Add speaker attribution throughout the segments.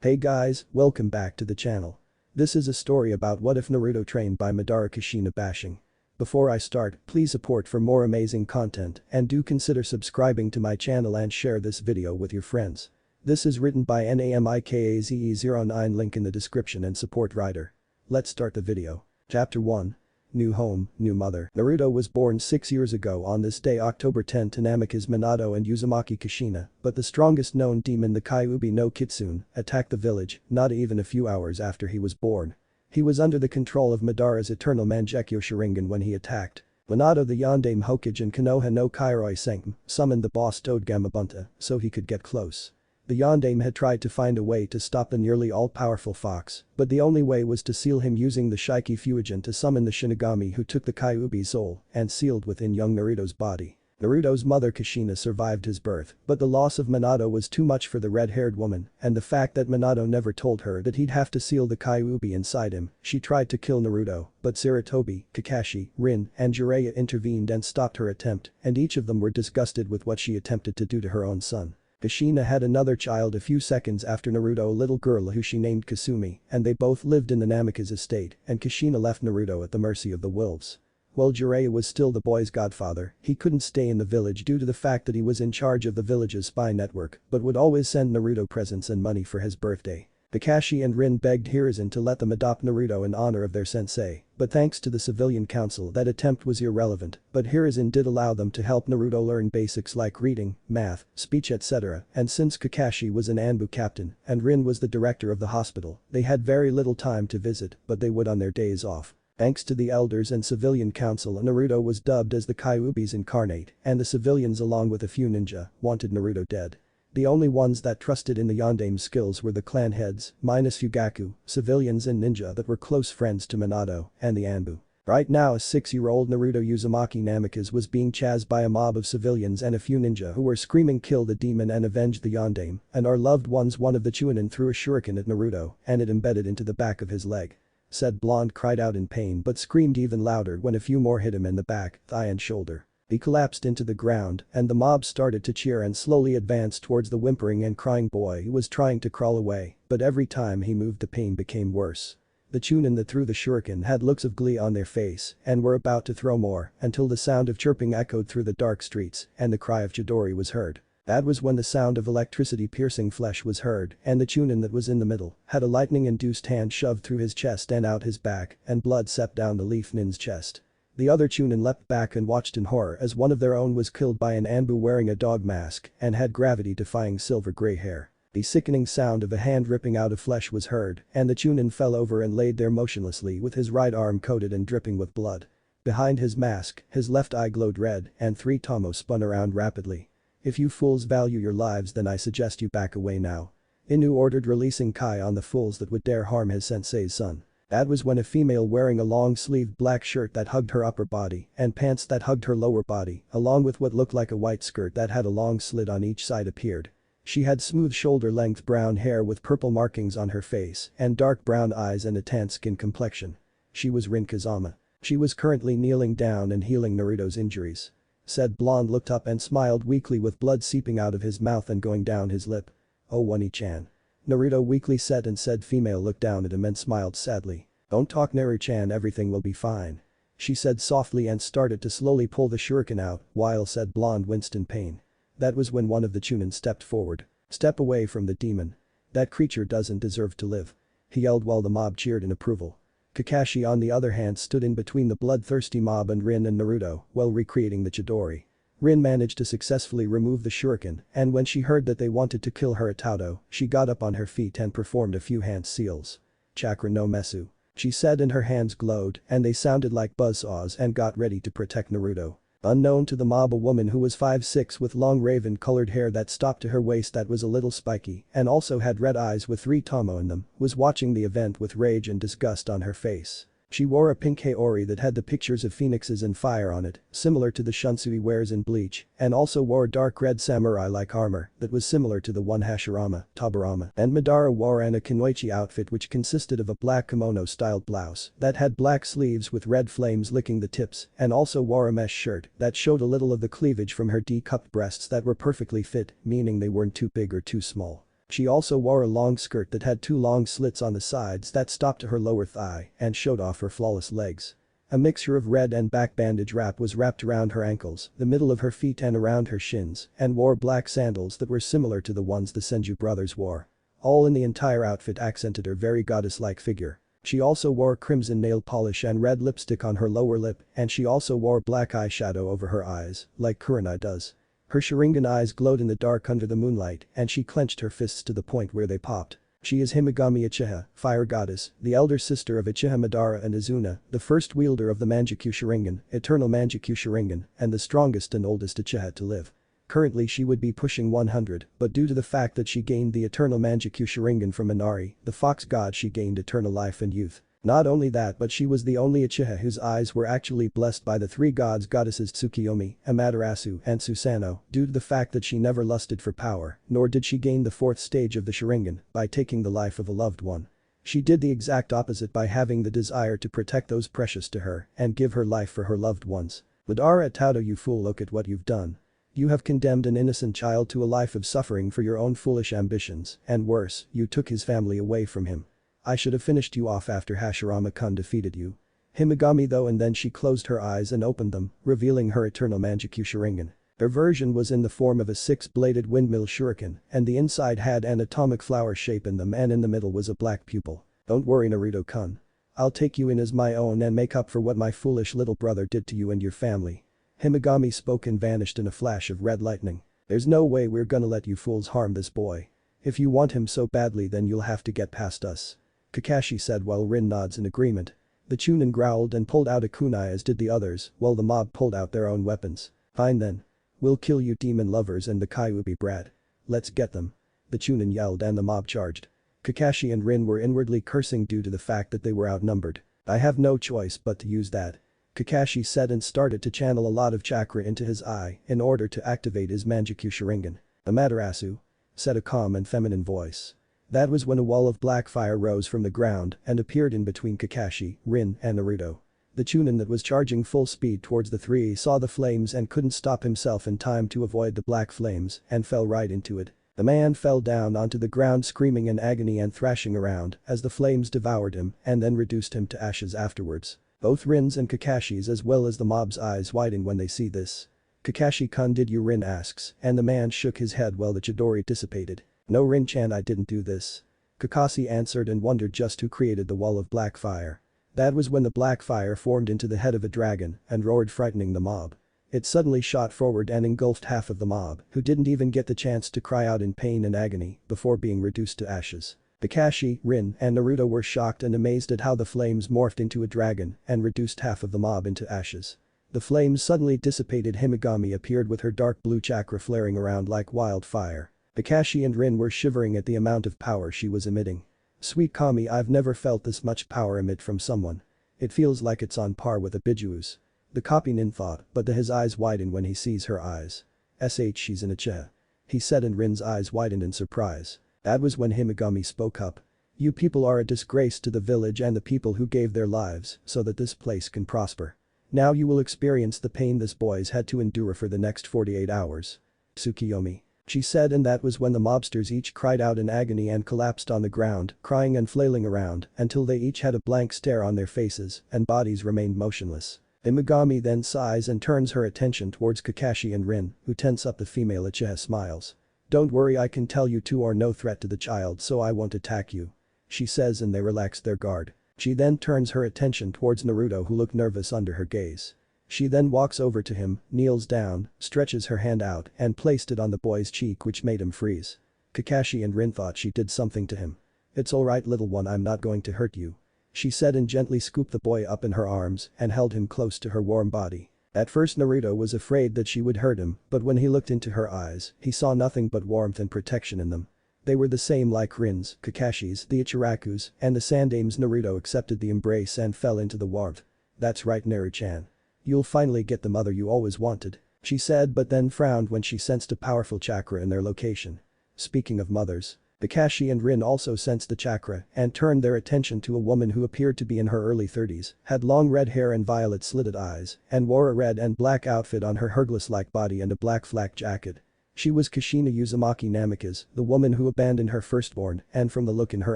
Speaker 1: Hey guys, welcome back to the channel. This is a story about what if Naruto trained by Madara Kushina bashing. Before I start, please support for more amazing content and do consider subscribing to my channel and share this video with your friends. This is written by Namikaze09, link in the description and support writer. Let's start the video. Chapter 1. New home, new mother. Naruto was born 6 years ago on this day, October 10, to Namikaze Minato and Uzumaki Kushina, but the strongest known demon, the Kyuubi no Kitsune, attacked the village not even a few hours after he was born. He was under the control of Madara's eternal Mangekyo Sharingan when he attacked. Minato, the Yondaime Hokage and Konoha no Kairoi Senki, summoned the boss Toad Gamabunta so he could get close. The Yondaime had tried to find a way to stop the nearly all-powerful fox, but the only way was to seal him using the Shiki Fuijin to summon the Shinigami who took the Kyuubi's soul and sealed within young Naruto's body. Naruto's mother Kushina survived his birth, but the loss of Minato was too much for the red-haired woman, and the fact that Minato never told her that he'd have to seal the Kyuubi inside him. She tried to kill Naruto, but Sarutobi, Kakashi, Rin, and Jiraiya intervened and stopped her attempt, and each of them were disgusted with what she attempted to do to her own son. Kushina had another child a few seconds after Naruto, a little girl who she named Kasumi, and they both lived in the Namikaze estate, and Kushina left Naruto at the mercy of the wolves. While Jiraiya was still the boy's godfather, he couldn't stay in the village due to the fact that he was in charge of the village's spy network, but would always send Naruto presents and money for his birthday. Kakashi and Rin begged Hiruzen to let them adopt Naruto in honor of their sensei, but thanks to the civilian council that attempt was irrelevant, but Hiruzen did allow them to help Naruto learn basics like reading, math, speech etc. And since Kakashi was an Anbu captain and Rin was the director of the hospital, they had very little time to visit, but they would on their days off. Thanks to the elders and civilian council, Naruto was dubbed as the Kyuubi's incarnate, and the civilians along with a few ninja wanted Naruto dead. The only ones that trusted in the Yondaime skills were the clan heads, minus Fugaku, civilians and ninja that were close friends to Minato, and the Anbu. Right now a 6-year-old Naruto Uzumaki Namikaze was being chased by a mob of civilians and a few ninja who were screaming kill the demon and avenge the Yondaime, and our loved ones. One of the Chunin threw a shuriken at Naruto and it embedded into the back of his leg. Said blonde cried out in pain but screamed even louder when a few more hit him in the back, thigh and shoulder. He collapsed into the ground and the mob started to cheer and slowly advanced towards the whimpering and crying boy who was trying to crawl away, but every time he moved the pain became worse. The Chunin that threw the shuriken had looks of glee on their face and were about to throw more until the sound of chirping echoed through the dark streets and the cry of Chidori was heard. That was when the sound of electricity piercing flesh was heard and the Chunin that was in the middle had a lightning-induced hand shoved through his chest and out his back and blood seeped down the Leaf Nin's chest. The other Chunin leapt back and watched in horror as one of their own was killed by an Anbu wearing a dog mask and had gravity-defying silver-gray hair. The sickening sound of a hand ripping out of flesh was heard and the Chunin fell over and laid there motionlessly with his right arm coated and dripping with blood. Behind his mask, his left eye glowed red and 3 Tomo spun around rapidly. "If you fools value your lives, then I suggest you back away now." Inu ordered, releasing Kai on the fools that would dare harm his sensei's son. That was when a female wearing a long-sleeved black shirt that hugged her upper body and pants that hugged her lower body, along with what looked like a white skirt that had a long slit on each side, appeared. She had smooth shoulder-length brown hair with purple markings on her face and dark brown eyes and a tan skin complexion. She was Rin Kazama. She was currently kneeling down and healing Naruto's injuries. Said blonde looked up and smiled weakly with blood seeping out of his mouth and going down his lip. "Oh, Wani-chan." Naruto weakly said, and said female looked down at him and smiled sadly. "Don't talk, Naru-chan, everything will be fine." She said softly and started to slowly pull the shuriken out while said blonde winced in pain. That was when one of the Chunin stepped forward. "Step away from the demon. That creature doesn't deserve to live," he yelled while the mob cheered in approval. Kakashi on the other hand stood in between the bloodthirsty mob and Rin and Naruto while recreating the Chidori. Rin managed to successfully remove the shuriken and when she heard that they wanted to kill her Atauto, she got up on her feet and performed a few hand seals. "Chakra no Mesu," she said, and her hands glowed and they sounded like buzzsaws and got ready to protect Naruto. Unknown to the mob, a woman who was 5'6" with long raven-colored hair that stopped to her waist that was a little spiky and also had red eyes with 3 Tomo in them, was watching the event with rage and disgust on her face. She wore a pink haori that had the pictures of phoenixes and fire on it, similar to the Shunsui wears in Bleach, and also wore dark red samurai-like armor that was similar to the one Hashirama, Tobirama, and Madara wore, and a Kunoichi outfit which consisted of a black kimono-styled blouse that had black sleeves with red flames licking the tips, and also wore a mesh shirt that showed a little of the cleavage from her D-cupped breasts that were perfectly fit, meaning they weren't too big or too small. She also wore a long skirt that had 2 long slits on the sides that stopped to her lower thigh and showed off her flawless legs. A mixture of red and back bandage wrap was wrapped around her ankles, the middle of her feet and around her shins, and wore black sandals that were similar to the ones the Senju brothers wore. All in the entire outfit accented her very goddess-like figure. She also wore crimson nail polish and red lipstick on her lower lip, and she also wore black eyeshadow over her eyes, like Kunai does. Her Sharingan eyes glowed in the dark under the moonlight, and she clenched her fists to the point where they popped. She is Himami Uchiha, fire goddess, the elder sister of Uchiha Madara and Izuna, the first wielder of the Mangekyou Sharingan, eternal Mangekyou Sharingan, and the strongest and oldest Uchiha to live. Currently she would be pushing 100, but due to the fact that she gained the eternal Mangekyou Sharingan from Inari, the fox god, she gained eternal life and youth. Not only that, but she was the only Uchiha whose eyes were actually blessed by the 3 goddesses Tsukiyomi, Amaterasu, and Susanoo, due to the fact that she never lusted for power, nor did she gain the 4th stage of the Sharingan by taking the life of a loved one. She did the exact opposite by having the desire to protect those precious to her and give her life for her loved ones. Madara Tauto, you fool, look at what you've done. You have condemned an innocent child to a life of suffering for your own foolish ambitions, and worse, you took his family away from him. I should have finished you off after Hashirama-kun defeated you. Himagami though, and then she closed her eyes and opened them, revealing her eternal Mangekyou Sharingan. Her version was in the form of a 6-bladed windmill shuriken, and the inside had an atomic flower shape in them, and in the middle was a black pupil. Don't worry, Naruto-kun. I'll take you in as my own and make up for what my foolish little brother did to you and your family. Himagami spoke and vanished in a flash of red lightning. There's no way we're gonna let you fools harm this boy. If you want him so badly, then you'll have to get past us. Kakashi said while Rin nods in agreement. The Chunin growled and pulled out a kunai, as did the others, while the mob pulled out their own weapons. Fine then. We'll kill you demon lovers and the Kyuubi brat. Let's get them. The Chunin yelled and the mob charged. Kakashi and Rin were inwardly cursing due to the fact that they were outnumbered. I have no choice but to use that. Kakashi said and started to channel a lot of chakra into his eye in order to activate his Mangekyou Sharingan. Amaterasu, said a calm and feminine voice. That was when a wall of black fire rose from the ground and appeared in between Kakashi, Rin, and Naruto. The Chunin that was charging full speed towards the 3 saw the flames and couldn't stop himself in time to avoid the black flames and fell right into it. The man fell down onto the ground screaming in agony and thrashing around as the flames devoured him and then reduced him to ashes afterwards. Both Rin's and Kakashi's as well as the mob's eyes widen when they see this. Kakashi-kun, did you? Rin asks, and the man shook his head while the Chidori dissipated. No, Rin-chan, I didn't do this. Kakashi answered and wondered just who created the wall of black fire. That was when the black fire formed into the head of a dragon and roared, frightening the mob. It suddenly shot forward and engulfed half of the mob, who didn't even get the chance to cry out in pain and agony before being reduced to ashes. Kakashi, Rin, and Naruto were shocked and amazed at how the flames morphed into a dragon and reduced half of the mob into ashes. The flames suddenly dissipated. Himagami appeared with her dark blue chakra flaring around like wildfire. Kakashi and Rin were shivering at the amount of power she was emitting. Sweet Kami, I've never felt this much power emit from someone. It feels like it's on par with a Bijuu's. The copy-nin thought, but his eyes widen when he sees her eyes. She's an Uchiha. He said, and Rin's eyes widened in surprise. That was when Himagami spoke up. You people are a disgrace to the village and the people who gave their lives so that this place can prosper. Now you will experience the pain this boy's had to endure for the next 48 hours. Tsukiyomi, she said, and that was when the mobsters each cried out in agony and collapsed on the ground, crying and flailing around until they each had a blank stare on their faces and bodies remained motionless. Himagami then sighs and turns her attention towards Kakashi and Rin, who tense up. The female Uchiha smiles. Don't worry, I can tell you two are no threat to the child, so I won't attack you. She says, and they relax their guard. She then turns her attention towards Naruto, who looked nervous under her gaze. She then walks over to him, kneels down, stretches her hand out and placed it on the boy's cheek, which made him freeze. Kakashi and Rin thought she did something to him. It's alright, little one, I'm not going to hurt you. She said and gently scooped the boy up in her arms and held him close to her warm body. At first Naruto was afraid that she would hurt him, but when he looked into her eyes, he saw nothing but warmth and protection in them. They were the same like Rin's, Kakashi's, the Ichiraku's, and the Sandame's. Naruto accepted the embrace and fell into the warmth. That's right, Naru-chan. You'll finally get the mother you always wanted, she said, but then frowned when she sensed a powerful chakra in their location. Speaking of mothers, Kakashi and Rin also sensed the chakra and turned their attention to a woman who appeared to be in her early 30s, had long red hair and violet-slitted eyes, and wore a red and black outfit on her Hercules-like body and a black flak jacket. She was Kushina Uzumaki Namikaze, the woman who abandoned her firstborn, and from the look in her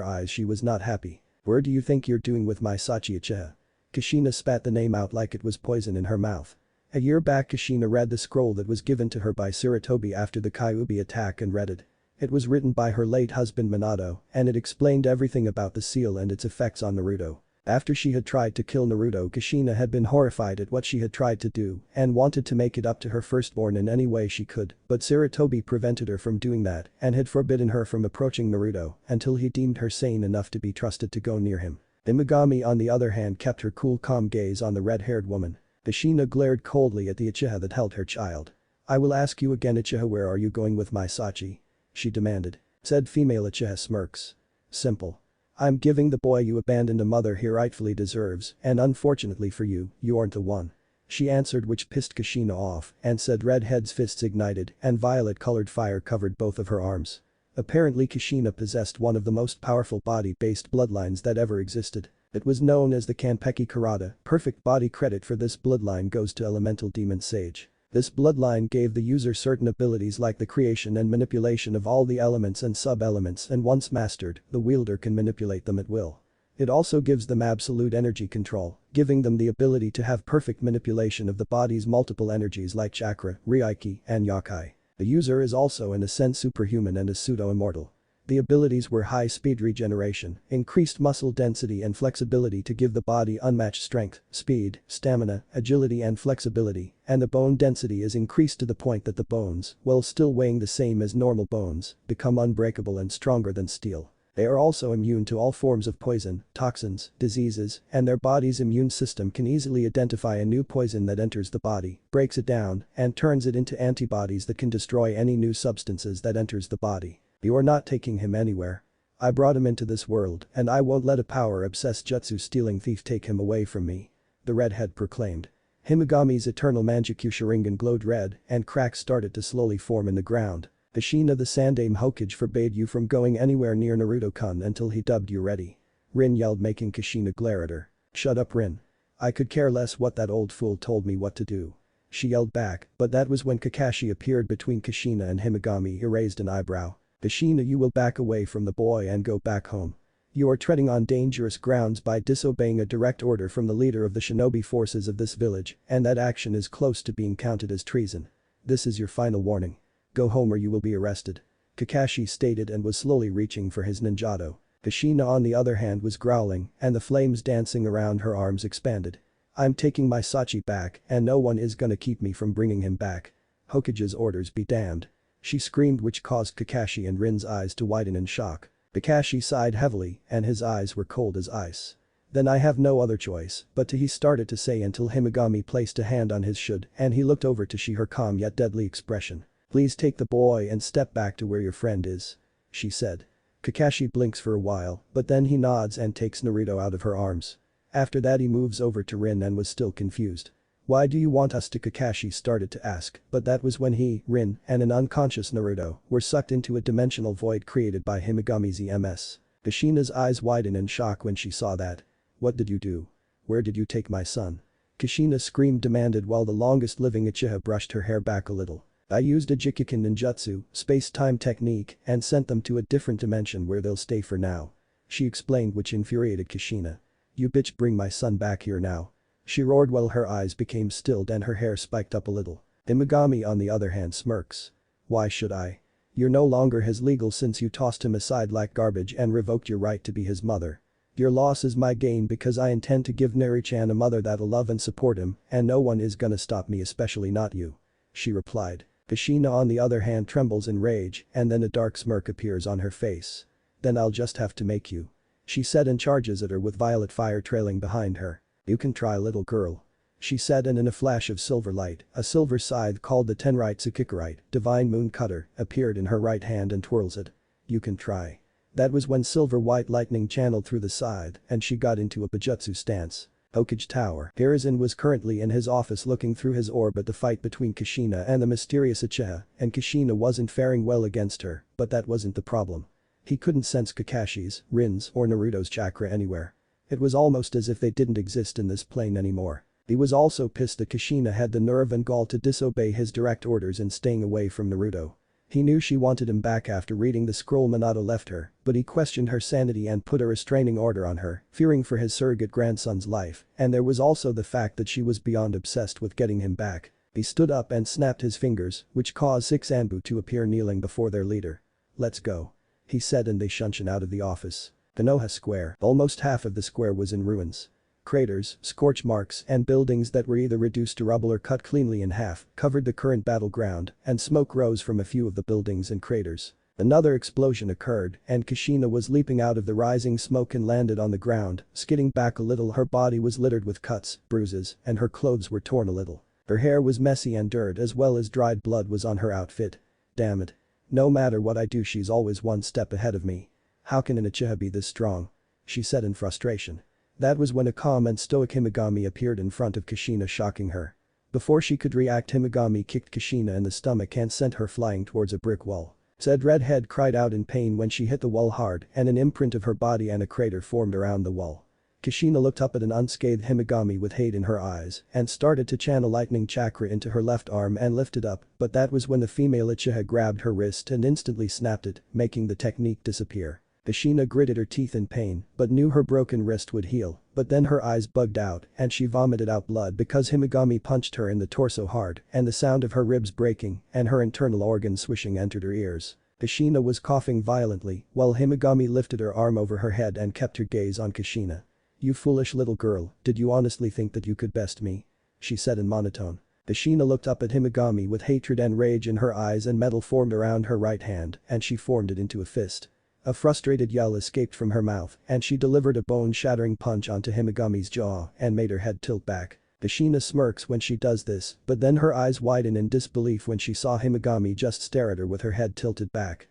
Speaker 1: eyes she was not happy. "Where do you think you're doing with my Sachi Uchiha?" Kushina spat the name out like it was poison in her mouth. A year back Kushina read the scroll that was given to her by Sarutobi after the Kyuubi attack and read it. It was written by her late husband Minato, and it explained everything about the seal and its effects on Naruto. After she had tried to kill Naruto, Kushina had been horrified at what she had tried to do and wanted to make it up to her firstborn in any way she could, but Sarutobi prevented her from doing that and had forbidden her from approaching Naruto until he deemed her sane enough to be trusted to go near him. Imagami on the other hand kept her cool calm gaze on the red-haired woman. Kushina glared coldly at the Uchiha that held her child. "I will ask you again Uchiha, where are you going with my Sachi?" she demanded. Said female Uchiha smirks. "Simple. I'm giving the boy you abandoned a mother he rightfully deserves, and unfortunately for you, you aren't the one." She answered, which pissed Kushina off, and said Redhead's fists ignited and violet-colored fire covered both of her arms. Apparently Kushina possessed one of the most powerful body-based bloodlines that ever existed. It was known as the Kanpeki Karada. Perfect body credit for this bloodline goes to Elemental Demon Sage. This bloodline gave the user certain abilities like the creation and manipulation of all the elements and sub-elements, and once mastered, the wielder can manipulate them at will. It also gives them absolute energy control, giving them the ability to have perfect manipulation of the body's multiple energies like chakra, reiki, and yokai. The user is also in a sense superhuman and is pseudo-immortal. The abilities were high-speed regeneration, increased muscle density and flexibility to give the body unmatched strength, speed, stamina, agility and flexibility, and the bone density is increased to the point that the bones, while still weighing the same as normal bones, become unbreakable and stronger than steel. They are also immune to all forms of poison, toxins, diseases, and their body's immune system can easily identify a new poison that enters the body, breaks it down, and turns it into antibodies that can destroy any new substances that enters the body. "You are not taking him anywhere. I brought him into this world, and I won't let a power-obsessed jutsu-stealing thief take him away from me," the redhead proclaimed. Himagami's eternal Manjikyu Sharingan glowed red, and cracks started to slowly form in the ground. "Kushina, the Sandaime Hokage forbade you from going anywhere near Naruto-kun until he dubbed you ready," Rin yelled, making Kushina glare at her. "Shut up, Rin. I could care less what that old fool told me what to do," she yelled back, but that was when Kakashi appeared between Kushina and Himagami. He raised an eyebrow. "Kushina, you will back away from the boy and go back home. You are treading on dangerous grounds by disobeying a direct order from the leader of the shinobi forces of this village, and that action is close to being counted as treason. This is your final warning. Go home or you will be arrested," Kakashi stated and was slowly reaching for his ninjato. Kushina on the other hand was growling, and the flames dancing around her arms expanded. "I'm taking my Sachi back, and no one is gonna keep me from bringing him back. Hokage's orders be damned," she screamed, which caused Kakashi and Rin's eyes to widen in shock. Kakashi sighed heavily, and his eyes were cold as ice. "Then I have no other choice but to," he started to say until Himagami placed a hand on his shoulder and he looked over to see her calm yet deadly expression. "Please take the boy and step back to where your friend is," she said. Kakashi blinks for a while, but then he nods and takes Naruto out of her arms. After that he moves over to Rin and was still confused. "Why do you want us to?" Kakashi started to ask, but that was when he, Rin, and an unconscious Naruto were sucked into a dimensional void created by Himagami's EMS. Kushina's eyes widened in shock when she saw that. "What did you do? Where did you take my son?" Kushina screamed, demanded, while the longest living Uchiha brushed her hair back a little. "I used a Jikkiken ninjutsu, space-time technique, and sent them to a different dimension where they'll stay for now," she explained, which infuriated Kushina. "You bitch, bring my son back here now," she roared while her eyes became stilled and her hair spiked up a little. Himagami on the other hand smirks. "Why should I? You're no longer his legal since you tossed him aside like garbage and revoked your right to be his mother. Your loss is my gain because I intend to give Neri-chan a mother that'll love and support him, and no one is gonna stop me, especially not you," she replied. Kushina on the other hand trembles in rage, and then a dark smirk appears on her face. "Then I'll just have to make you," she said, and charges at her with violet fire trailing behind her. "You can try, little girl," she said, and in a flash of silver light, a silver scythe called the Tenrite Tsukikurite, Divine Moon Cutter, appeared in her right hand and twirls it. "You can try." That was when silver-white lightning channeled through the scythe and she got into a Bujutsu stance. Hokage Tower. Hiruzen was currently in his office looking through his orb at the fight between Kushina and the mysterious Uchiha, and Kushina wasn't faring well against her, but that wasn't the problem. He couldn't sense Kakashi's, Rin's, or Naruto's chakra anywhere. It was almost as if they didn't exist in this plane anymore. He was also pissed that Kushina had the nerve and gall to disobey his direct orders in staying away from Naruto. He knew she wanted him back after reading the scroll Minato left her, but he questioned her sanity and put a restraining order on her, fearing for his surrogate grandson's life, and there was also the fact that she was beyond obsessed with getting him back. He stood up and snapped his fingers, which caused 6 Anbu to appear kneeling before their leader. "Let's go," he said, and they shunshin out of the office. Konoha Square, almost half of the square was in ruins. Craters, scorch marks, and buildings that were either reduced to rubble or cut cleanly in half covered the current battleground, and smoke rose from a few of the buildings and craters. Another explosion occurred, and Kushina was leaping out of the rising smoke and landed on the ground, skidding back a little. Her body was littered with cuts, bruises, and her clothes were torn a little. Her hair was messy and dirt as well as dried blood was on her outfit. "Damn it. No matter what I do, she's always one step ahead of me. How can an Uchiha be this strong?" she said in frustration. That was when a calm and stoic Himagami appeared in front of Kushina, shocking her. Before she could react, Himagami kicked Kushina in the stomach and sent her flying towards a brick wall. Said redhead cried out in pain when she hit the wall hard, and an imprint of her body and a crater formed around the wall. Kushina looked up at an unscathed Himagami with hate in her eyes and started to channel lightning chakra into her left arm and lift it up, but that was when the female Uchiha grabbed her wrist and instantly snapped it, making the technique disappear. Kushina gritted her teeth in pain, but knew her broken wrist would heal, but then her eyes bugged out and she vomited out blood because Himagami punched her in the torso hard, and the sound of her ribs breaking and her internal organs swishing entered her ears. Kushina was coughing violently while Himagami lifted her arm over her head and kept her gaze on Kushina. "You foolish little girl, did you honestly think that you could best me?" she said in monotone. Kushina looked up at Himagami with hatred and rage in her eyes, and metal formed around her right hand and she formed it into a fist. A frustrated yell escaped from her mouth and she delivered a bone-shattering punch onto Himagami's jaw and made her head tilt back. Kushina smirks when she does this, but then her eyes widen in disbelief when she saw Himagami just stare at her with her head tilted back.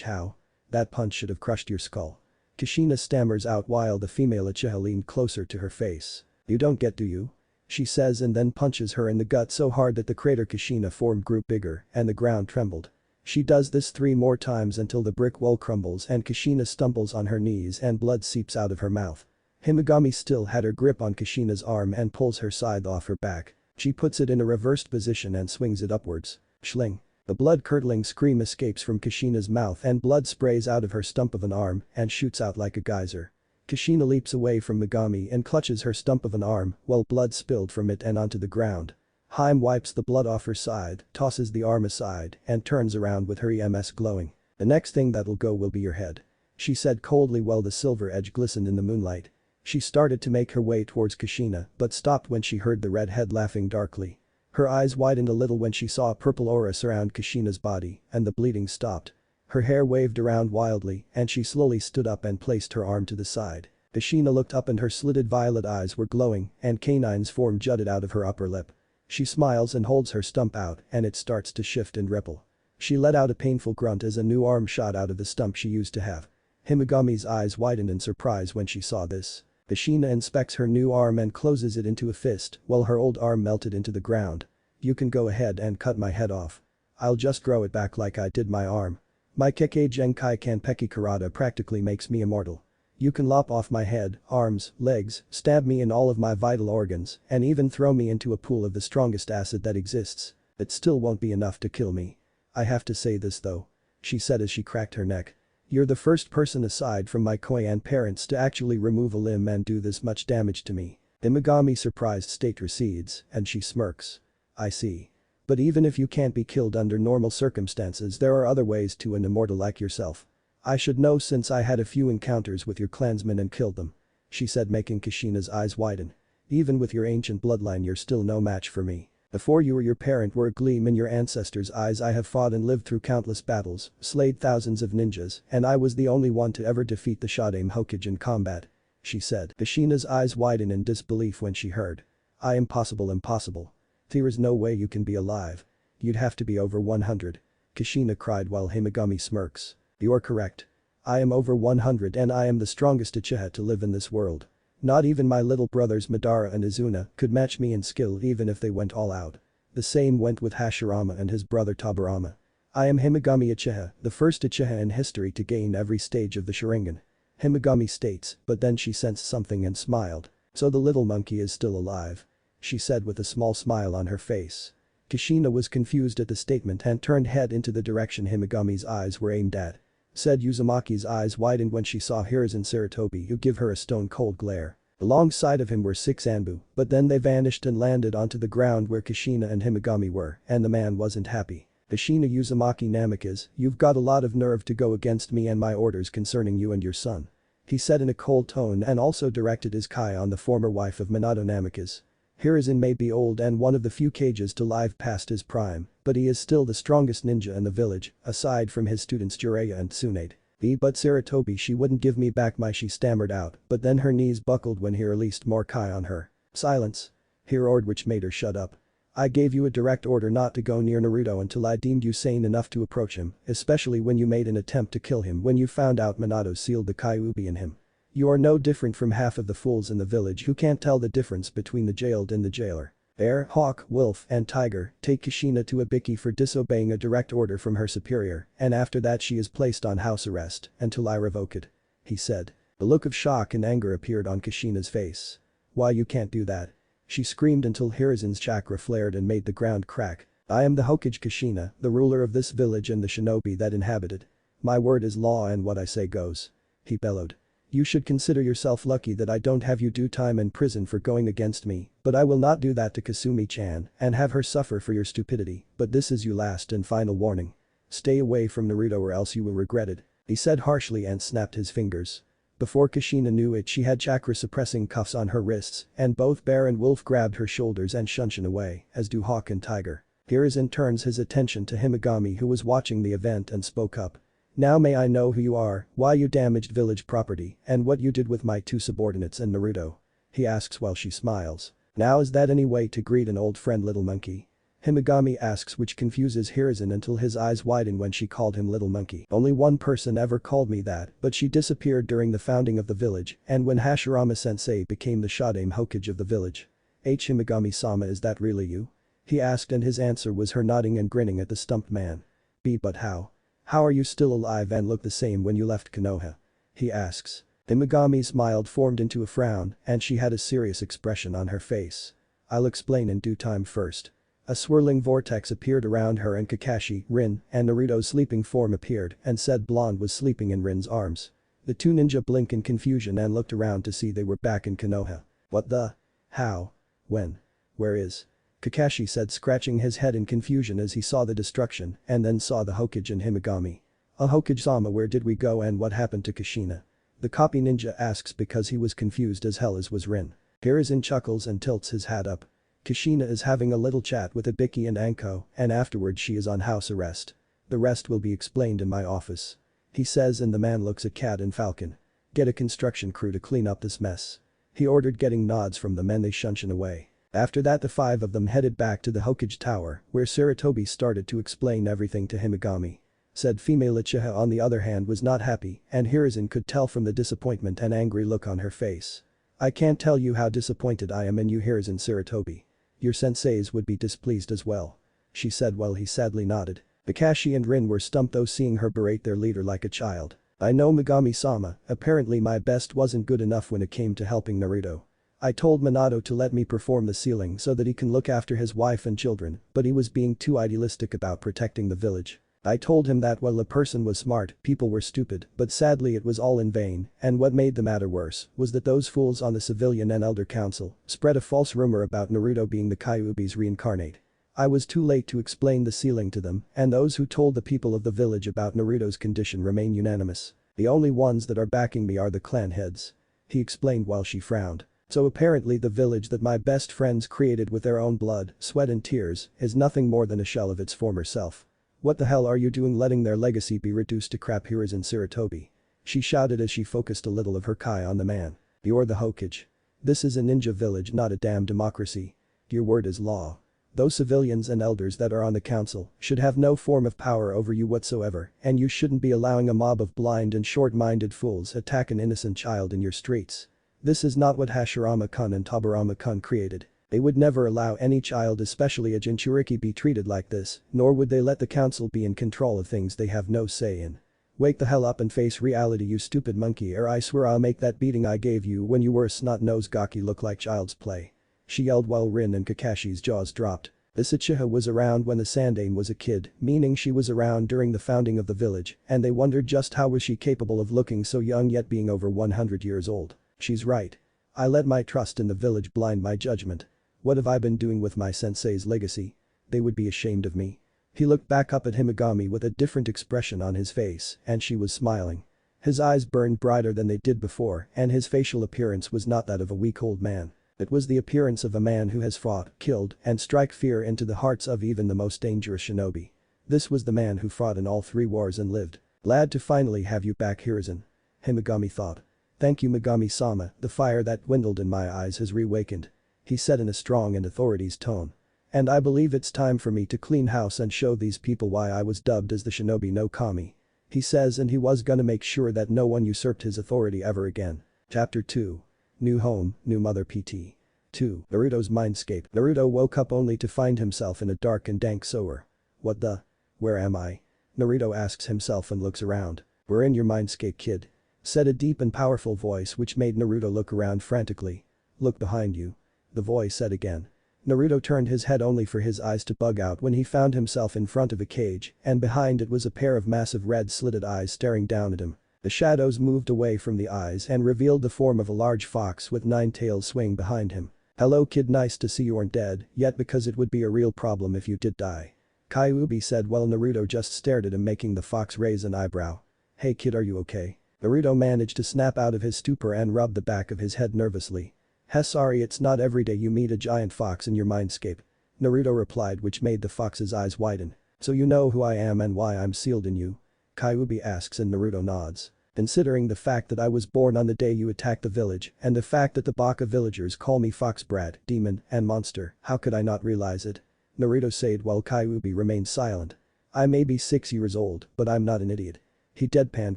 Speaker 1: How? That punch should have crushed your skull." Kushina stammers out while the female Uchiha leaned closer to her face. "You don't get, do you?" she says, and then punches her in the gut so hard that the crater Kushina formed grew bigger and the ground trembled. She does this 3 more times until the brick wall crumbles and Kushina stumbles on her knees and blood seeps out of her mouth. Himagami still had her grip on Kushina's arm and pulls her scythe off her back. She puts it in a reversed position and swings it upwards. Schling. The blood-curdling scream escapes from Kushina's mouth and blood sprays out of her stump of an arm and shoots out like a geyser. Kushina leaps away from Megami and clutches her stump of an arm while blood spilled from it and onto the ground. Hime wipes the blood off her side, tosses the arm aside, and turns around with her EMS glowing. "The next thing that'll go will be your head," she said coldly while the silver edge glistened in the moonlight. She started to make her way towards Kushina but stopped when she heard the redhead laughing darkly. Her eyes widened a little when she saw a purple aura surround Kushina's body, and the bleeding stopped. Her hair waved around wildly and she slowly stood up and placed her arm to the side. Kushina looked up and her slitted violet eyes were glowing and canines form jutted out of her upper lip. She smiles and holds her stump out and it starts to shift and ripple. She let out a painful grunt as a new arm shot out of the stump she used to have. Himagami's eyes widened in surprise when she saw this. Kushina inspects her new arm and closes it into a fist while her old arm melted into the ground. "You can go ahead and cut my head off. I'll just grow it back like I did my arm. My Kekkei Genkai Kanpeki Karata practically makes me immortal. You can lop off my head, arms, legs, stab me in all of my vital organs, and even throw me into a pool of the strongest acid that exists. It still won't be enough to kill me. I have to say this though," she said as she cracked her neck. "You're the first person aside from my Koyan parents to actually remove a limb and do this much damage to me." Himagami's surprised state recedes, and she smirks. "I see. But even if you can't be killed under normal circumstances, there are other ways to an immortal like yourself. I should know since I had a few encounters with your clansmen and killed them," she said, making Kushina's eyes widen. "Even with your ancient bloodline, you're still no match for me. Before you or your parent were a gleam in your ancestors' eyes, I have fought and lived through countless battles, slayed thousands of ninjas, and I was the only one to ever defeat the Shodaime Hokage in combat," she said. Kushina's eyes widened in disbelief when she heard. Impossible. There is no way you can be alive. You'd have to be over 100. Kushina cried while Himagami smirks. "You're correct. I am over 100 and I am the strongest Uchiha to live in this world. Not even my little brothers Madara and Izuna could match me in skill even if they went all out. The same went with Hashirama and his brother Tobirama. I am Himagami Uchiha, the first Uchiha in history to gain every stage of the Sharingan," Himagami states, but then she sensed something and smiled. "So the little monkey is still alive," she said with a small smile on her face. Kushina was confused at the statement and turned head into the direction Himigami's eyes were aimed at. Said Uzumaki's eyes widened when she saw Hiruzen Sarutobi who give her a stone-cold glare. Alongside of him were 6 Anbu, but then they vanished and landed onto the ground where Kushina and Himigami were, and the man wasn't happy. Kushina Uzumaki Namikaze, you've got a lot of nerve to go against me and my orders concerning you and your son. He said in a cold tone and also directed his kai on the former wife of Minato Namikaze. Hiruzen may be old and one of the few cages to live past his prime, but he is still the strongest ninja in the village, aside from his students Jiraiya and Tsunade. But Sarutobi she wouldn't give me back my she stammered out, but then her knees buckled when he released more kai on her. Silence. He roared which made her shut up. I gave you a direct order not to go near Naruto until I deemed you sane enough to approach him, especially when you made an attempt to kill him when you found out Minato sealed the Kyuubi in him. You are no different from half of the fools in the village who can't tell the difference between the jailed and the jailer. Bear, Hawk, Wolf, and Tiger take Kushina to Ibiki for disobeying a direct order from her superior, and after that she is placed on house arrest until I revoke it. He said. A look of shock and anger appeared on Kushina's face. Why you can't do that? She screamed until Hiruzen's chakra flared and made the ground crack. I am the Hokage Kushina, the ruler of this village and the shinobi that inhabit it. My word is law and what I say goes. He bellowed. You should consider yourself lucky that I don't have you do time in prison for going against me, but I will not do that to Kasumi-chan and have her suffer for your stupidity, but this is your last and final warning. Stay away from Naruto or else you will regret it, he said harshly and snapped his fingers. Before Kushina knew it she had chakra-suppressing cuffs on her wrists and both Bear and Wolf grabbed her shoulders and shunshin away, as do Hawk and Tiger. Hiruzen turns his attention to Himigami who was watching the event and spoke up. Now may I know who you are, why you damaged village property, and what you did with my 2 subordinates and Naruto? He asks while she smiles. Now is that any way to greet an old friend little monkey? Himigami asks which confuses Hiruzen until his eyes widen when she called him little monkey. Only one person ever called me that, but she disappeared during the founding of the village and when Hashirama sensei became the Shodaime Hokage of the village. Himigami-sama, is that really you? He asked and his answer was her nodding and grinning at the stumped man. But how? How are you still alive and look the same when you left Konoha? He asks. Himigami's smile formed into a frown and she had a serious expression on her face. I'll explain in due time first. A swirling vortex appeared around her and Kakashi, Rin, and Naruto's sleeping form appeared and said Blonde was sleeping in Rin's arms. The 2 ninja blinked in confusion and looked around to see they were back in Konoha. What the? How? When? Where is? Kakashi said scratching his head in confusion as he saw the destruction and then saw the Hokage and Himigami. Hokage-sama, where did we go and what happened to Kushina? The copy ninja asks because he was confused as hell as was Rin. Hiruzen chuckles and tilts his hat up. Kushina is having a little chat with Ibiki and Anko and afterwards she is on house arrest. The rest will be explained in my office. He says and the man looks at Cat and Falcon. Get a construction crew to clean up this mess. He ordered getting nods from them and they shunshin away. After that the 5 of them headed back to the Hokage Tower where Sarutobi started to explain everything to Himigami. Said female Uchiha on the other hand was not happy and Hiruzen could tell from the disappointment and angry look on her face. I can't tell you how disappointed I am in you Hiruzen Sarutobi. Your senseis would be displeased as well. She said while he sadly nodded. Kakashi and Rin were stumped though seeing her berate their leader like a child. I know Megami-sama, apparently my best wasn't good enough when it came to helping Naruto. I told Minato to let me perform the sealing so that he can look after his wife and children, but he was being too idealistic about protecting the village. I told him that while a person was smart, people were stupid, but sadly it was all in vain, and what made the matter worse was that those fools on the civilian and elder council spread a false rumor about Naruto being the Kyuubi's reincarnate. I was too late to explain the sealing to them, and those who told the people of the village about Naruto's condition remain unanimous. The only ones that are backing me are the clan heads. He explained while she frowned. So apparently the village that my best friends created with their own blood, sweat and tears is nothing more than a shell of its former self. What the hell are you doing letting their legacy be reduced to crap? Hiruzen Sarutobi. She shouted as she focused a little of her kai on the man. You're the Hokage. This is a ninja village, not a damn democracy. Your word is law. Those civilians and elders that are on the council should have no form of power over you whatsoever and you shouldn't be allowing a mob of blind and short-minded fools attack an innocent child in your streets. This is not what Hashirama-kun and Tobirama-kun created. They would never allow any child, especially a Jinchuriki, be treated like this, nor would they let the council be in control of things they have no say in. Wake the hell up and face reality, you stupid monkey, or I swear I'll make that beating I gave you when you were a snot-nosed gaki look like child's play. She yelled while Rin and Kakashi's jaws dropped. This Uchiha was around when the Sandaime was a kid, meaning she was around during the founding of the village, and they wondered just how was she capable of looking so young yet being over 100 years old. She's right. I let my trust in the village blind my judgment. What have I been doing with my sensei's legacy? They would be ashamed of me. He looked back up at Himagami with a different expression on his face, and she was smiling. His eyes burned brighter than they did before, and his facial appearance was not that of a weak old man. It was the appearance of a man who has fought, killed, and strike fear into the hearts of even the most dangerous shinobi. This was the man who fought in all 3 wars and lived. Glad to finally have you back, Hiruzen. Himagami thought. Thank you, Megami-sama, the fire that dwindled in my eyes has reawakened. He said in a strong and authority's tone. And I believe it's time for me to clean house and show these people why I was dubbed as the Shinobi no Kami. He says, and he was gonna make sure that no one usurped his authority ever again. Chapter 2. New home, new mother PT. 2. Naruto's mindscape. Naruto woke up only to find himself in a dark and dank sewer. What the? Where am I? Naruto asks himself and looks around. We're in your mindscape, kid. Said a deep and powerful voice which made Naruto look around frantically. Look behind you. The voice said again. Naruto turned his head only for his eyes to bug out when he found himself in front of a cage, and behind it was a pair of massive red slitted eyes staring down at him. The shadows moved away from the eyes and revealed the form of a large fox with 9 tails swaying behind him. Hello kid, nice to see you aren't dead yet because it would be a real problem if you did die. Kyuubi said while Naruto just stared at him, making the fox raise an eyebrow. Hey kid, are you okay? Naruto managed to snap out of his stupor and rub the back of his head nervously. Sorry, it's not every day you meet a giant fox in your mindscape. Naruto replied, which made the fox's eyes widen. So you know who I am and why I'm sealed in you? Kyuubi asks and Naruto nods. Considering the fact that I was born on the day you attacked the village and the fact that the Baka villagers call me fox brat, demon, and monster, how could I not realize it? Naruto said while Kyuubi remained silent. I may be 6 years old, but I'm not an idiot. He deadpanned,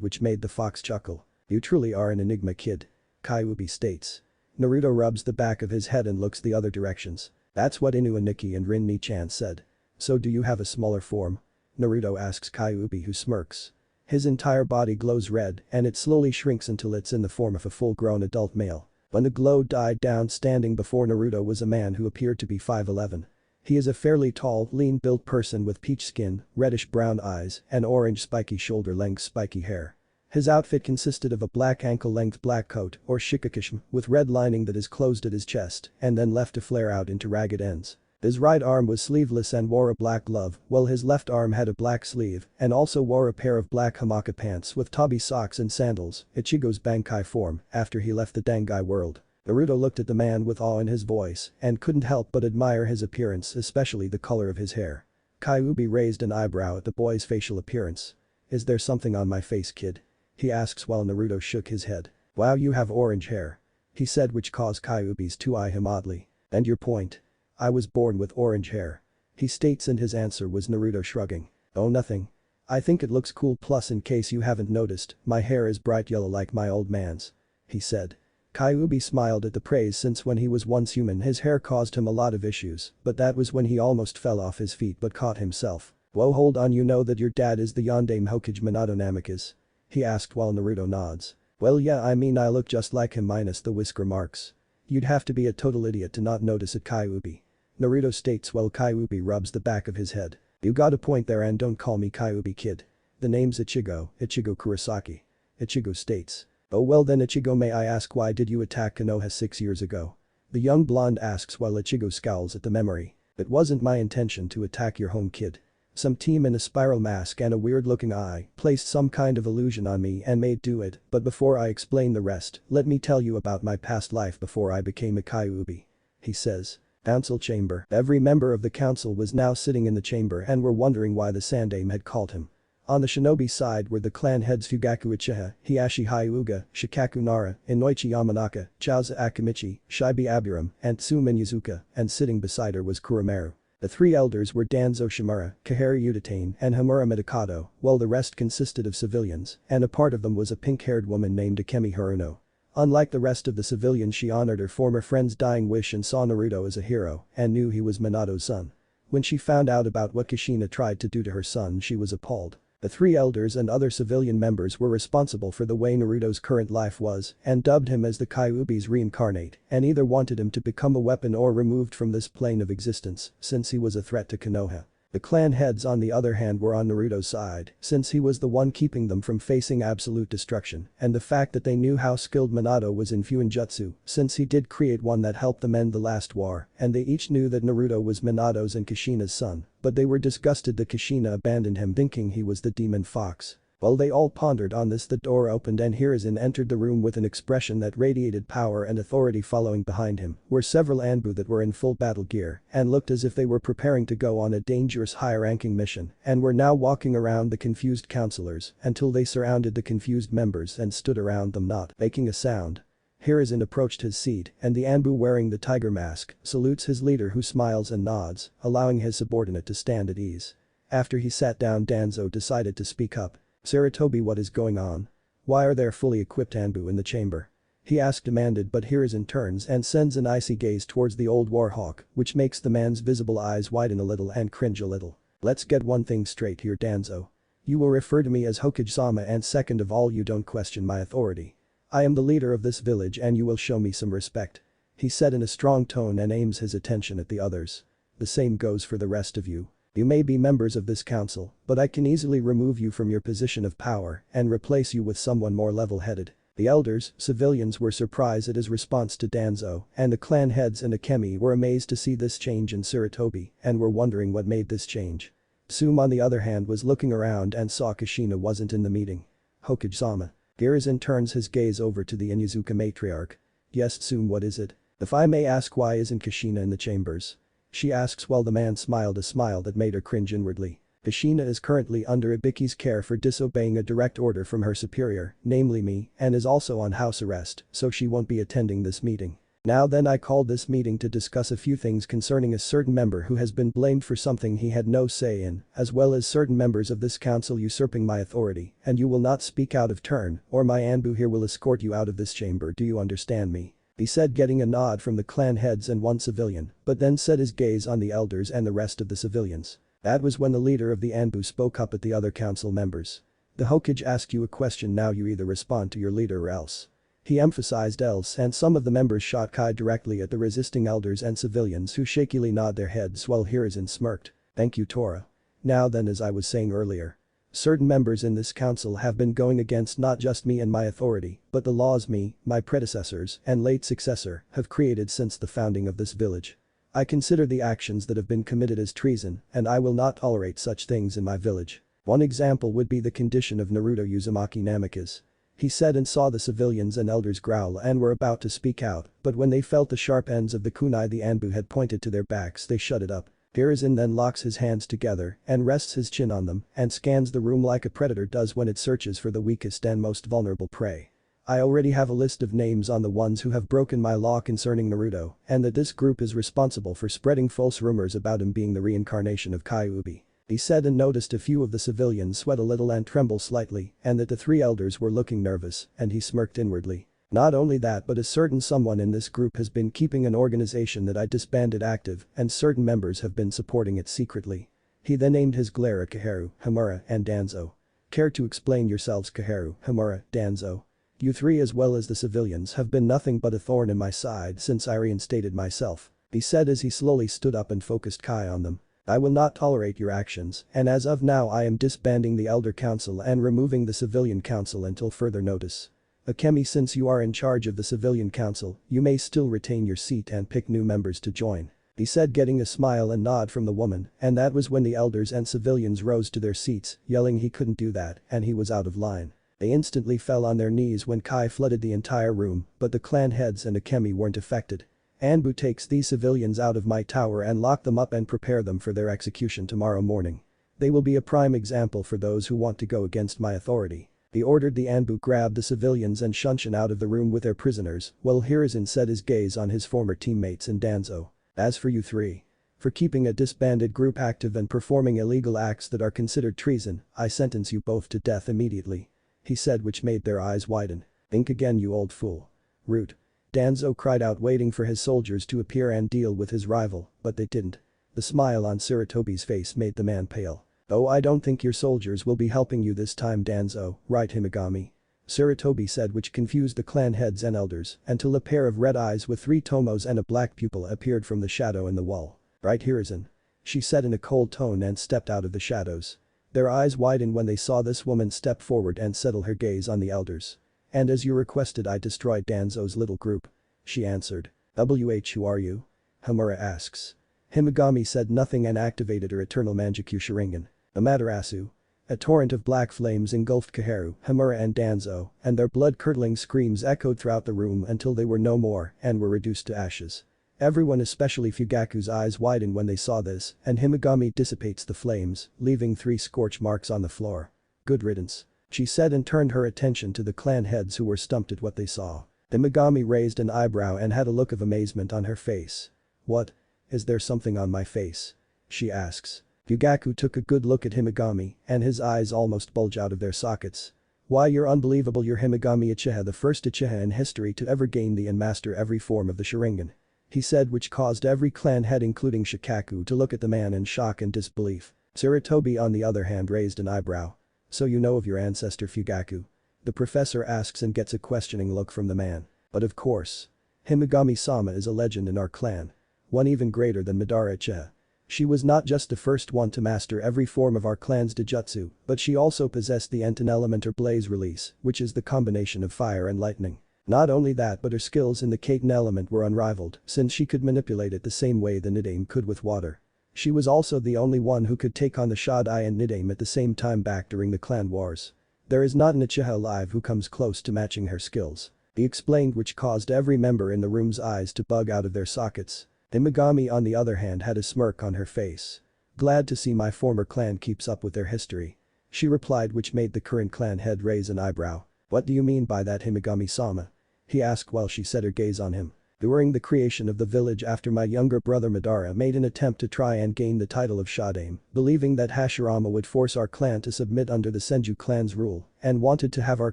Speaker 1: which made the fox chuckle. You truly are an enigma, kid. Kyuubi states. Naruto rubs the back of his head and looks the other directions. That's what Inu and Nikki and Rin Ni-chan said. So do you have a smaller form? Naruto asks Kyuubi, who smirks. His entire body glows red and it slowly shrinks until it's in the form of a full-grown adult male. When the glow died down, standing before Naruto was a man who appeared to be 5'11". He is a fairly tall, lean-built person with peach skin, reddish-brown eyes, and orange spiky shoulder-length spiky hair. His outfit consisted of a black ankle-length black coat or shikakishima with red lining that is closed at his chest and then left to flare out into ragged ends. His right arm was sleeveless and wore a black glove, while his left arm had a black sleeve and also wore a pair of black hamaka pants with tabi socks and sandals, Ichigo's Bankai form, after he left the Dangai world. Naruto looked at the man with awe in his voice and couldn't help but admire his appearance, especially the color of his hair. Kyuubi raised an eyebrow at the boy's facial appearance. Is there something on my face, kid? He asks while Naruto shook his head. Wow, you have orange hair. He said, which caused Kyuubi's to eye him oddly. And your point? I was born with orange hair. He states, and his answer was Naruto shrugging. Oh, nothing. I think it looks cool, plus in case you haven't noticed, my hair is bright yellow like my old man's. He said. Kyuubi smiled at the praise since when he was once human his hair caused him a lot of issues, but that was when he almost fell off his feet but caught himself. Whoa, hold on, you know that your dad is the Yondaime Hokage Minato Namikaze? He asked while Naruto nods. Well yeah, I mean I look just like him minus the whisker marks. You'd have to be a total idiot to not notice it, Kyuubi. Naruto states while Kyuubi rubs the back of his head. You got a point there, and don't call me Kyuubi, kid. The name's Ichigo Kurosaki. Ichigo states. Oh well then Ichigo, may I ask why did you attack Konoha 6 years ago? The young blonde asks while Ichigo scowls at the memory. It wasn't my intention to attack your home, kid. Some team in a spiral mask and a weird-looking eye placed some kind of illusion on me and made do it, but before I explain the rest, let me tell you about my past life before I became a Kyuubi. He says. Council chamber. Every member of the council was now sitting in the chamber and were wondering why the Sandaime had called him. On the shinobi side were the clan heads Fugaku Uchiha, Hiashi Hyuga, Shikaku Nara, Inoichi Yamanaka, Chauza Akimichi, Shibi Abiram, and Tsumen Yuzuka, and sitting beside her was Kuromaru. The 3 elders were Danzo Shimura, Kahari Utatane, and Hamura Midokado, while the rest consisted of civilians, and a part of them was a pink-haired woman named Akemi Haruno. Unlike the rest of the civilians, she honored her former friend's dying wish and saw Naruto as a hero and knew he was Minato's son. When she found out about what Kushina tried to do to her son, she was appalled. The three elders and other civilian members were responsible for the way Naruto's current life was and dubbed him as the Kyuubi's reincarnate and either wanted him to become a weapon or removed from this plane of existence since he was a threat to Konoha. The clan heads on the other hand were on Naruto's side since he was the one keeping them from facing absolute destruction and the fact that they knew how skilled Minato was in Fuinjutsu since he did create one that helped them end the last war and they each knew that Naruto was Minato's and Kushina's son, but they were disgusted that Kushina abandoned him thinking he was the demon fox. While they all pondered on this, the door opened and Hiruzen entered the room with an expression that radiated power and authority. Following behind him were several Anbu that were in full battle gear and looked as if they were preparing to go on a dangerous high-ranking mission and were now walking around the confused counselors until they surrounded the confused members and stood around them not making a sound. Hiruzen approached his seat and the Anbu wearing the tiger mask salutes his leader who smiles and nods, allowing his subordinate to stand at ease. After he sat down, Danzo decided to speak up. "Sarutobi, what is going on? Why are there fully equipped Anbu in the chamber?" he asked demanded, but Hiruzen turns and sends an icy gaze towards the old warhawk which makes the man's visible eyes widen a little and cringe a little. "Let's get one thing straight here, Danzo. You will refer to me as Hokage-sama and second of all you don't question my authority. I am the leader of this village and you will show me some respect," he said in a strong tone and aims his attention at the others. "The same goes for the rest of you. You may be members of this council, but I can easily remove you from your position of power and replace you with someone more level-headed." The elders, civilians were surprised at his response to Danzo and the clan heads and Akemi were amazed to see this change in Sarutobi and were wondering what made this change. Tsume on the other hand was looking around and saw Kushina wasn't in the meeting. "Hokage-sama." Hiruzen turns his gaze over to the Inuzuka matriarch. "Yes Tsume, what is it? If I may ask, why isn't Kushina in the chambers?" she asks while the man smiled a smile that made her cringe inwardly. Kushina is currently under Ibiki's care for disobeying a direct order from her superior, namely me, and is also on house arrest, so she won't be attending this meeting. Now then, I called this meeting to discuss a few things concerning a certain member who has been blamed for something he had no say in, as well as certain members of this council usurping my authority, and you will not speak out of turn, or my Anbu here will escort you out of this chamber. Do you understand me?" he said, getting a nod from the clan heads and one civilian, but then set his gaze on the elders and the rest of the civilians. That was when the leader of the Anbu spoke up at the other council members. "The Hokage asked you a question, now you either respond to your leader or else." He emphasized else, and some of the members shot Kai directly at the resisting elders and civilians who shakily nod their heads while Hiruzen smirked. "Thank you, Tora. Now then, as I was saying earlier, certain members in this council have been going against not just me and my authority, but the laws me, my predecessors, and late successor have created since the founding of this village. I consider the actions that have been committed as treason, and I will not tolerate such things in my village. One example would be the condition of Naruto Uzumaki Namikaze," he said, and saw the civilians and elders growl and were about to speak out, but when they felt the sharp ends of the kunai the Anbu had pointed to their backs, they shut it up. Hiruzen then locks his hands together and rests his chin on them and scans the room like a predator does when it searches for the weakest and most vulnerable prey. "I already have a list of names on the ones who have broken my law concerning Naruto, and that this group is responsible for spreading false rumors about him being the reincarnation of Kyuubi," he said, and noticed a few of the civilians sweat a little and tremble slightly and that the three elders were looking nervous, and he smirked inwardly. "Not only that, but a certain someone in this group has been keeping an organization that I disbanded active and certain members have been supporting it secretly." He then named his glare at Kaharu, Hamura, and Danzo. "Care to explain yourselves, Kaharu, Hamura, Danzo? You three as well as the civilians have been nothing but a thorn in my side since I reinstated myself," he said as he slowly stood up and focused Kai on them. "I will not tolerate your actions, and as of now I am disbanding the Elder Council and removing the Civilian Council until further notice. Akemi, since you are in charge of the Civilian Council, you may still retain your seat and pick new members to join," he said, getting a smile and nod from the woman, and that was when the elders and civilians rose to their seats, yelling he couldn't do that and he was out of line. They instantly fell on their knees when Kai flooded the entire room, but the clan heads and Akemi weren't affected. "Anbu takes these civilians out of my tower and lock them up and prepare them for their execution tomorrow morning. They will be a prime example for those who want to go against my authority." He ordered the Anbu grab the civilians and Shunshin out of the room with their prisoners, while Hiruzen set his gaze on his former teammates and Danzo. "As for you three, for keeping a disbanded group active and performing illegal acts that are considered treason, I sentence you both to death immediately," he said, which made their eyes widen. "Think again, you old fool." "Root," Danzo cried out, waiting for his soldiers to appear and deal with his rival, but they didn't. The smile on Sarutobi's face made the man pale. "Oh, I don't think your soldiers will be helping you this time, Danzo, right Himagami?" Sarutobi said, which confused the clan heads and elders, until a pair of red eyes with 3 tomos and a black pupil appeared from the shadow in the wall. "Right Hiruzen?" she said in a cold tone and stepped out of the shadows. Their eyes widened when they saw this woman step forward and settle her gaze on the elders. "And as you requested, I destroyed Danzo's little group," she answered. "Who are you?" Hamura asks. Himagami said nothing and activated her eternal Manjikyu Sharingan. Amaterasu. A torrent of black flames engulfed Kaharu, Hamura and Danzo, and their blood-curdling screams echoed throughout the room until they were no more and were reduced to ashes. Everyone, especially Fugaku's, eyes widened when they saw this, and Himagami dissipates the flames, leaving 3 scorch marks on the floor. "Good riddance," she said and turned her attention to the clan heads who were stumped at what they saw. Himagami raised an eyebrow and had a look of amazement on her face. "What? Is there something on my face?" she asks. Fugaku took a good look at Himagami, and his eyes almost bulge out of their sockets. "Why, you're unbelievable, you're Himagami Uchiha, the first Uchiha in history to ever gain the and master every form of the Sharingan," he said, which caused every clan head including Shikaku to look at the man in shock and disbelief. Sarutobi on the other hand raised an eyebrow. "So you know of your ancestor Fugaku?" the professor asks and gets a questioning look from the man. "But of course. Himagami-sama is a legend in our clan. One even greater than Madara Uchiha. She was not just the first one to master every form of our clan's Dijutsu, but she also possessed the Enten element or blaze release, which is the combination of fire and lightning. Not only that, but her skills in the Kaiten element were unrivaled, since she could manipulate it the same way the Nidaime could with water. She was also the only one who could take on the Shodai and Nidaime at the same time back during the clan wars. There is not an Uchiha alive who comes close to matching her skills," he explained, which caused every member in the room's eyes to bug out of their sockets. Himagami on the other hand had a smirk on her face. "Glad to see my former clan keeps up with their history," she replied, which made the current clan head raise an eyebrow. "What do you mean by that, Himagami-sama?" he asked while she set her gaze on him. "During the creation of the village after my younger brother Madara made an attempt to try and gain the title of Shodaime, believing that Hashirama would force our clan to submit under the Senju clan's rule, and wanted to have our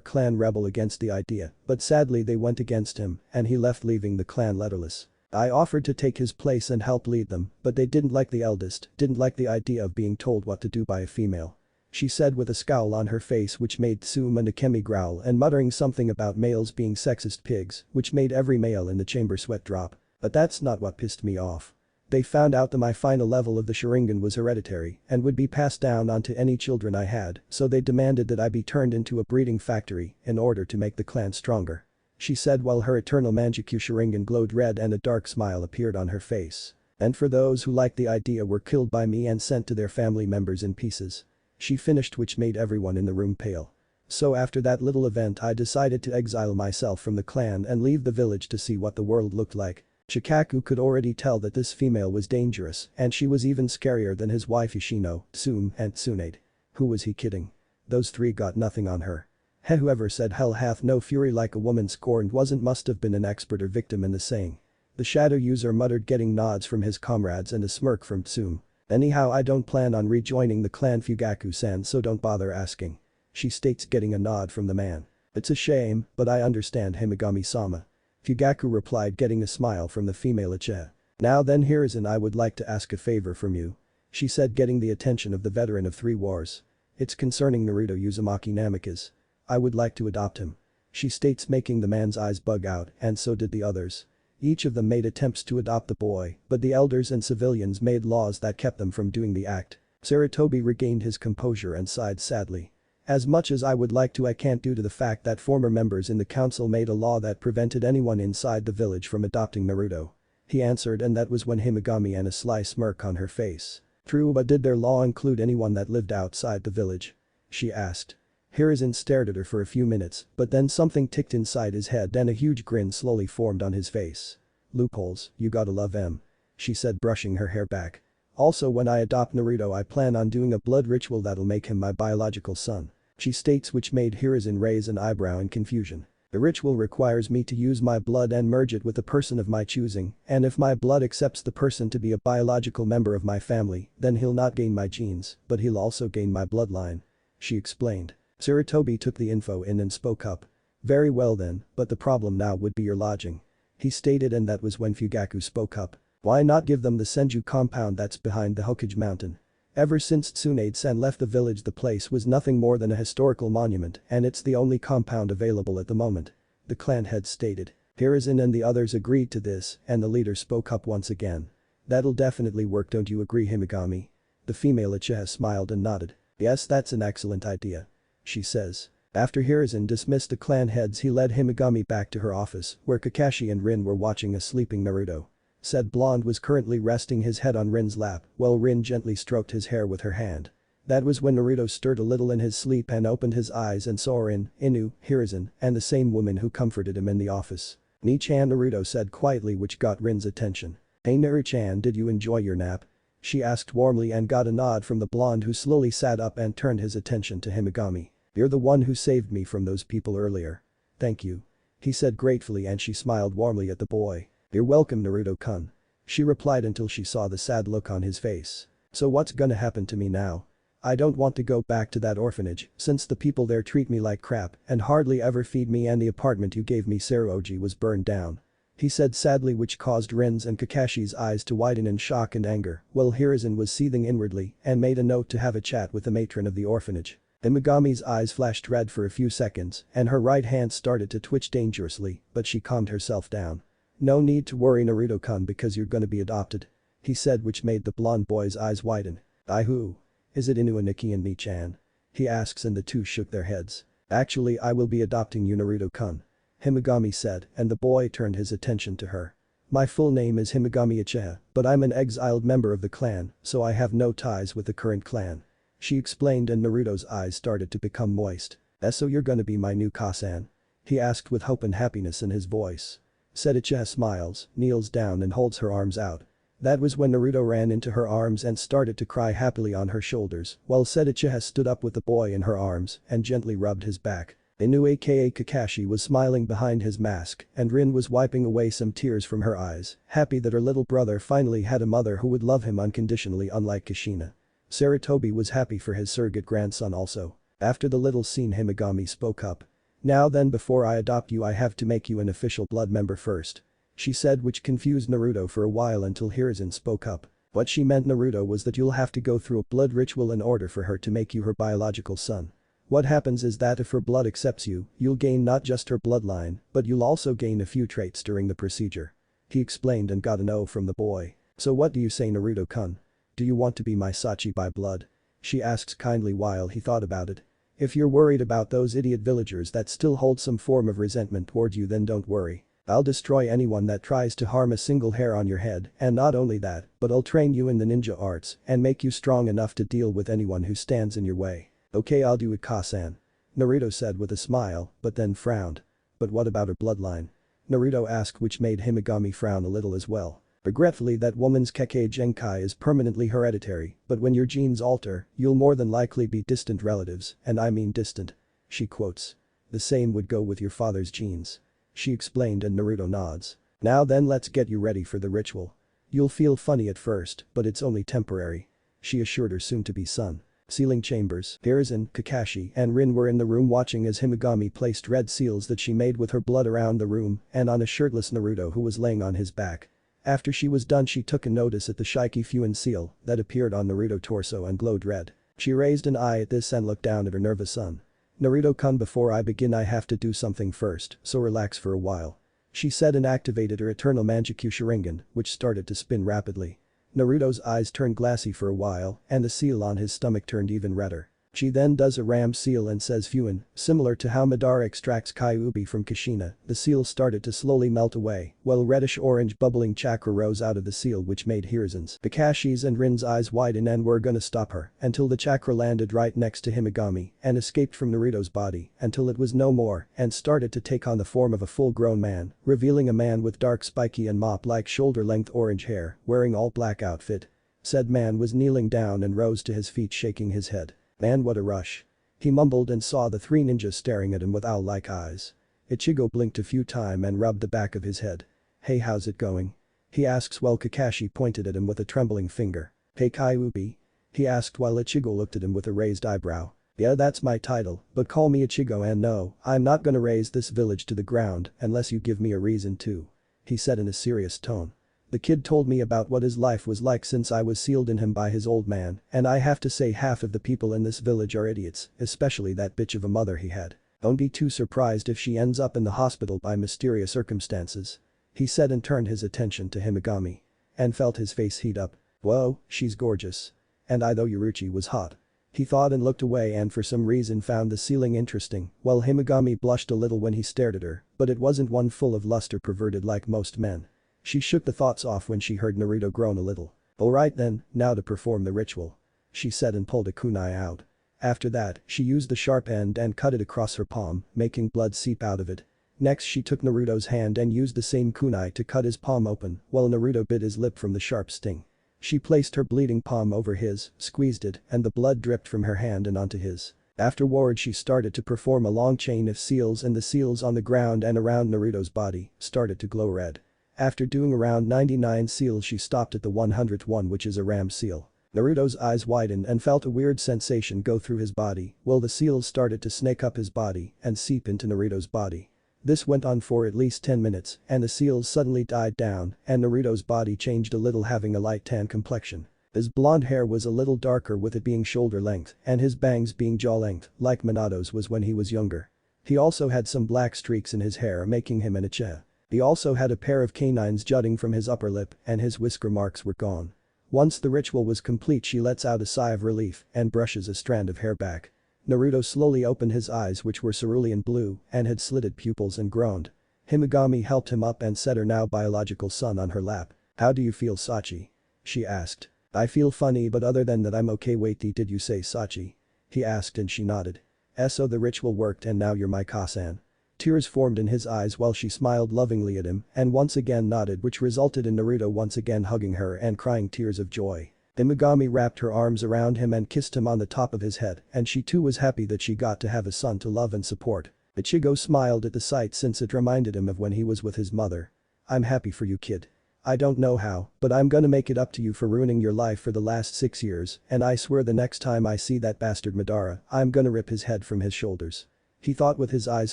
Speaker 1: clan rebel against the idea, but sadly they went against him and he left, leaving the clan leaderless. I offered to take his place and help lead them, but they didn't like the eldest, didn't like the idea of being told what to do by a female," she said with a scowl on her face, which made Tsuma Nakemi growl and muttering something about males being sexist pigs, which made every male in the chamber sweat drop. "But that's not what pissed me off. They found out that my final level of the Sharingan was hereditary and would be passed down onto any children I had, so they demanded that I be turned into a breeding factory in order to make the clan stronger," she said while her eternal Manjikyu Sharingan glowed red and a dark smile appeared on her face. "And for those who liked the idea were killed by me and sent to their family members in pieces," she finished, which made everyone in the room pale. "So after that little event I decided to exile myself from the clan and leave the village to see what the world looked like." Shikaku could already tell that this female was dangerous and she was even scarier than his wife Yoshino, Tsume and Tsunade. Who was he kidding? Those 3 got nothing on her. Whoever said hell hath no fury like a woman scorned wasn't must have been an expert or victim in the saying. The shadow user muttered, getting nods from his comrades and a smirk from Tsume. "Anyhow, I don't plan on rejoining the clan Fugaku-san, so don't bother asking," she states, getting a nod from the man. "It's a shame, but I understand, Himagami-sama," Fugaku replied, getting a smile from the female Uchiha. "Now then, Hiruzen, I would like to ask a favor from you," she said, getting the attention of the veteran of 3 wars. "It's concerning Naruto Uzumaki Namikaze. I would like to adopt him," she states, making the man's eyes bug out, and so did the others. Each of them made attempts to adopt the boy, but the elders and civilians made laws that kept them from doing the act. Sarutobi regained his composure and sighed sadly. "As much as I would like to, I can't due to the fact that former members in the council made a law that prevented anyone inside the village from adopting Naruto," he answered, and that was when Himagami and a sly smirk on her face. "True, but did their law include anyone that lived outside the village?" she asked. Hiruzen stared at her for a few minutes, but then something ticked inside his head and a huge grin slowly formed on his face. "Loopholes, you gotta love them," she said, brushing her hair back. "Also, when I adopt Naruto, I plan on doing a blood ritual that'll make him my biological son," she states, which made Hiruzen raise an eyebrow in confusion. "The ritual requires me to use my blood and merge it with a person of my choosing, and if my blood accepts the person to be a biological member of my family, then he'll not gain my genes, but he'll also gain my bloodline," she explained. Sarutobi took the info in and spoke up. "Very well then, but the problem now would be your lodging," he stated, and that was when Fugaku spoke up. "Why not give them the Senju compound that's behind the Hokage mountain?" Ever since Tsunade-san left the village, the place was nothing more than a historical monument, and it's the only compound available at the moment. The clan head stated. Hiruzen and the others agreed to this, and the leader spoke up once again. That'll definitely work, don't you agree, Himigami? The female Uchiha smiled and nodded. Yes, that's an excellent idea. She says. After Hiruzen dismissed the clan heads, he led Himigami back to her office, where Kakashi and Rin were watching a sleeping Naruto. Said blonde was currently resting his head on Rin's lap, while Rin gently stroked his hair with her hand. That was when Naruto stirred a little in his sleep and opened his eyes and saw Rin, Inu, Hiruzen, and the same woman who comforted him in the office. Ni-chan, Naruto said quietly, which got Rin's attention. Hey Naru-chan, did you enjoy your nap? She asked warmly and got a nod from the blonde, who slowly sat up and turned his attention to Himigami. You're the one who saved me from those people earlier. Thank you. He said gratefully, and she smiled warmly at the boy. You're welcome, Naruto-kun. She replied until she saw the sad look on his face. So what's gonna happen to me now? I don't want to go back to that orphanage, since the people there treat me like crap and hardly ever feed me, and the apartment you gave me, Saruoji, was burned down. He said sadly, which caused Rin's and Kakashi's eyes to widen in shock and anger, while Hiruzen was seething inwardly and made a note to have a chat with the matron of the orphanage. Himigami's eyes flashed red for a few seconds and her right hand started to twitch dangerously, but she calmed herself down. No need to worry, Naruto-kun, because you're gonna be adopted. He said, which made the blonde boy's eyes widen. Who? Is it Inu, Aniki and Ni-chan? He asks, and the two shook their heads. Actually, I will be adopting you, Naruto-kun. Himigami said, and the boy turned his attention to her. My full name is Himigami Uchiha, but I'm an exiled member of the clan, so I have no ties with the current clan. She explained, and Naruto's eyes started to become moist. So you're gonna be my new Kasan? He asked with hope and happiness in his voice. Said Uchiha smiles, kneels down and holds her arms out. That was when Naruto ran into her arms and started to cry happily on her shoulders, while said Uchiha stood up with the boy in her arms and gently rubbed his back. Inu aka Kakashi was smiling behind his mask, and Rin was wiping away some tears from her eyes, happy that her little brother finally had a mother who would love him unconditionally, unlike Kushina. Sarutobi was happy for his surrogate grandson also. After the little scene, Himigami spoke up. Now then, before I adopt you, I have to make you an official blood member first. She said, which confused Naruto for a while until Hiruzen spoke up. What she meant, Naruto, was that you'll have to go through a blood ritual in order for her to make you her biological son. What happens is that if her blood accepts you, you'll gain not just her bloodline, but you'll also gain a few traits during the procedure. He explained and got an O from the boy. So what do you say, Naruto-kun? Do you want to be my Sachi by blood? She asks kindly while he thought about it. If you're worried about those idiot villagers that still hold some form of resentment toward you, then don't worry. I'll destroy anyone that tries to harm a single hair on your head, and not only that, but I'll train you in the ninja arts and make you strong enough to deal with anyone who stands in your way. Okay, I'll do it, Kasan. Naruto said with a smile, but then frowned. But what about her bloodline? Naruto asked, which made Himigami frown a little as well. Regretfully, that woman's Kekkei Genkai is permanently hereditary, but when your genes alter, you'll more than likely be distant relatives, and I mean distant. She quotes. The same would go with your father's genes. She explained, and Naruto nods. Now then, let's get you ready for the ritual. You'll feel funny at first, but it's only temporary. She assured her soon-to-be son. Sealing chambers, Hiruzen, Kakashi, and Rin were in the room watching as Himigami placed red seals that she made with her blood around the room and on a shirtless Naruto who was laying on his back. After she was done, she took a notice at the Shiki Fuin seal that appeared on Naruto's torso and glowed red. She raised an eye at this and looked down at her nervous son. Naruto-kun, before I begin I have to do something first, so relax for a while. She said and activated her eternal Manjikyu Sharingan, which started to spin rapidly. Naruto's eyes turned glassy for a while and the seal on his stomach turned even redder. She then does a ram seal and says Fuin, similar to how Madara extracts Kyuubi from Kushina. The seal started to slowly melt away, while reddish-orange bubbling chakra rose out of the seal, which made Hiruzen's, Kakashi's and Rin's eyes widen and were gonna stop her until the chakra landed right next to Himigami and escaped from Naruto's body until it was no more and started to take on the form of a full-grown man, revealing a man with dark spiky and mop-like shoulder-length orange hair, wearing all black outfit. Said man was kneeling down and rose to his feet, shaking his head. Man, what a rush. He mumbled and saw the three ninjas staring at him with owl-like eyes. Ichigo blinked a few times and rubbed the back of his head. Hey, how's it going? He asks while Kakashi pointed at him with a trembling finger. Hey Kyuubi? He asked while Ichigo looked at him with a raised eyebrow. Yeah, that's my title, but call me Ichigo, and no, I'm not gonna raze this village to the ground unless you give me a reason to. He said in a serious tone. The kid told me about what his life was like since I was sealed in him by his old man, and I have to say half of the people in this village are idiots, especially that bitch of a mother he had. Don't be too surprised if she ends up in the hospital by mysterious circumstances," he said and turned his attention to Himagami. And felt his face heat up. "Whoa, she's gorgeous. And I thought Yuruchi was hot." He thought and looked away and for some reason found the ceiling interesting, while Himagami blushed a little when he stared at her, but it wasn't one full of lust or perverted like most men. She shook the thoughts off when she heard Naruto groan a little. "Alright then, now to perform the ritual," she said and pulled a kunai out. After that, she used the sharp end and cut it across her palm, making blood seep out of it. Next she took Naruto's hand and used the same kunai to cut his palm open, while Naruto bit his lip from the sharp sting. She placed her bleeding palm over his, squeezed it, and the blood dripped from her hand and onto his. Afterward she started to perform a long chain of seals and the seals on the ground and around Naruto's body started to glow red. After doing around 99 seals she stopped at the 100th one, which is a ram seal. Naruto's eyes widened and felt a weird sensation go through his body, while the seals started to snake up his body and seep into Naruto's body. This went on for at least 10 minutes and the seals suddenly died down and Naruto's body changed a little, having a light tan complexion. His blonde hair was a little darker, with it being shoulder length and his bangs being jaw length like Minato's was when he was younger. He also had some black streaks in his hair, making him an Uchiha. He also had a pair of canines jutting from his upper lip and his whisker marks were gone. Once the ritual was complete she lets out a sigh of relief and brushes a strand of hair back. Naruto slowly opened his eyes, which were cerulean blue and had slitted pupils, and groaned. Himagami helped him up and set her now biological son on her lap. "How do you feel, Sachi?" she asked. "I feel funny, but other than that I'm okay." "Wait, did you say Sachi?" he asked and she nodded. "So the ritual worked and now you're my Kasan." Tears formed in his eyes while she smiled lovingly at him and once again nodded, which resulted in Naruto once again hugging her and crying tears of joy. Himagami wrapped her arms around him and kissed him on the top of his head, and she too was happy that she got to have a son to love and support. Ichigo smiled at the sight since it reminded him of when he was with his mother. "I'm happy for you, kid. I don't know how, but I'm gonna make it up to you for ruining your life for the last 6 years, and I swear the next time I see that bastard Madara, I'm gonna rip his head from his shoulders," he thought with his eyes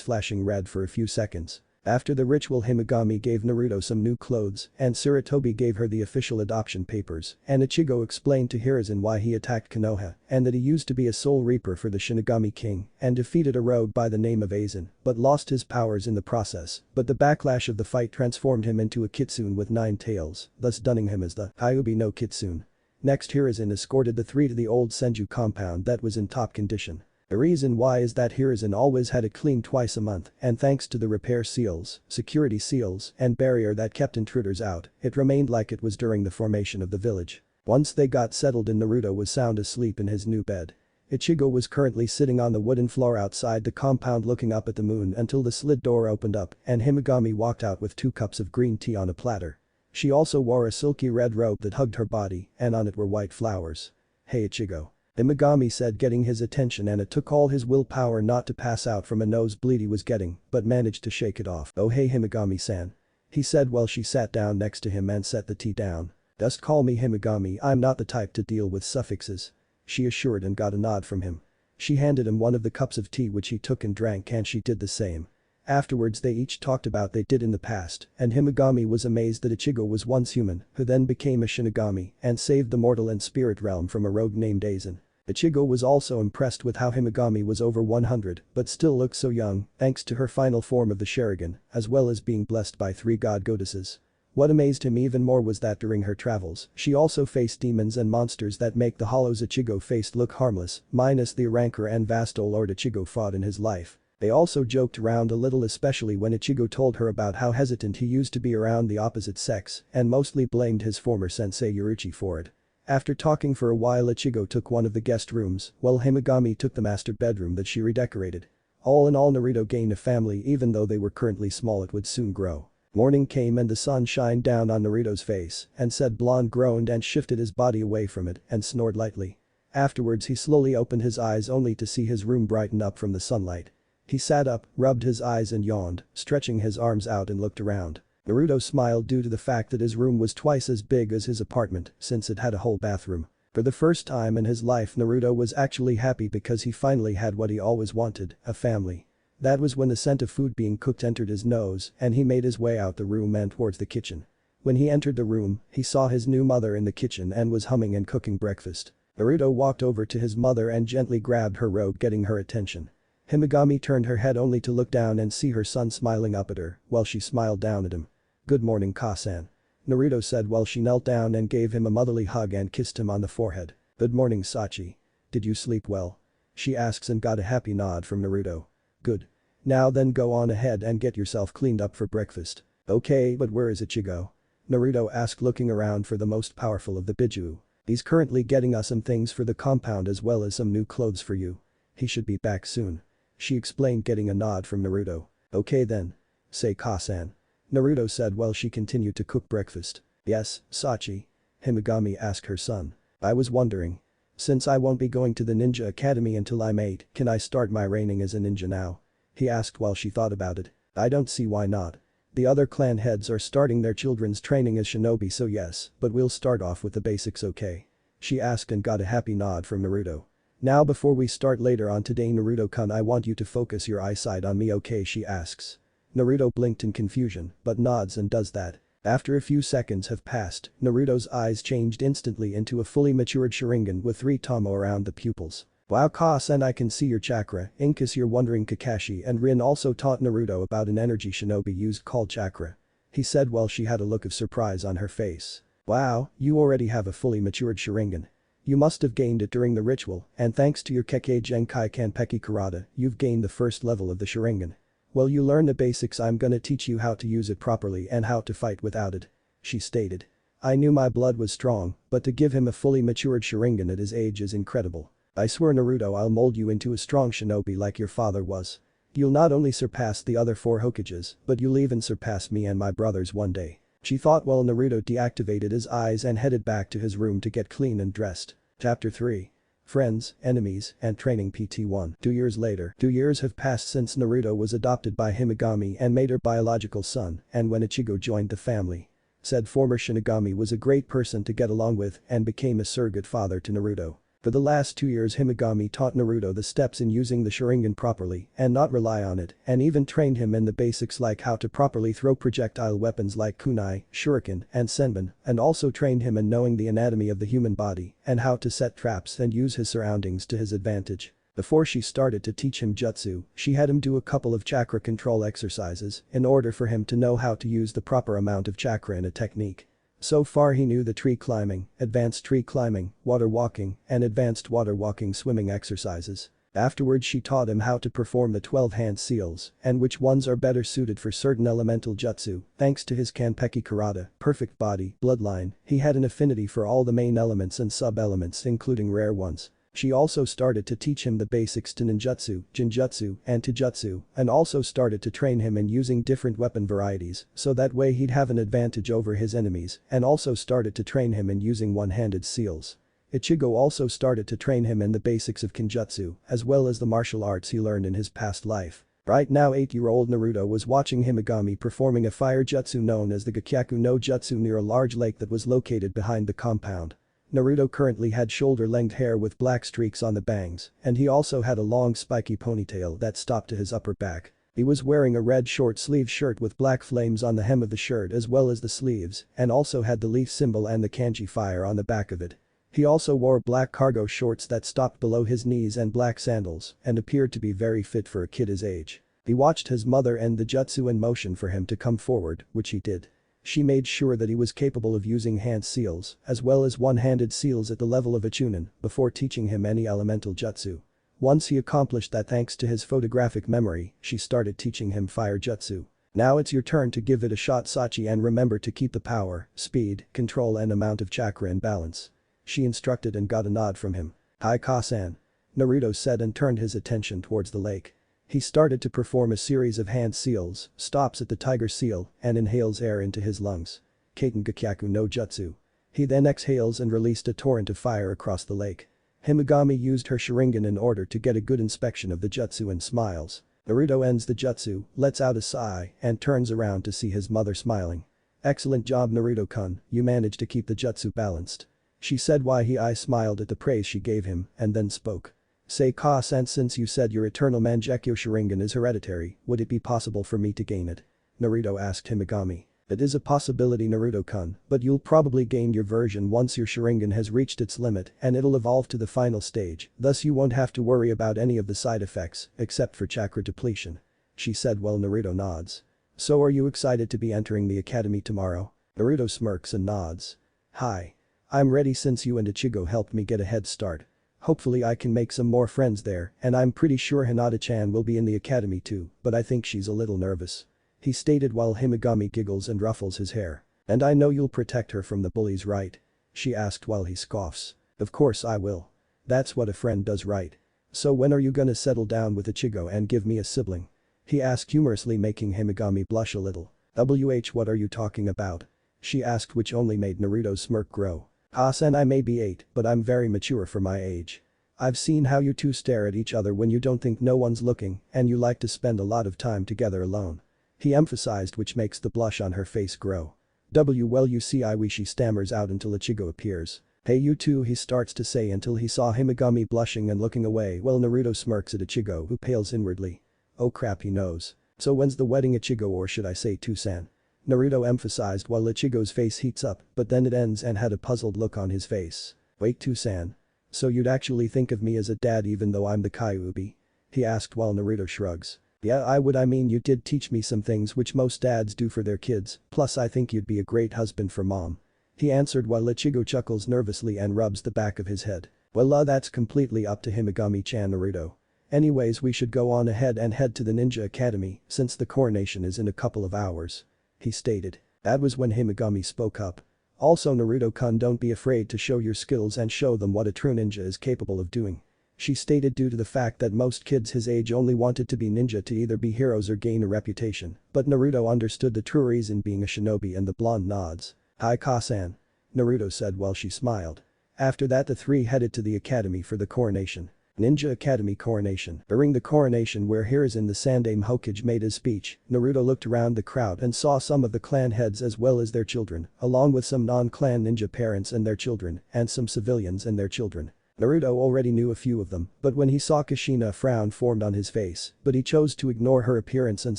Speaker 1: flashing red for a few seconds. After the ritual Himagami gave Naruto some new clothes and Sarutobi gave her the official adoption papers, and Ichigo explained to Hiruzen why he attacked Konoha and that he used to be a soul reaper for the Shinigami king and defeated a rogue by the name of Aizen but lost his powers in the process, but the backlash of the fight transformed him into a kitsune with 9 tails, thus dunning him as the Kyuubi no Kitsune. Next Hiruzen escorted the 3 to the old Senju compound that was in top condition. The reason why is that Hiruzen always had it cleaned twice a month, and thanks to the repair seals, security seals, and barrier that kept intruders out, it remained like it was during the formation of the village. Once they got settled in, Naruto was sound asleep in his new bed. Ichigo was currently sitting on the wooden floor outside the compound looking up at the moon until the slid door opened up and Himagami walked out with 2 cups of green tea on a platter. She also wore a silky red robe that hugged her body and on it were white flowers. "Hey Ichigo," Himagami said, getting his attention, and it took all his willpower not to pass out from a nosebleed he was getting, but managed to shake it off. "Oh hey Himagami-san," he said while she sat down next to him and set the tea down. "Just call me Himagami, I'm not the type to deal with suffixes," she assured and got a nod from him. She handed him one of the cups of tea which he took and drank and she did the same. Afterwards they each talked about they did in the past and Himagami was amazed that Ichigo was once human who then became a Shinigami and saved the mortal and spirit realm from a rogue named Aizen. Ichigo was also impressed with how Himagami was over 100 but still looked so young thanks to her final form of the Sharingan as well as being blessed by 3 god goddesses. What amazed him even more was that during her travels she also faced demons and monsters that make the hollows Ichigo faced look harmless, minus the rancor and vasto lord Ichigo fought in his life. They also joked around a little, especially when Ichigo told her about how hesitant he used to be around the opposite sex and mostly blamed his former sensei Yuruchi for it. After talking for a while Ichigo took one of the guest rooms while Himagami took the master bedroom that she redecorated. All in all, Naruto gained a family. Even though they were currently small, it would soon grow. Morning came and the sun shined down on Naruto's face and said blonde groaned and shifted his body away from it and snored lightly. Afterwards he slowly opened his eyes only to see his room brighten up from the sunlight. He sat up, rubbed his eyes and yawned, stretching his arms out and looked around. Naruto smiled due to the fact that his room was twice as big as his apartment since it had a whole bathroom. For the first time in his life Naruto was actually happy because he finally had what he always wanted, a family. That was when the scent of food being cooked entered his nose and he made his way out the room and towards the kitchen. When he entered the room, he saw his new mother in the kitchen and was humming and cooking breakfast. Naruto walked over to his mother and gently grabbed her robe, getting her attention. Himagami turned her head only to look down and see her son smiling up at her while she smiled down at him. "Good morning, Ka-san," Naruto said while she knelt down and gave him a motherly hug and kissed him on the forehead. "Good morning, Sachi. Did you sleep well?" she asks and got a happy nod from Naruto. "Good. Now then go on ahead and get yourself cleaned up for breakfast." "Okay, but where is Ichigo?" Naruto asked, looking around for the most powerful of the Biju. "He's currently getting us some things for the compound as well as some new clothes for you. He should be back soon," she explained, getting a nod from Naruto. "Okay then. Say Ka-san," Naruto said while she continued to cook breakfast. "Yes, Sachi?" Himagami asked her son. "I was wondering. Since I won't be going to the ninja academy until I'm 8, can I start my reigning as a ninja now?" he asked while she thought about it. "I don't see why not. The other clan heads are starting their children's training as shinobi, so yes, but we'll start off with the basics, okay?" she asked and got a happy nod from Naruto. "Now before we start later on today, Naruto-kun, I want you to focus your eyesight on me, okay?" she asks. Naruto blinked in confusion, but nods and does that. After a few seconds have passed, Naruto's eyes changed instantly into a fully matured Sharingan with 3 tomo around the pupils. "Wow, Ka-san, I can see your chakra. In case you're wondering, Kakashi and Rin also taught Naruto about an energy shinobi used called chakra," he said while she had a look of surprise on her face. "Wow, you already have a fully matured Sharingan. You must have gained it during the ritual, and thanks to your Kekkei Genkai Kanpeki Karate, you've gained the first level of the Sharingan. Well, you learn the basics, I'm gonna teach you how to use it properly and how to fight without it," she stated. "I knew my blood was strong, but to give him a fully matured Sharingan at his age is incredible. I swear, Naruto, I'll mold you into a strong shinobi like your father was. You'll not only surpass the other 4 Hokages, but you'll even surpass me and my brothers one day," she thought while Naruto deactivated his eyes and headed back to his room to get clean and dressed. Chapter 3. Friends, Enemies, and Training PT1. 2 years later. 2 years have passed since Naruto was adopted by Himagami and made her biological son, and when Ichigo joined the family. Said former Shinigami was a great person to get along with and became a surrogate father to Naruto. For the last 2 years, Himagami taught Naruto the steps in using the Sharingan properly and not rely on it, and even trained him in the basics like how to properly throw projectile weapons like kunai, shuriken, and senbon, and also trained him in knowing the anatomy of the human body and how to set traps and use his surroundings to his advantage. Before she started to teach him jutsu, she had him do a couple of chakra control exercises in order for him to know how to use the proper amount of chakra in a technique. So far he knew the tree climbing, advanced tree climbing, water walking, and advanced water walking swimming exercises. Afterwards she taught him how to perform the 12 hand seals and which ones are better suited for certain elemental jutsu. Thanks to his Kanpeki Karate, perfect body, bloodline, he had an affinity for all the main elements and sub-elements including rare ones. She also started to teach him the basics to ninjutsu, jinjutsu, and taijutsu, and also started to train him in using different weapon varieties, so that way he'd have an advantage over his enemies, and also started to train him in using one-handed seals. Ichigo also started to train him in the basics of kinjutsu, as well as the martial arts he learned in his past life. Right now 8-year-old Naruto was watching Himagami performing a fire jutsu known as the Gakyaku no Jutsu near a large lake that was located behind the compound. Naruto currently had shoulder-length hair with black streaks on the bangs, and he also had a long spiky ponytail that stopped to his upper back. He was wearing a red short-sleeved shirt with black flames on the hem of the shirt as well as the sleeves, and also had the leaf symbol and the kanji fire on the back of it. He also wore black cargo shorts that stopped below his knees and black sandals, and appeared to be very fit for a kid his age. He watched his mother end the jutsu in motion for him to come forward, which he did. She made sure that he was capable of using hand seals as well as one-handed seals at the level of a chunin before teaching him any elemental jutsu. Once he accomplished that thanks to his photographic memory, she started teaching him fire jutsu. "Now it's your turn to give it a shot, Sachi, and remember to keep the power, speed, control and amount of chakra in balance," she instructed and got a nod from him. "Hi, Ka-san," Naruto said and turned his attention towards the lake. He started to perform a series of hand seals, stops at the tiger seal, and inhales air into his lungs. Kaiten Gakyaku no Jutsu. He then exhales and released a torrent of fire across the lake. Himagami used her Sharingan in order to get a good inspection of the jutsu and smiles. Naruto ends the jutsu, lets out a sigh, and turns around to see his mother smiling. "Excellent job, Naruto-kun, you managed to keep the jutsu balanced," she said while he smiled at the praise she gave him, and then spoke. "Say Ka-san, since you said your eternal Mangekyo Sharingan is hereditary, would it be possible for me to gain it?" Naruto asked Himagami. It is a possibility Naruto-kun, but you'll probably gain your version once your Sharingan has reached its limit and it'll evolve to the final stage, thus you won't have to worry about any of the side effects, except for chakra depletion. She said while Naruto nods. So are you excited to be entering the academy tomorrow? Naruto smirks and nods. Hi. I'm ready since you and Ichigo helped me get a head start. Hopefully I can make some more friends there and I'm pretty sure Hinata-chan will be in the academy too, but I think she's a little nervous. He stated while Himigami giggles and ruffles his hair. And I know you'll protect her from the bullies, right? She asked while he scoffs. Of course I will. That's what a friend does, right? So when are you gonna settle down with Ichigo and give me a sibling? He asked humorously, making Himigami blush a little. What are you talking about? She asked, which only made Naruto's smirk grow. Sen, I may be 8, but I'm very mature for my age. I've seen how you two stare at each other when you don't think no one's looking and you like to spend a lot of time together alone. He emphasized, which makes the blush on her face grow. Well, you see, I wish, she stammers out until Ichigo appears. Hey you two, he starts to say until he saw Himigami blushing and looking away while Naruto smirks at Ichigo, who pales inwardly. Oh crap, he knows. So when's the wedding, Ichigo, or should I say Tusan? Naruto emphasized while Ichigo's face heats up, but then it ends and had a puzzled look on his face. Wait, Tusan? So you'd actually think of me as a dad even though I'm the Kyuubi? He asked while Naruto shrugs. Yeah, I would. I mean, you did teach me some things which most dads do for their kids, plus I think you'd be a great husband for mom. He answered while Ichigo chuckles nervously and rubs the back of his head. Well, that's completely up to Himigami-chan, Naruto. Anyways, we should go on ahead and head to the Ninja Academy since the coronation is in a couple of hours. He stated. That was when Himigami spoke up. Also, Naruto-kun, don't be afraid to show your skills and show them what a true ninja is capable of doing. She stated due to the fact that most kids his age only wanted to be ninja to either be heroes or gain a reputation, but Naruto understood the true reason being a shinobi and the blonde nods. Hi Kasan. Naruto said while she smiled. After that the three headed to the academy for the coronation. Ninja Academy coronation. During the coronation where Hiruzen the Sandaime Hokage made his speech, Naruto looked around the crowd and saw some of the clan heads as well as their children, along with some non-clan ninja parents and their children, and some civilians and their children. Naruto already knew a few of them, but when he saw Kushina, a frown formed on his face, but he chose to ignore her appearance and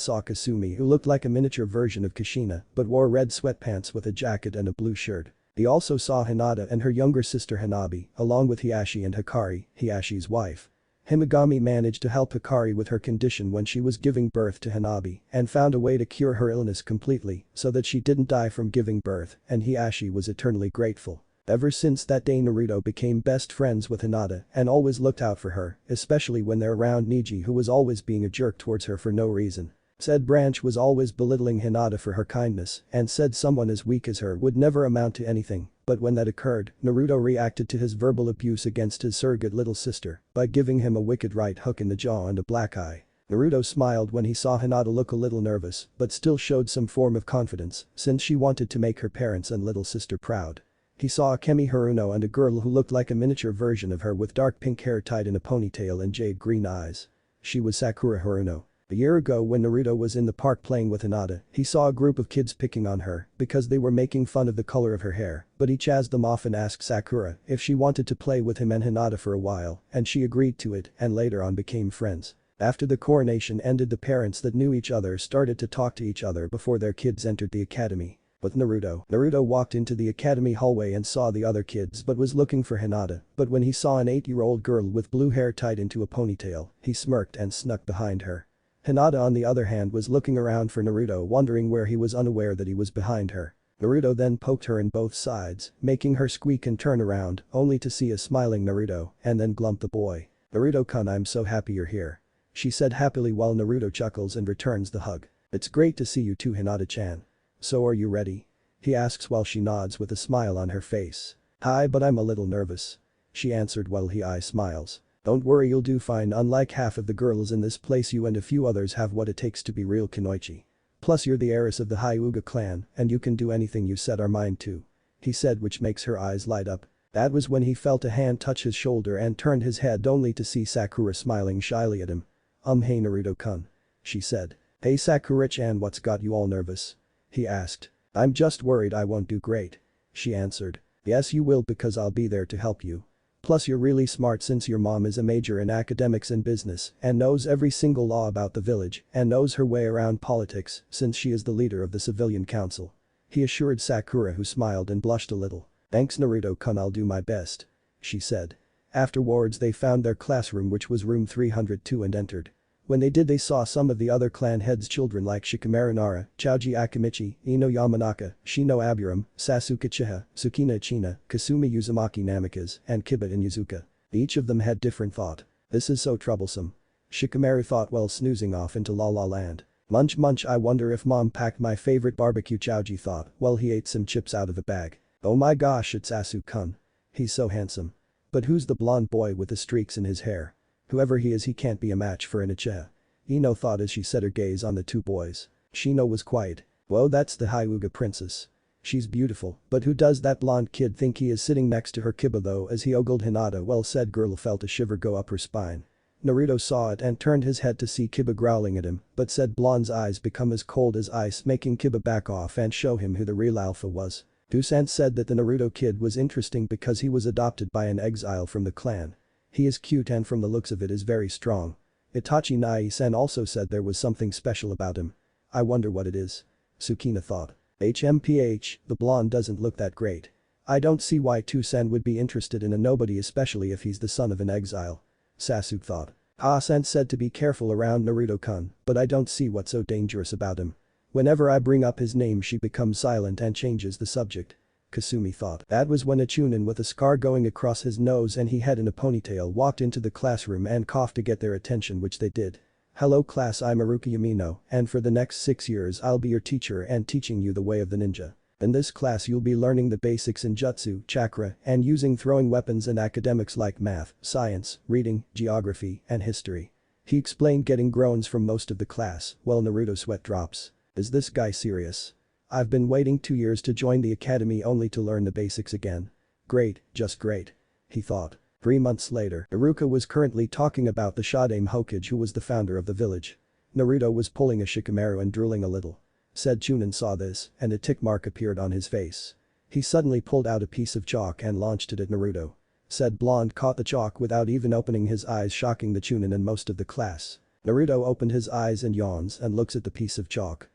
Speaker 1: saw Kasumi, who looked like a miniature version of Kushina but wore red sweatpants with a jacket and a blue shirt. He also saw Hinata and her younger sister Hanabi, along with Hiashi and Hikari, Hiashi's wife. Himigami managed to help Hikari with her condition when she was giving birth to Hanabi and found a way to cure her illness completely so that she didn't die from giving birth, and Hiashi was eternally grateful. Ever since that day Naruto became best friends with Hinata and always looked out for her, especially when they're around Neji, who was always being a jerk towards her for no reason. Said branch was always belittling Hinata for her kindness and said someone as weak as her would never amount to anything, but when that occurred, Naruto reacted to his verbal abuse against his surrogate little sister by giving him a wicked right hook in the jaw and a black eye. Naruto smiled when he saw Hinata look a little nervous but still showed some form of confidence since she wanted to make her parents and little sister proud. He saw Akemi Haruno and a girl who looked like a miniature version of her with dark pink hair tied in a ponytail and jade green eyes. She was Sakura Haruno. A year ago when Naruto was in the park playing with Hinata, he saw a group of kids picking on her because they were making fun of the color of her hair, but he chased them off and asked Sakura if she wanted to play with him and Hinata for a while, and she agreed to it and later on became friends. After the coronation ended, the parents that knew each other started to talk to each other before their kids entered the academy. With Naruto walked into the academy hallway and saw the other kids but was looking for Hinata, but when he saw an 8-year-old girl with blue hair tied into a ponytail, he smirked and snuck behind her. Hinata on the other hand was looking around for Naruto, wondering where he was, unaware that he was behind her. Naruto then poked her in both sides, making her squeak and turn around, only to see a smiling Naruto and then glump the boy. Naruto-kun, I'm so happy you're here. She said happily while Naruto chuckles and returns the hug. It's great to see you too, Hinata-chan. So are you ready? He asks while she nods with a smile on her face. Hi, but I'm a little nervous. She answered while he smiles. Don't worry, you'll do fine. Unlike half of the girls in this place, you and a few others have what it takes to be real kunoichi. Plus you're the heiress of the Hyuga clan and you can do anything you set our mind to. He said, which makes her eyes light up. That was when he felt a hand touch his shoulder and turned his head only to see Sakura smiling shyly at him. Hey Naruto-kun. She said. Hey Sakura-chan, what's got you all nervous? He asked. I'm just worried I won't do great. She answered. Yes you will, because I'll be there to help you. Plus you're really smart since your mom is a major in academics and business and knows every single law about the village and knows her way around politics since she is the leader of the civilian council. He assured Sakura, who smiled and blushed a little. "Thanks Naruto-kun, I'll do my best," she said. Afterwards they found their classroom, which was room 302, and entered. When they did, they saw some of the other clan heads' children like Shikamaru Nara, Choji Akimichi, Ino Yamanaka, Shino Aburam, Sasuke Uchiha, Tsukina Ichina, Kasumi Uzumaki Namikaze, and Kiba Inuzuka. Each of them had different thought. "This is so troublesome," Shikamaru thought while snoozing off into La La Land. "Munch munch, I wonder if mom packed my favorite barbecue," Choji thought while he ate some chips out of a bag. "Oh my gosh, it's Sasuke-kun. He's so handsome. But who's the blonde boy with the streaks in his hair? Whoever he is, he can't be a match for an Uchiha," Ino thought as she set her gaze on the two boys. Shino was quiet. "Whoa, that's the Hyuga princess. She's beautiful, but who does that blonde kid think he is sitting next to her?" Kiba, though, as he ogled Hinata, well said girl, felt a shiver go up her spine. Naruto saw it and turned his head to see Kiba growling at him, but said blonde's eyes become as cold as ice, making Kiba back off and show him who the real alpha was. Dusan said that the Naruto kid was interesting because he was adopted by an exile from the clan. He is cute and from the looks of it is very strong. Itachi Nai-san also said there was something special about him. "I wonder what it is," Tsukina thought. "HMPH, the blonde doesn't look that great. I don't see why Tusan would be interested in a nobody, especially if he's the son of an exile," Sasuke thought. "Ha-san said to be careful around Naruto-kun, but I don't see what's so dangerous about him. Whenever I bring up his name she becomes silent and changes the subject," Kasumi thought. That was when a chunin with a scar going across his nose and he had in a ponytail walked into the classroom and coughed to get their attention, which they did. "Hello class, I'm Iruka Yamino, and for the next 6 years I'll be your teacher and teaching you the way of the ninja. In this class you'll be learning the basics in jutsu, chakra, and using throwing weapons, and academics like math, science, reading, geography, and history," he explained, getting groans from most of the class, while Naruto sweat drops. "Is this guy serious? I've been waiting 2 years to join the academy only to learn the basics again. Great, just great," he thought. 3 months later, Iruka was currently talking about the Shodaime Hokage, who was the founder of the village. Naruto was pulling a Shikamaru and drooling a little. Said chunin saw this, and a tick mark appeared on his face. He suddenly pulled out a piece of chalk and launched it at Naruto. Said blonde caught the chalk without even opening his eyes, shocking the chunin and most of the class. Naruto opened his eyes and yawns and looks at the piece of chalk.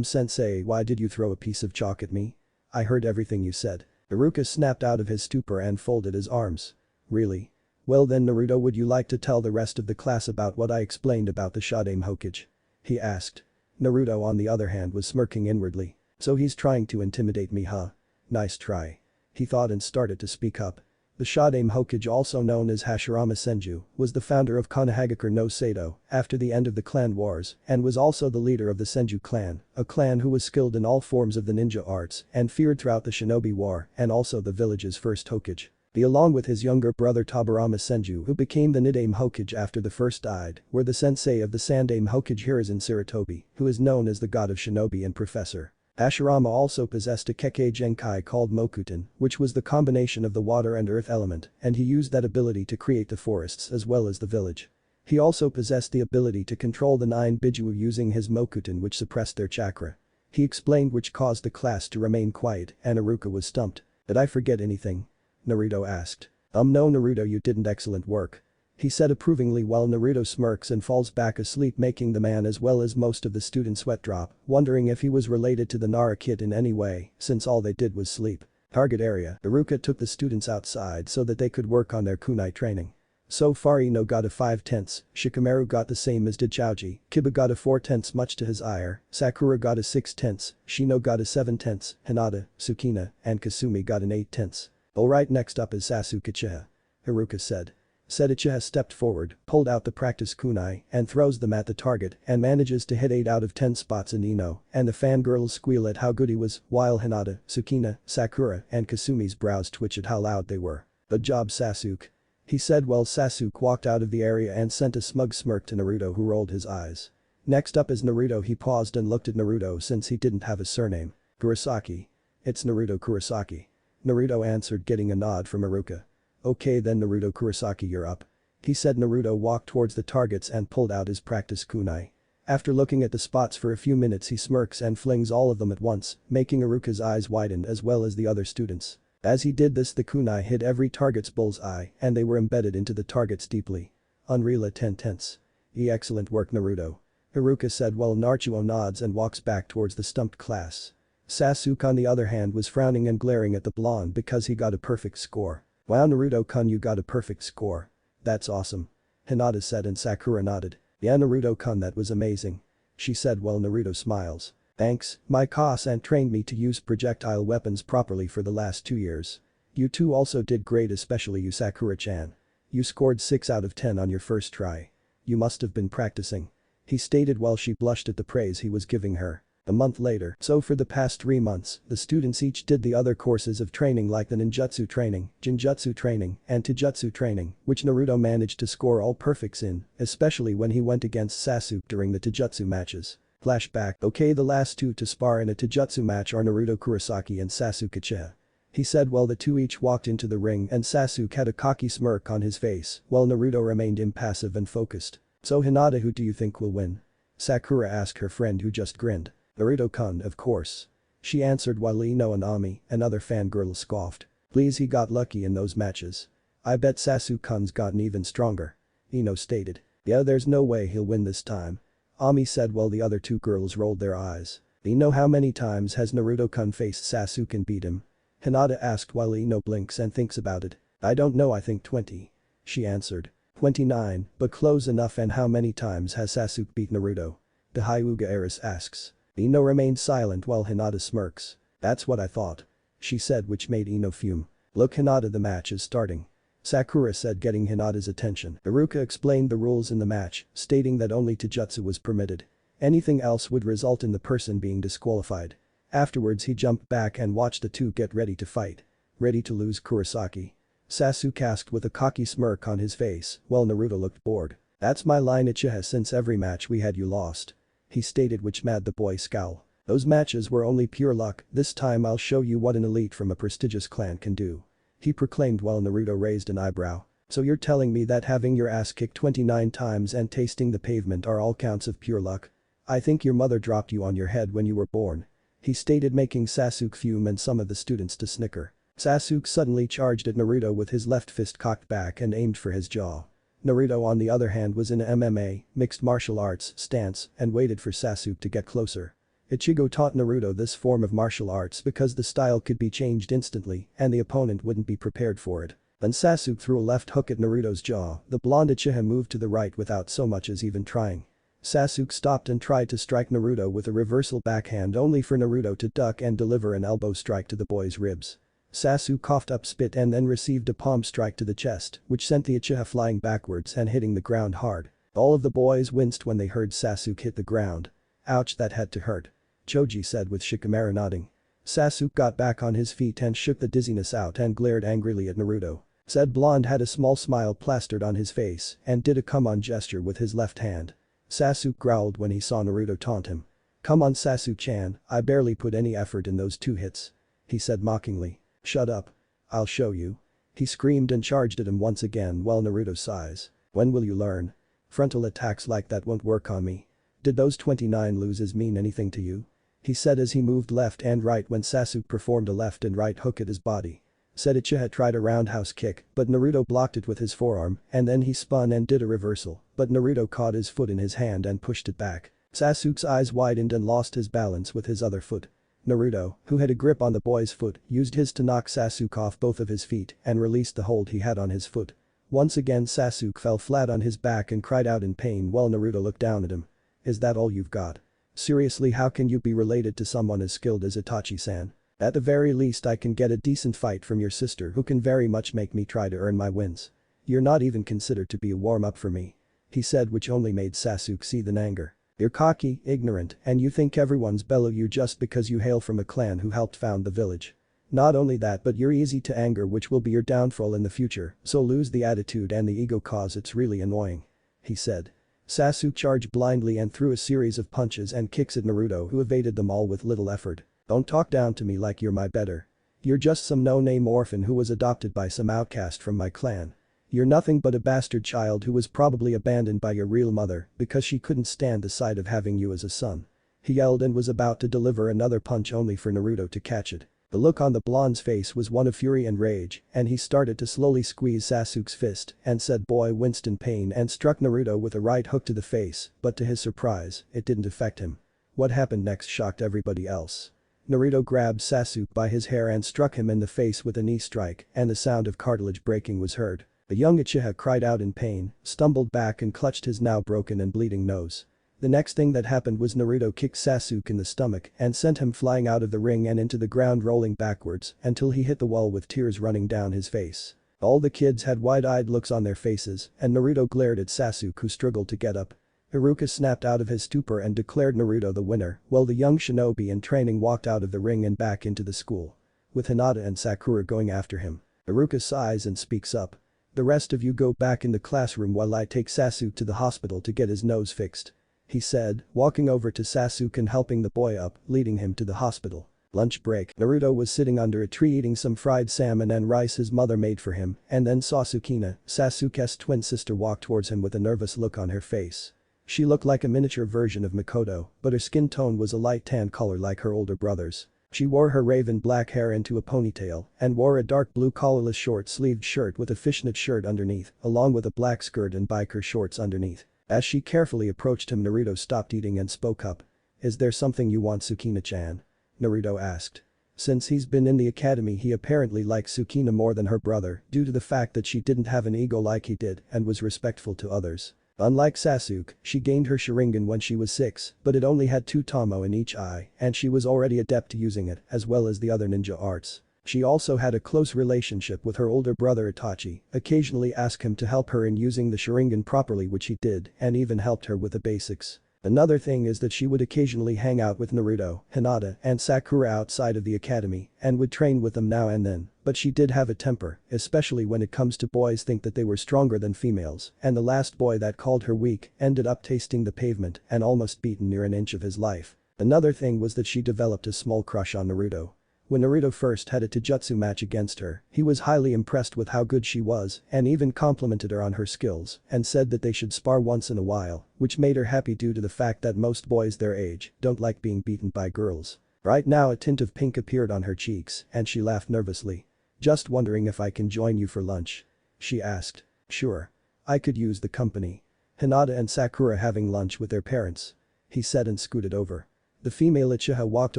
Speaker 1: Sensei, why did you throw a piece of chalk at me? I heard everything you said." Iruka snapped out of his stupor and folded his arms. "Really? Well then Naruto, would you like to tell the rest of the class about what I explained about the Shodaime Hokage?" he asked. Naruto, on the other hand, was smirking inwardly. "So he's trying to intimidate me, huh? Nice try," he thought and started to speak up. The Shodaime Hokage, also known as Hashirama Senju, was the founder of Konohagakure no Sado after the end of the clan wars and was also the leader of the Senju clan, a clan who was skilled in all forms of the ninja arts and feared throughout the Shinobi War, and also the village's first Hokage. He, along with his younger brother Tobirama Senju, who became the Nidaime Hokage after the first died, were the sensei of the Sandaime Hokage Hiruzen Sarutobi, who is known as the god of shinobi and professor. Hashirama also possessed a Kekkei Genkai called Mokuton, which was the combination of the water and earth element, and he used that ability to create the forests as well as the village. He also possessed the ability to control the 9 Bijuu using his Mokuton, which suppressed their chakra. He explained, which caused the class to remain quiet, and Iruka was stumped. "Did I forget anything?" Naruto asked. No Naruto, you didn't, excellent work," he said approvingly, while Naruto smirks and falls back asleep, making the man as well as most of the students sweat drop, wondering if he was related to the Nara kid in any way, since all they did was sleep. Target area, Iruka took the students outside so that they could work on their kunai training. So far Ino got a 5/10, Shikamaru got the same as did Choji, Kiba got a 4/10 much to his ire, Sakura got a 6/10, Shino got a 7/10, Hinata, Tsukina, and Kasumi got an 8/10. "Alright, next up is Sasuke Uchiha," Iruka said. Uchiha stepped forward, pulled out the practice kunai, and throws them at the target and manages to hit 8 out of 10 spots in Ino, and the fangirls squeal at how good he was, while Hinata, Tsukina, Sakura, and Kasumi's brows twitch at how loud they were. "Good job Sasuke," he said while Sasuke walked out of the area and sent a smug smirk to Naruto, who rolled his eyes. Next up is Naruto. He paused and looked at Naruto since he didn't have a surname. "Kurosaki. It's Naruto Kurosaki," Naruto answered, getting a nod from Iruka. "Okay then Naruto Kurosaki, you're up," he said. Naruto walked towards the targets and pulled out his practice kunai. After looking at the spots for a few minutes, he smirks and flings all of them at once, making Iruka's eyes widen as well as the other students. As he did this, the kunai hit every target's bullseye and they were embedded into the targets deeply. "Unreal 10/10. Excellent work Naruto," Iruka said while Naruto nods and walks back towards the stumped class. Sasuke on the other hand was frowning and glaring at the blonde because he got a perfect score. Wow Naruto-kun, you got a perfect score. That's awesome. Hinata said and Sakura nodded. Yeah Naruto-kun, that was amazing. She said while Naruto smiles. Thanks, my Kosan trained me to use projectile weapons properly for the last 2 years. You two also did great, especially you Sakura-chan. You scored 6 out of 10 on your first try. You must have been practicing. He stated while she blushed at the praise he was giving her. A month later. So for the past 3 months, the students each did the other courses of training like the ninjutsu training, jinjutsu training, and taijutsu training, which Naruto managed to score all perfects in, especially when he went against Sasuke during the taijutsu matches. Flashback. Okay, the last two to spar in a taijutsu match are Naruto Kurosaki and Sasuke Uchiha. He said while the two each walked into the ring and Sasuke had a cocky smirk on his face, while Naruto remained impassive and focused. So Hinata, who do you think will win? Sakura asked her friend who just grinned. Naruto-kun, of course. She answered while Ino and Ami, another fangirl, scoffed. Please, he got lucky in those matches. I bet Sasuke-kun's gotten even stronger. Ino stated. Yeah, there's no way he'll win this time. Ami said while the other two girls rolled their eyes. Ino, how many times has Naruto-kun faced Sasuke and beat him? Hinata asked while Ino blinks and thinks about it. I don't know, I think 20. She answered. 29, but close enough. And how many times has Sasuke beat Naruto? The Hyuga heiress asks. Ino remained silent while Hinata smirks. That's what I thought. She said, which made Ino fume. Look Hinata, the match is starting. Sakura said, getting Hinata's attention. Iruka explained the rules in the match, stating that only taijutsu was permitted. Anything else would result in the person being disqualified. Afterwards he jumped back and watched the two get ready to fight. Ready to lose Kurosaki? Sasuke asked with a cocky smirk on his face, while Naruto looked bored. That's my line Uchiha, since every match we had you lost. He stated, which made the boy scowl. Those matches were only pure luck, this time I'll show you what an elite from a prestigious clan can do. He proclaimed while Naruto raised an eyebrow. So you're telling me that having your ass kicked 29 times and tasting the pavement are all counts of pure luck? I think your mother dropped you on your head when you were born. He stated, making Sasuke fume and some of the students to snicker. Sasuke suddenly charged at Naruto with his left fist cocked back and aimed for his jaw. Naruto on the other hand was in a MMA, mixed martial arts, stance and waited for Sasuke to get closer. Ichigo taught Naruto this form of martial arts because the style could be changed instantly and the opponent wouldn't be prepared for it. Then Sasuke threw a left hook at Naruto's jaw, the blonde Uchiha moved to the right without so much as even trying. Sasuke stopped and tried to strike Naruto with a reversal backhand, only for Naruto to duck and deliver an elbow strike to the boy's ribs. Sasuke coughed up spit and then received a palm strike to the chest, which sent the Uchiha flying backwards and hitting the ground hard. All of the boys winced when they heard Sasuke hit the ground. Ouch, that had to hurt. Choji said with Shikamaru nodding. Sasuke got back on his feet and shook the dizziness out and glared angrily at Naruto. Said blonde had a small smile plastered on his face and did a come on gesture with his left hand. Sasuke growled when he saw Naruto taunt him. Come on Sasuke-chan, I barely put any effort in those 2 hits. He said mockingly. Shut up. I'll show you. He screamed and charged at him once again while Naruto sighs. When will you learn? Frontal attacks like that won't work on me. Did those 29 loses mean anything to you? He said as he moved left and right when Sasuke performed a left and right hook at his body. Said Uchiha tried a roundhouse kick, but Naruto blocked it with his forearm and then he spun and did a reversal, but Naruto caught his foot in his hand and pushed it back. Sasuke's eyes widened and lost his balance with his other foot. Naruto, who had a grip on the boy's foot, used his to knock Sasuke off both of his feet and released the hold he had on his foot. Once again Sasuke fell flat on his back and cried out in pain while Naruto looked down at him. Is that all you've got? Seriously, how can you be related to someone as skilled as Itachi-san? At the very least I can get a decent fight from your sister who can very much make me try to earn my wins. You're not even considered to be a warm-up for me. He said, which only made Sasuke seethe in anger. You're cocky, ignorant, and you think everyone's below you just because you hail from a clan who helped found the village. Not only that, but you're easy to anger, which will be your downfall in the future, so lose the attitude and the ego cause it's really annoying. He said. Sasuke charged blindly and threw a series of punches and kicks at Naruto, who evaded them all with little effort. Don't talk down to me like you're my better. You're just some no-name orphan who was adopted by some outcast from my clan. You're nothing but a bastard child who was probably abandoned by your real mother because she couldn't stand the sight of having you as a son. He yelled and was about to deliver another punch only for Naruto to catch it. The look on the blonde's face was one of fury and rage and he started to slowly squeeze Sasuke's fist and said boy winced in pain and struck Naruto with a right hook to the face, but to his surprise, it didn't affect him. What happened next shocked everybody else. Naruto grabbed Sasuke by his hair and struck him in the face with a knee strike, and the sound of cartilage breaking was heard. The young Uchiha cried out in pain, stumbled back and clutched his now broken and bleeding nose. The next thing that happened was Naruto kicked Sasuke in the stomach and sent him flying out of the ring and into the ground, rolling backwards until he hit the wall with tears running down his face. All the kids had wide-eyed looks on their faces, and Naruto glared at Sasuke, who struggled to get up. Iruka snapped out of his stupor and declared Naruto the winner, while the young shinobi in training walked out of the ring and back into the school. With Hinata and Sakura going after him. Iruka sighs and speaks up. "The rest of you go back in the classroom while I take Sasuke to the hospital to get his nose fixed," he said, walking over to Sasuke and helping the boy up, leading him to the hospital. Lunch break. Naruto was sitting under a tree eating some fried salmon and rice his mother made for him, and then saw Sukina, Sasuke's twin sister, walk towards him with a nervous look on her face. She looked like a miniature version of Makoto, but her skin tone was a light tan color like her older brother's. She wore her raven black hair into a ponytail and wore a dark blue collarless short-sleeved shirt with a fishnet shirt underneath, along with a black skirt and biker shorts underneath. As she carefully approached him, Naruto stopped eating and spoke up. "Is there something you want, Sukina-chan?" Naruto asked. Since he's been in the academy, he apparently likes Sukina more than her brother due to the fact that she didn't have an ego like he did and was respectful to others. Unlike Sasuke, she gained her Sharingan when she was 6, but it only had 2 Tomo in each eye, and she was already adept to using it as well as the other ninja arts. She also had a close relationship with her older brother Itachi, occasionally asked him to help her in using the Sharingan properly, which he did, and even helped her with the basics. Another thing is that she would occasionally hang out with Naruto, Hinata, and Sakura outside of the academy and would train with them now and then, but she did have a temper, especially when it comes to boys think that they were stronger than females, and the last boy that called her weak ended up tasting the pavement and almost beaten near an inch of his life. Another thing was that she developed a small crush on Naruto. When Naruto first had a taijutsu match against her, he was highly impressed with how good she was and even complimented her on her skills and said that they should spar once in a while, which made her happy due to the fact that most boys their age don't like being beaten by girls. Right now a tint of pink appeared on her cheeks and she laughed nervously. "Just wondering if I can join you for lunch?" she asked. "Sure. I could use the company. Hinata and Sakura having lunch with their parents," he said and scooted over. The female Uchiha walked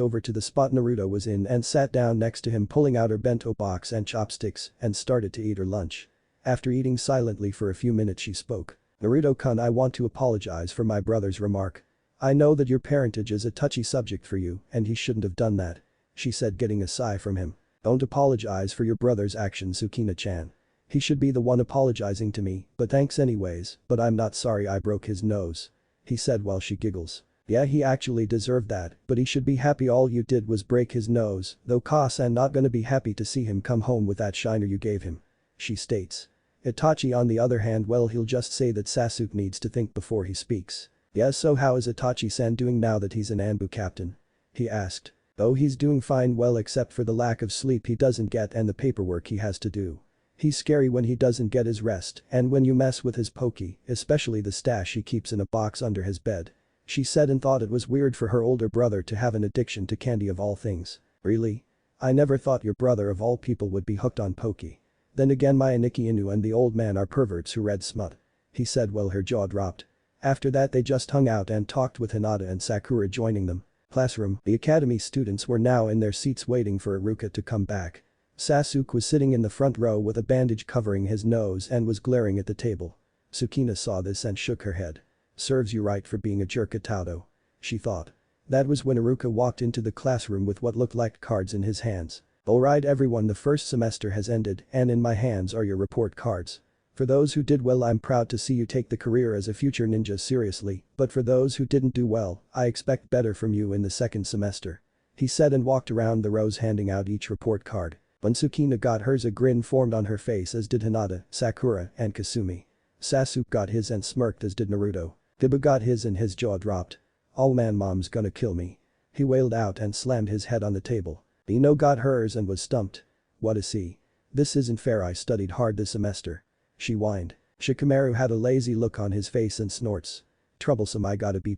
Speaker 1: over to the spot Naruto was in and sat down next to him, pulling out her bento box and chopsticks and started to eat her lunch. After eating silently for a few minutes she spoke. "Naruto-kun, I want to apologize for my brother's remark. I know that your parentage is a touchy subject for you and he shouldn't have done that," she said, getting a sigh from him. "Don't apologize for your brother's actions, Sukina-chan. He should be the one apologizing to me, but thanks anyways, but I'm not sorry I broke his nose," he said while she giggles. "Yeah, he actually deserved that, but he should be happy all you did was break his nose, though Kasan not gonna be happy to see him come home with that shiner you gave him," she states. Itachi on the other hand, well, he'll just say that Sasuke needs to think before he speaks. "Yeah, so how is Itachi-san doing now that he's an Anbu captain?" he asked. "Oh, he's doing fine, well, except for the lack of sleep he doesn't get and the paperwork he has to do. He's scary when he doesn't get his rest and when you mess with his poke, especially the stash he keeps in a box under his bed," she said, and thought it was weird for her older brother to have an addiction to candy of all things. "Really? I never thought your brother of all people would be hooked on poke. Then again, my Aniki Inu and the old man are perverts who read smut," he said while her jaw dropped. After that they just hung out and talked with Hinata and Sakura joining them. Classroom. The academy students were now in their seats waiting for Iruka to come back. Sasuke was sitting in the front row with a bandage covering his nose and was glaring at the table. Sukina saw this and shook her head. "Serves you right for being a jerk, Itato," she thought. That was when Iruka walked into the classroom with what looked like cards in his hands. "Alright everyone, the first semester has ended and in my hands are your report cards. For those who did well, I'm proud to see you take the career as a future ninja seriously, but for those who didn't do well, I expect better from you in the second semester," he said and walked around the rows handing out each report card. When Sukina got hers, a grin formed on her face, as did Hinata, Sakura, and Kasumi. Sasuke got his and smirked, as did Naruto. Hiba got his and his jaw dropped. "Oh man, mom's gonna kill me," he wailed out and slammed his head on the table. Ino got hers and was stumped. "What a C. This isn't fair, I studied hard this semester," she whined. Shikamaru had a lazy look on his face and snorts. "Troublesome, I got a B+,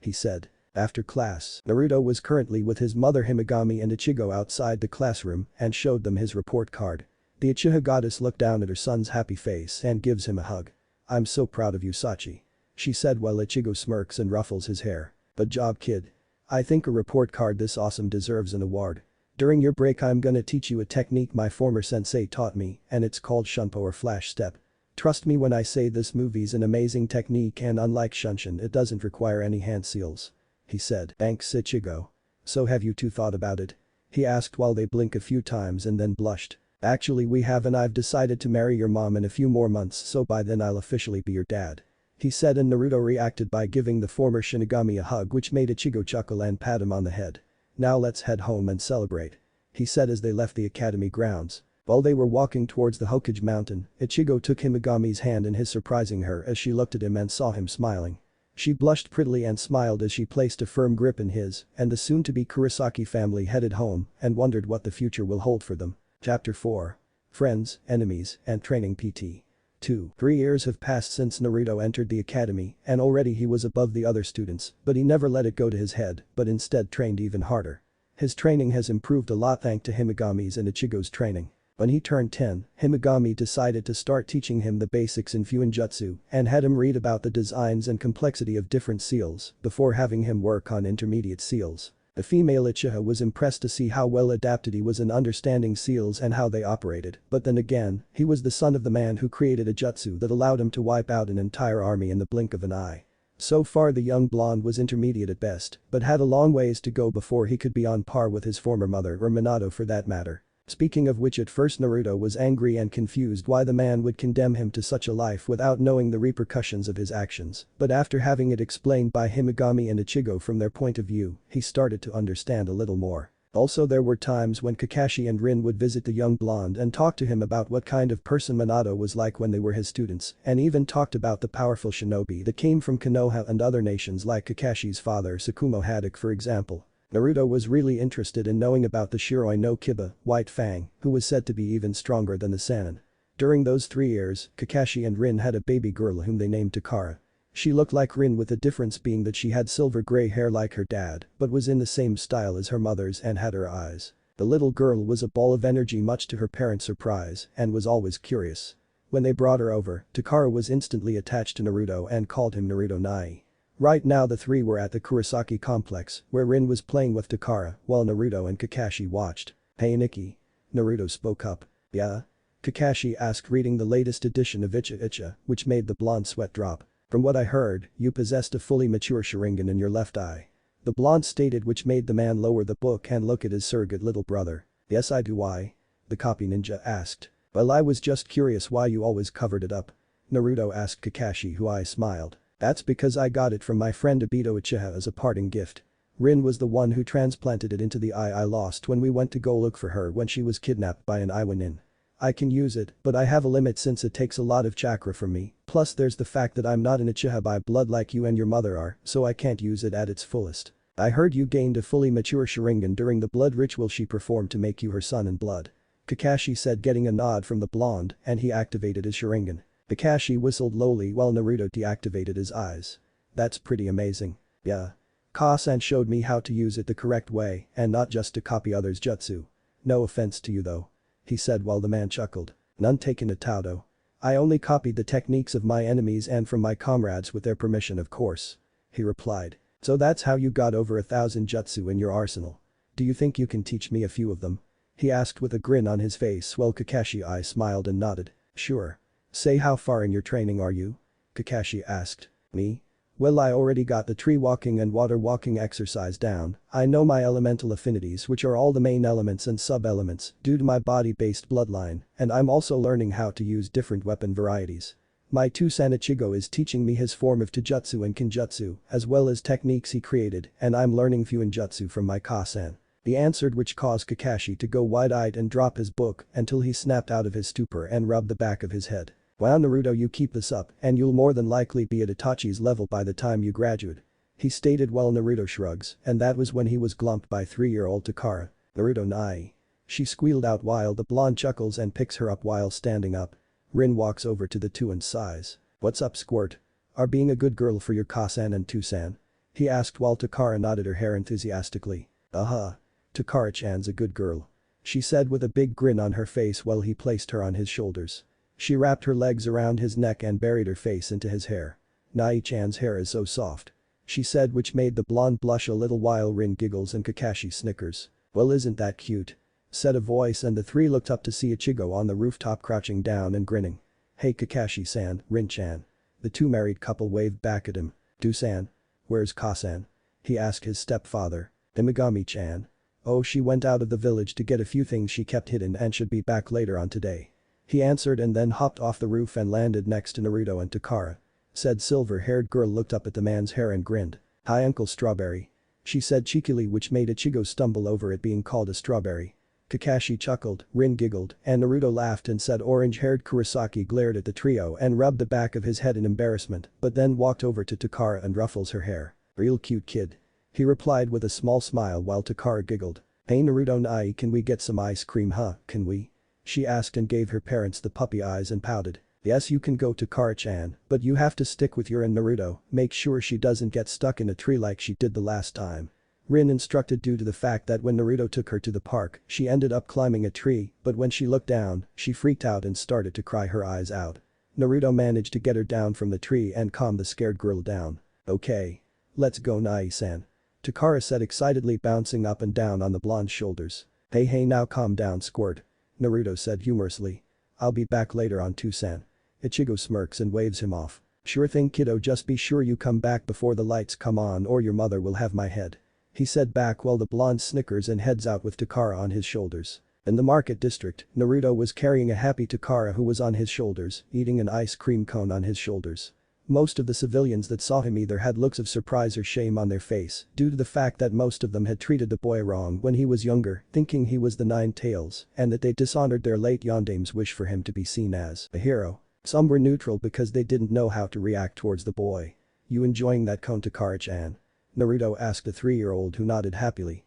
Speaker 1: he said. After class, Naruto was currently with his mother Himagami and Ichigo outside the classroom and showed them his report card. The Uchiha goddess looked down at her son's happy face and gives him a hug. "I'm so proud of you, Sachi," she said while Ichigo smirks and ruffles his hair. "Good job, kid. I think a report card this awesome deserves an award. During your break I'm gonna teach you a technique my former sensei taught me and it's called shunpo or flash step. Trust me when I say this movie's an amazing technique and unlike Shunshin it doesn't require any hand seals. He said. Thanks Ichigo. So have you two thought about it? He asked while they blinked a few times and then blushed. Actually we have and I've decided to marry your mom in a few more months so by then I'll officially be your dad. He said and Naruto reacted by giving the former Shinigami a hug which made Ichigo chuckle and pat him on the head. Now let's head home and celebrate. He said as they left the academy grounds. While they were walking towards the Hokage mountain, Ichigo took Himigami's hand in his surprising her as she looked at him and saw him smiling. She blushed prettily and smiled as she placed a firm grip in his and the soon-to-be Kurosaki family headed home and wondered what the future will hold for them. Chapter 4. Friends, Enemies, and Training PT. 2. 3 years have passed since Naruto entered the academy and already he was above the other students but he never let it go to his head but instead trained even harder. His training has improved a lot thanks to Himigami's and Ichigo's training. When he turned 10, Himigami decided to start teaching him the basics in Fuinjutsu and had him read about the designs and complexity of different seals before having him work on intermediate seals. The female Uchiha was impressed to see how well adapted he was in understanding seals and how they operated, but then again, he was the son of the man who created a jutsu that allowed him to wipe out an entire army in the blink of an eye. So far the young blonde was intermediate at best, but had a long ways to go before he could be on par with his former mother or Minato for that matter. Speaking of which at first Naruto was angry and confused why the man would condemn him to such a life without knowing the repercussions of his actions, but after having it explained by Himigami and Ichigo from their point of view, he started to understand a little more. Also there were times when Kakashi and Rin would visit the young blonde and talk to him about what kind of person Minato was like when they were his students, and even talked about the powerful shinobi that came from Konoha and other nations like Kakashi's father Tsukumo Haddock for example. Naruto was really interested in knowing about the Shiroi no Kiba, White Fang, who was said to be even stronger than the Sannin. During those 3 years, Kakashi and Rin had a baby girl whom they named Takara. She looked like Rin with the difference being that she had silver gray hair like her dad, but was in the same style as her mother's and had her eyes. The little girl was a ball of energy much to her parents' surprise and was always curious. When they brought her over, Takara was instantly attached to Naruto and called him Naruto Nai. Right now the three were at the Kurosaki complex where Rin was playing with Takara while Naruto and Kakashi watched. Hey Nikki. Naruto spoke up. Yeah? Kakashi asked reading the latest edition of Ichiha which made the blonde sweat drop. From what I heard, you possessed a fully mature Sharingan in your left eye. The blonde stated which made the man lower the book and look at his surrogate little brother. Yes I do why? The copy ninja asked. Well I was just curious why you always covered it up. Naruto asked Kakashi who I smiled. That's because I got it from my friend Obito Uchiha as a parting gift. Rin was the one who transplanted it into the eye I lost when we went to go look for her when she was kidnapped by an Iwanin. I can use it, but I have a limit since it takes a lot of chakra from me, plus there's the fact that I'm not an Uchiha by blood like you and your mother are, so I can't use it at its fullest. I heard you gained a fully mature Sharingan during the blood ritual she performed to make you her son in blood. Kakashi said getting a nod from the blonde and he activated his Sharingan. Kakashi whistled lowly while Naruto deactivated his eyes. That's pretty amazing. Yeah. Ka-san showed me how to use it the correct way and not just to copy others' jutsu. No offense to you though. He said while the man chuckled. None taken at Taudo. I only copied the techniques of my enemies and from my comrades with their permission of course. He replied. So that's how you got over 1,000 jutsu in your arsenal. Do you think you can teach me a few of them? He asked with a grin on his face while Kakashi smiled and nodded. Sure. Say how far in your training are you? Kakashi asked. Me? Well I already got the tree walking and water walking exercise down, I know my elemental affinities which are all the main elements and sub-elements due to my body-based bloodline, and I'm also learning how to use different weapon varieties. My two-san Ichigo is teaching me his form of Taijutsu and Kinjutsu as well as techniques he created and I'm learning Fuinjutsu from my Ka-san. He answered which caused Kakashi to go wide-eyed and drop his book until he snapped out of his stupor and rubbed the back of his head. Wow Naruto you keep this up and you'll more than likely be at Itachi's level by the time you graduate. He stated while Naruto shrugs and that was when he was glumped by 3-year-old Takara. Naruto Nai. She squealed out while the blonde chuckles and picks her up while standing up. Rin walks over to the two and sighs. What's up squirt? Are being a good girl for your Ka-san and Two-san? He asked while Takara nodded her hair enthusiastically. Takara-chan's a good girl. She said with a big grin on her face while he placed her on his shoulders. She wrapped her legs around his neck and buried her face into his hair. Nai-chan's hair is so soft. she said, which made the blonde blush a little while Rin giggles and Kakashi snickers. Well, isn't that cute? Said a voice, and the three looked up to see Ichigo on the rooftop crouching down and grinning. Hey Kakashi-san, Rin-chan. The two married couple waved back at him. Do-san. Where's Ka-san? He asked his stepfather. Imagami-chan. Oh, she went out of the village to get a few things she kept hidden and should be back later on today. He answered and then hopped off the roof and landed next to Naruto and Takara. Said silver-haired girl looked up at the man's hair and grinned. Hi Uncle Strawberry. She said cheekily, which made Ichigo stumble over it being called a strawberry. Kakashi chuckled, Rin giggled, and Naruto laughed and said orange-haired Kurosaki glared at the trio and rubbed the back of his head in embarrassment, but then walked over to Takara and ruffles her hair. Real cute kid. He replied with a small smile while Takara giggled. Hey Naruto Nai, can we get some ice cream huh, can we? She asked and gave her parents the puppy eyes and pouted. Yes, you can go to Takara-chan, but you have to stick with your and Naruto, make sure she doesn't get stuck in a tree like she did the last time. Rin instructed due to the fact that when Naruto took her to the park, she ended up climbing a tree, but when she looked down, she freaked out and started to cry her eyes out. Naruto managed to get her down from the tree and calm the scared girl down. Okay. Let's go Nai-san. Takara said excitedly, bouncing up and down on the blonde's shoulders. Hey now calm down Squirt. Naruto said humorously. I'll be back later on too-san. Ichigo smirks and waves him off. Sure thing kiddo, just be sure you come back before the lights come on or your mother will have my head. He said back while the blonde snickers and heads out with Takara on his shoulders. In the market district, Naruto was carrying a happy Takara who was on his shoulders, eating an ice cream cone on his shoulders. Most of the civilians that saw him either had looks of surprise or shame on their face due to the fact that most of them had treated the boy wrong when he was younger, thinking he was the Nine Tails, and that they dishonored their late Yondame's wish for him to be seen as a hero. Some were neutral because they didn't know how to react towards the boy. You enjoying that cone Takara-chan? Naruto asked the 3-year-old who nodded happily.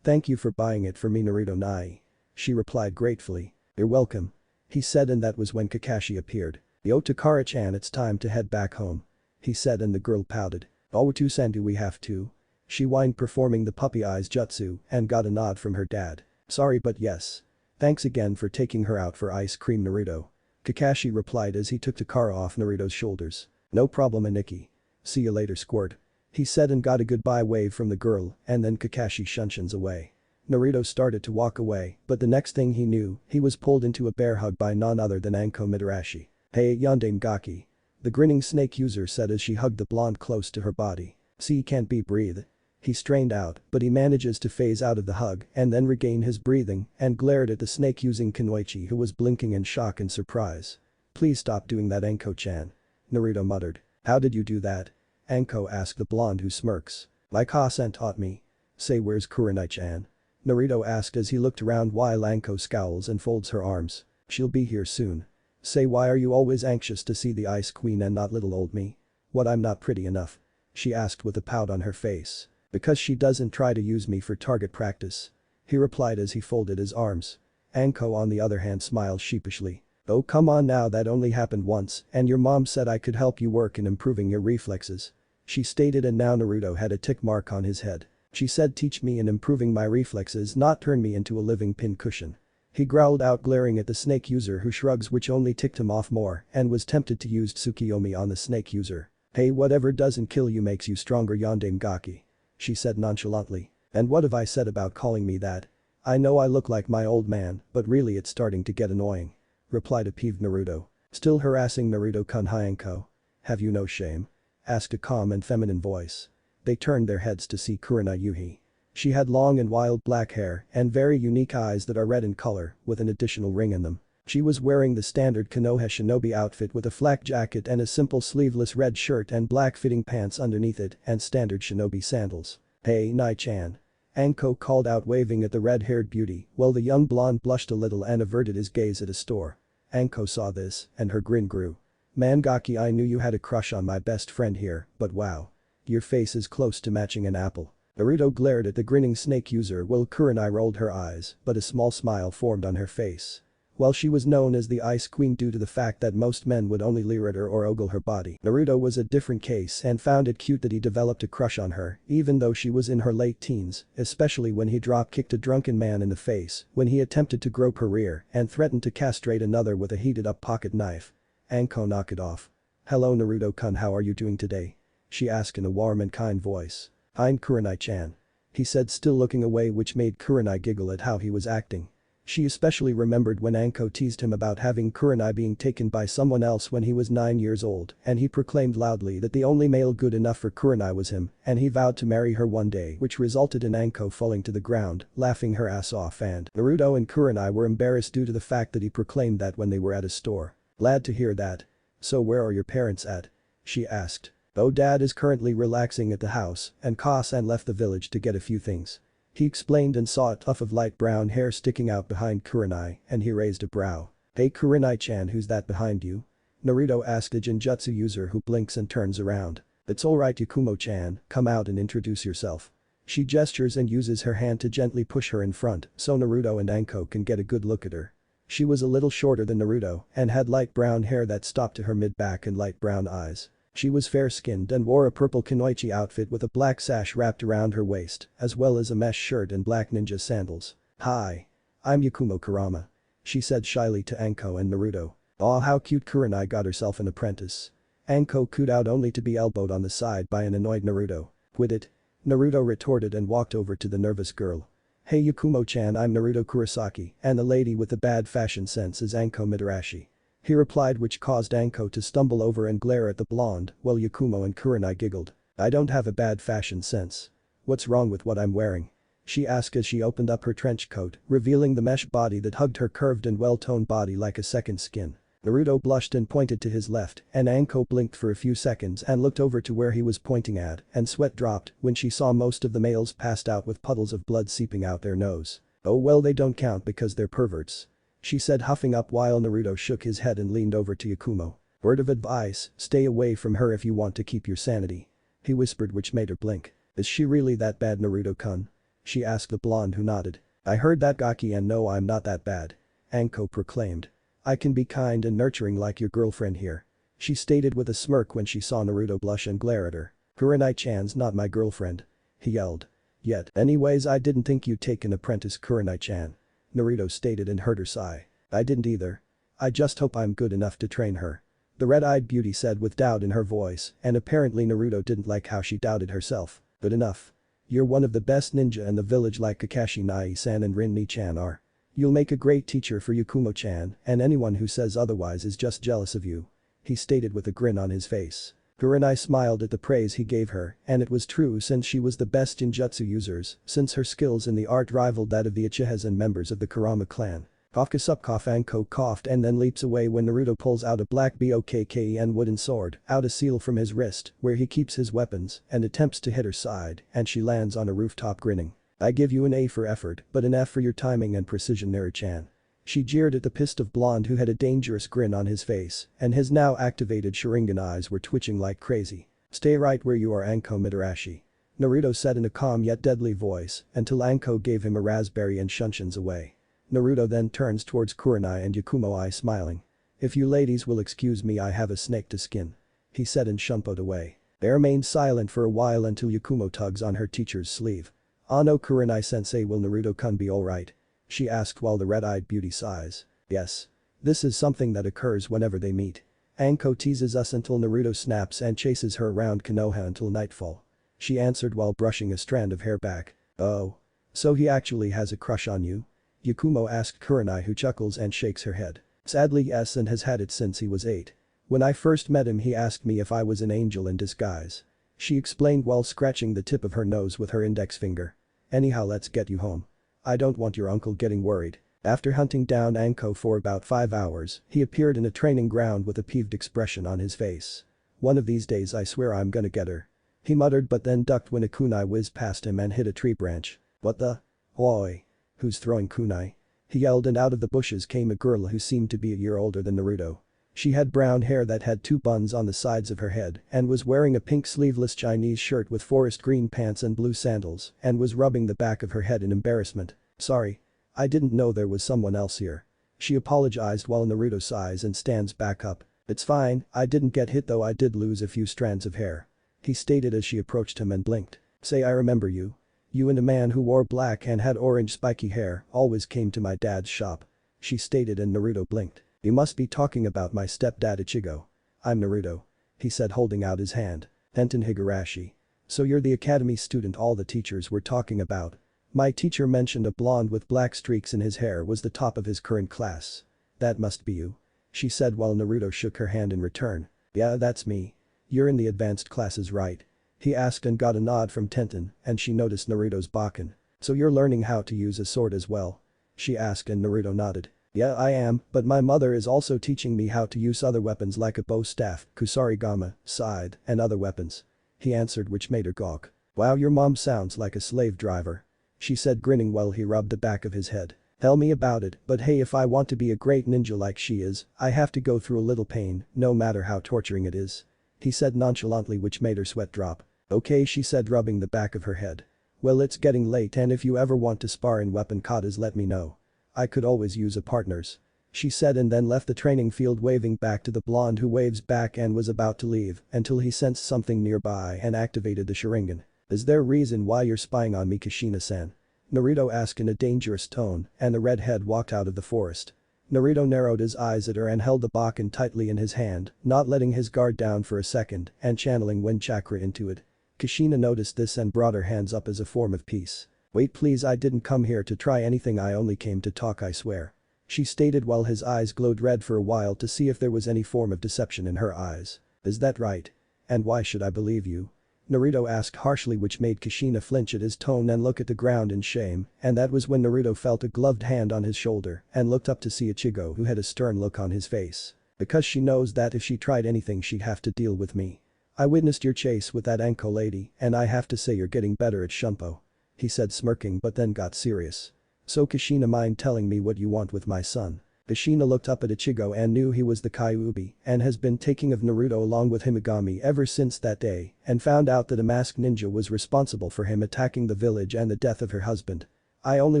Speaker 1: Thank you for buying it for me Naruto Nai. She replied gratefully. You're welcome. He said, and that was when Kakashi appeared. Yo Takara-chan, it's time to head back home. He said, and the girl pouted. Oh Two-san, do we have to? She whined, performing the puppy eyes jutsu and got a nod from her dad. Sorry but yes. Thanks again for taking her out for ice cream Naruto. Kakashi replied as he took Takara off Naruto's shoulders. No problem Aniki. See you later Squirt. He said and got a goodbye wave from the girl, and then Kakashi shunshuns away. Naruto started to walk away, but the next thing he knew, he was pulled into a bear hug by none other than Anko Mitarashi. Hey Yandame Gaki. The grinning snake user said as she hugged the blonde close to her body. See, he can't be breathe. He strained out, but he manages to phase out of the hug and then regain his breathing and glared at the snake using Kunoichi, who was blinking in shock and surprise. Please stop doing that Anko-chan. Naruto muttered. How did you do that? Anko asked the blonde, who smirks. My Ka-san taught me. Say, where's Kuronai-chan? Naruto asked as he looked around while Anko scowls and folds her arms. She'll be here soon. Say, why are you always anxious to see the Ice Queen and not little old me? What, I'm not pretty enough? She asked with a pout on her face. Because she doesn't try to use me for target practice. He replied as he folded his arms. Anko on the other hand smiled sheepishly. Oh come on now, that only happened once and your mom said I could help you work in improving your reflexes. She stated, and now Naruto had a tick mark on his head. She said teach me in improving my reflexes, not turn me into a living pincushion. He growled out, glaring at the snake user, who shrugs, which only ticked him off more and was tempted to use Tsukiyomi on the snake user. Hey, whatever doesn't kill you makes you stronger Yandame Gaki. She said nonchalantly. And what have I said about calling me that? I know I look like my old man, but really it's starting to get annoying. Replied a peeved Naruto. Still harassing Naruto-kun. Anko. Have you no shame? Asked a calm and feminine voice. They turned their heads to see Kuronai Yuhi. She had long and wild black hair and very unique eyes that are red in color with an additional ring in them. She was wearing the standard Konoha shinobi outfit with a flak jacket and a simple sleeveless red shirt and black fitting pants underneath it and standard shinobi sandals. Hey Nai-chan. Anko called out, waving at the red-haired beauty while the young blonde blushed a little and averted his gaze at a store. Anko saw this and her grin grew. Man Gaki, I knew you had a crush on my best friend here, but wow. Your face is close to matching an apple. Naruto glared at the grinning snake user while Kuronai rolled her eyes, but a small smile formed on her face. While she was known as the Ice Queen due to the fact that most men would only leer at her or ogle her body, Naruto was a different case and found it cute that he developed a crush on her even though she was in her late teens, especially when he drop-kicked a drunken man in the face when he attempted to grope her rear and threatened to castrate another with a heated-up pocket knife. Anko, knock it off. Hello Naruto-kun, how are you doing today? she asked in a warm and kind voice. "I'm Kurenai-chan," he said, still looking away, which made Kurenai giggle at how he was acting. She especially remembered when Anko teased him about having Kurenai being taken by someone else when he was 9 years old, and he proclaimed loudly that the only male good enough for Kurenai was him, and he vowed to marry her one day, which resulted in Anko falling to the ground, laughing her ass off, and Naruto and Kurenai were embarrassed due to the fact that he proclaimed that when they were at a store. "Glad to hear that. So where are your parents at?" she asked. "Oh, dad is currently relaxing at the house, and Kasan left the village to get a few things," he explained, and saw a tuft of light brown hair sticking out behind Kurenai, and he raised a brow. "Hey Kurenai-chan, who's that behind you?" Naruto asked a genjutsu user who blinks and turns around. "It's alright Yakumo-chan, come out and introduce yourself." She gestures and uses her hand to gently push her in front so Naruto and Anko can get a good look at her. She was a little shorter than Naruto and had light brown hair that stopped to her mid-back and light brown eyes. She was fair-skinned and wore a purple kunoichi outfit with a black sash wrapped around her waist, as well as a mesh shirt and black ninja sandals. "Hi. I'm Yakumo Kurama," she said shyly to Anko and Naruto. "Aw, how cute, Kurenai got herself an apprentice." Anko cooed out only to be elbowed on the side by an annoyed Naruto. "Quit it," Naruto retorted and walked over to the nervous girl. "Hey Yakumo-chan, I'm Naruto Kurosaki, and the lady with the bad fashion sense is Anko Mitarashi," he replied, which caused Anko to stumble over and glare at the blonde while Yakumo and Kurenai giggled. "I don't have a bad fashion sense. What's wrong with what I'm wearing?" she asked as she opened up her trench coat, revealing the mesh body that hugged her curved and well-toned body like a second skin. Naruto blushed and pointed to his left, and Anko blinked for a few seconds and looked over to where he was pointing at, and sweat dropped when she saw most of the males passed out with puddles of blood seeping out their nose. "Oh well, they don't count because they're perverts," she said, huffing up while Naruto shook his head and leaned over to Yakumo. "Word of advice, stay away from her if you want to keep your sanity," he whispered, which made her blink. "Is she really that bad, Naruto-kun?" she asked the blonde, who nodded. "I heard that, Gaki, and no, I'm not that bad," Anko proclaimed. "I can be kind and nurturing like your girlfriend here," she stated with a smirk when she saw Naruto blush and glare at her. "Kurenai-chan's not my girlfriend," he yelled. "Yet. Anyways, I didn't think you'd take an apprentice, Kurenai-chan," Naruto stated and heard her sigh. "I didn't either. I just hope I'm good enough to train her," the red-eyed beauty said with doubt in her voice, and apparently Naruto didn't like how she doubted herself. "Good enough. You're one of the best ninja in the village like Kakashi Nai-san and Rin Ni-chan are. You'll make a great teacher for Yakumo-chan, and anyone who says otherwise is just jealous of you," he stated with a grin on his face. Kurenai smiled at the praise he gave her, and it was true since she was the best genjutsu users, since her skills in the art rivaled that of the Uchihas and members of the Kurama clan. Cough, Anko coughed and then leaps away when Naruto pulls out a black Bokken wooden sword out a seal from his wrist where he keeps his weapons and attempts to hit her side, and she lands on a rooftop grinning. "I give you an A for effort, but an F for your timing and precision, Naru-chan," she jeered at the pissed off blonde who had a dangerous grin on his face, and his now activated Sharingan eyes were twitching like crazy. "Stay right where you are, Anko Mitarashi," Naruto said in a calm yet deadly voice until Anko gave him a raspberry and shunshuns away. Naruto then turns towards Kurenai and Yakumo, eye smiling. "If you ladies will excuse me, I have a snake to skin," he said and shunpoed away. They remained silent for a while until Yakumo tugs on her teacher's sleeve. "Ah no, Kurenai-sensei, will Naruto-kun be alright?" she asked while the red-eyed beauty sighs. "Yes. This is something that occurs whenever they meet. Anko teases us until Naruto snaps and chases her around Konoha until nightfall," she answered while brushing a strand of hair back. "Oh. So he actually has a crush on you?" Yakumo asked Kurenai, who chuckles and shakes her head. "Sadly yes, and has had it since he was 8. When I first met him he asked me if I was an angel in disguise," she explained while scratching the tip of her nose with her index finger. "Anyhow, let's get you home. I don't want your uncle getting worried." After hunting down Anko for about 5 hours, he appeared in a training ground with a peeved expression on his face. "One of these days I swear I'm gonna get her," he muttered, but then ducked when a kunai whizzed past him and hit a tree branch. "What the? Oi. Who's throwing kunai?" he yelled, and out of the bushes came a girl who seemed to be a year older than Naruto. She had brown hair that had 2 buns on the sides of her head and was wearing a pink sleeveless Chinese shirt with forest green pants and blue sandals and was rubbing the back of her head in embarrassment. "Sorry. I didn't know there was someone else here," she apologized while Naruto sighs and stands back up. "It's fine, I didn't get hit though, I did lose a few strands of hair," he stated as she approached him and blinked. "Say, I remember you. You and a man who wore black and had orange spiky hair always came to my dad's shop," she stated, and Naruto blinked. "You must be talking about my stepdad Ichigo. I'm Naruto," he said, holding out his hand. Tenten Higurashi. So you're the academy student all the teachers were talking about. My teacher mentioned a blonde with black streaks in his hair was the top of his current class. That must be you. She said while Naruto shook her hand in return. Yeah, that's me. You're in the advanced classes, right? He asked and got a nod from Tenten, and she noticed Naruto's bakken. So you're learning how to use a sword as well? She asked and Naruto nodded. Yeah, I am, but my mother is also teaching me how to use other weapons like a bow staff, kusarigama, scythe, and other weapons. He answered, which made her gawk. Wow, your mom sounds like a slave driver. She said, grinning while he rubbed the back of his head. Tell me about it, but hey, if I want to be a great ninja like she is, I have to go through a little pain, no matter how torturing it is. He said nonchalantly, which made her sweat drop. Okay, she said, rubbing the back of her head. Well, it's getting late and if you ever want to spar in weapon katas, let me know. I could always use a partner's. She said and then left the training field, waving back to the blonde who waves back and was about to leave until he sensed something nearby and activated the Sharingan. Is there a reason why you're spying on me, Kushina-san? Naruto asked in a dangerous tone and the redhead walked out of the forest. Naruto narrowed his eyes at her and held the bakken tightly in his hand, not letting his guard down for a second and channeling wind chakra into it. Kushina noticed this and brought her hands up as a form of peace. Wait please, I didn't come here to try anything, I only came to talk, I swear. She stated while his eyes glowed red for a while to see if there was any form of deception in her eyes. Is that right? And why should I believe you? Naruto asked harshly, which made Kushina flinch at his tone and look at the ground in shame, and that was when Naruto felt a gloved hand on his shoulder and looked up to see Ichigo, who had a stern look on his face. Because she knows that if she tried anything she'd have to deal with me. I witnessed your chase with that Anko lady and I have to say you're getting better at Shunpo. He said, smirking, but then got serious. So Kushina, mind telling me what you want with my son? Kushina looked up at Ichigo and knew he was the Kyuubi and has been taking of Naruto along with Himagami ever since that day and found out that a masked ninja was responsible for him attacking the village and the death of her husband. I only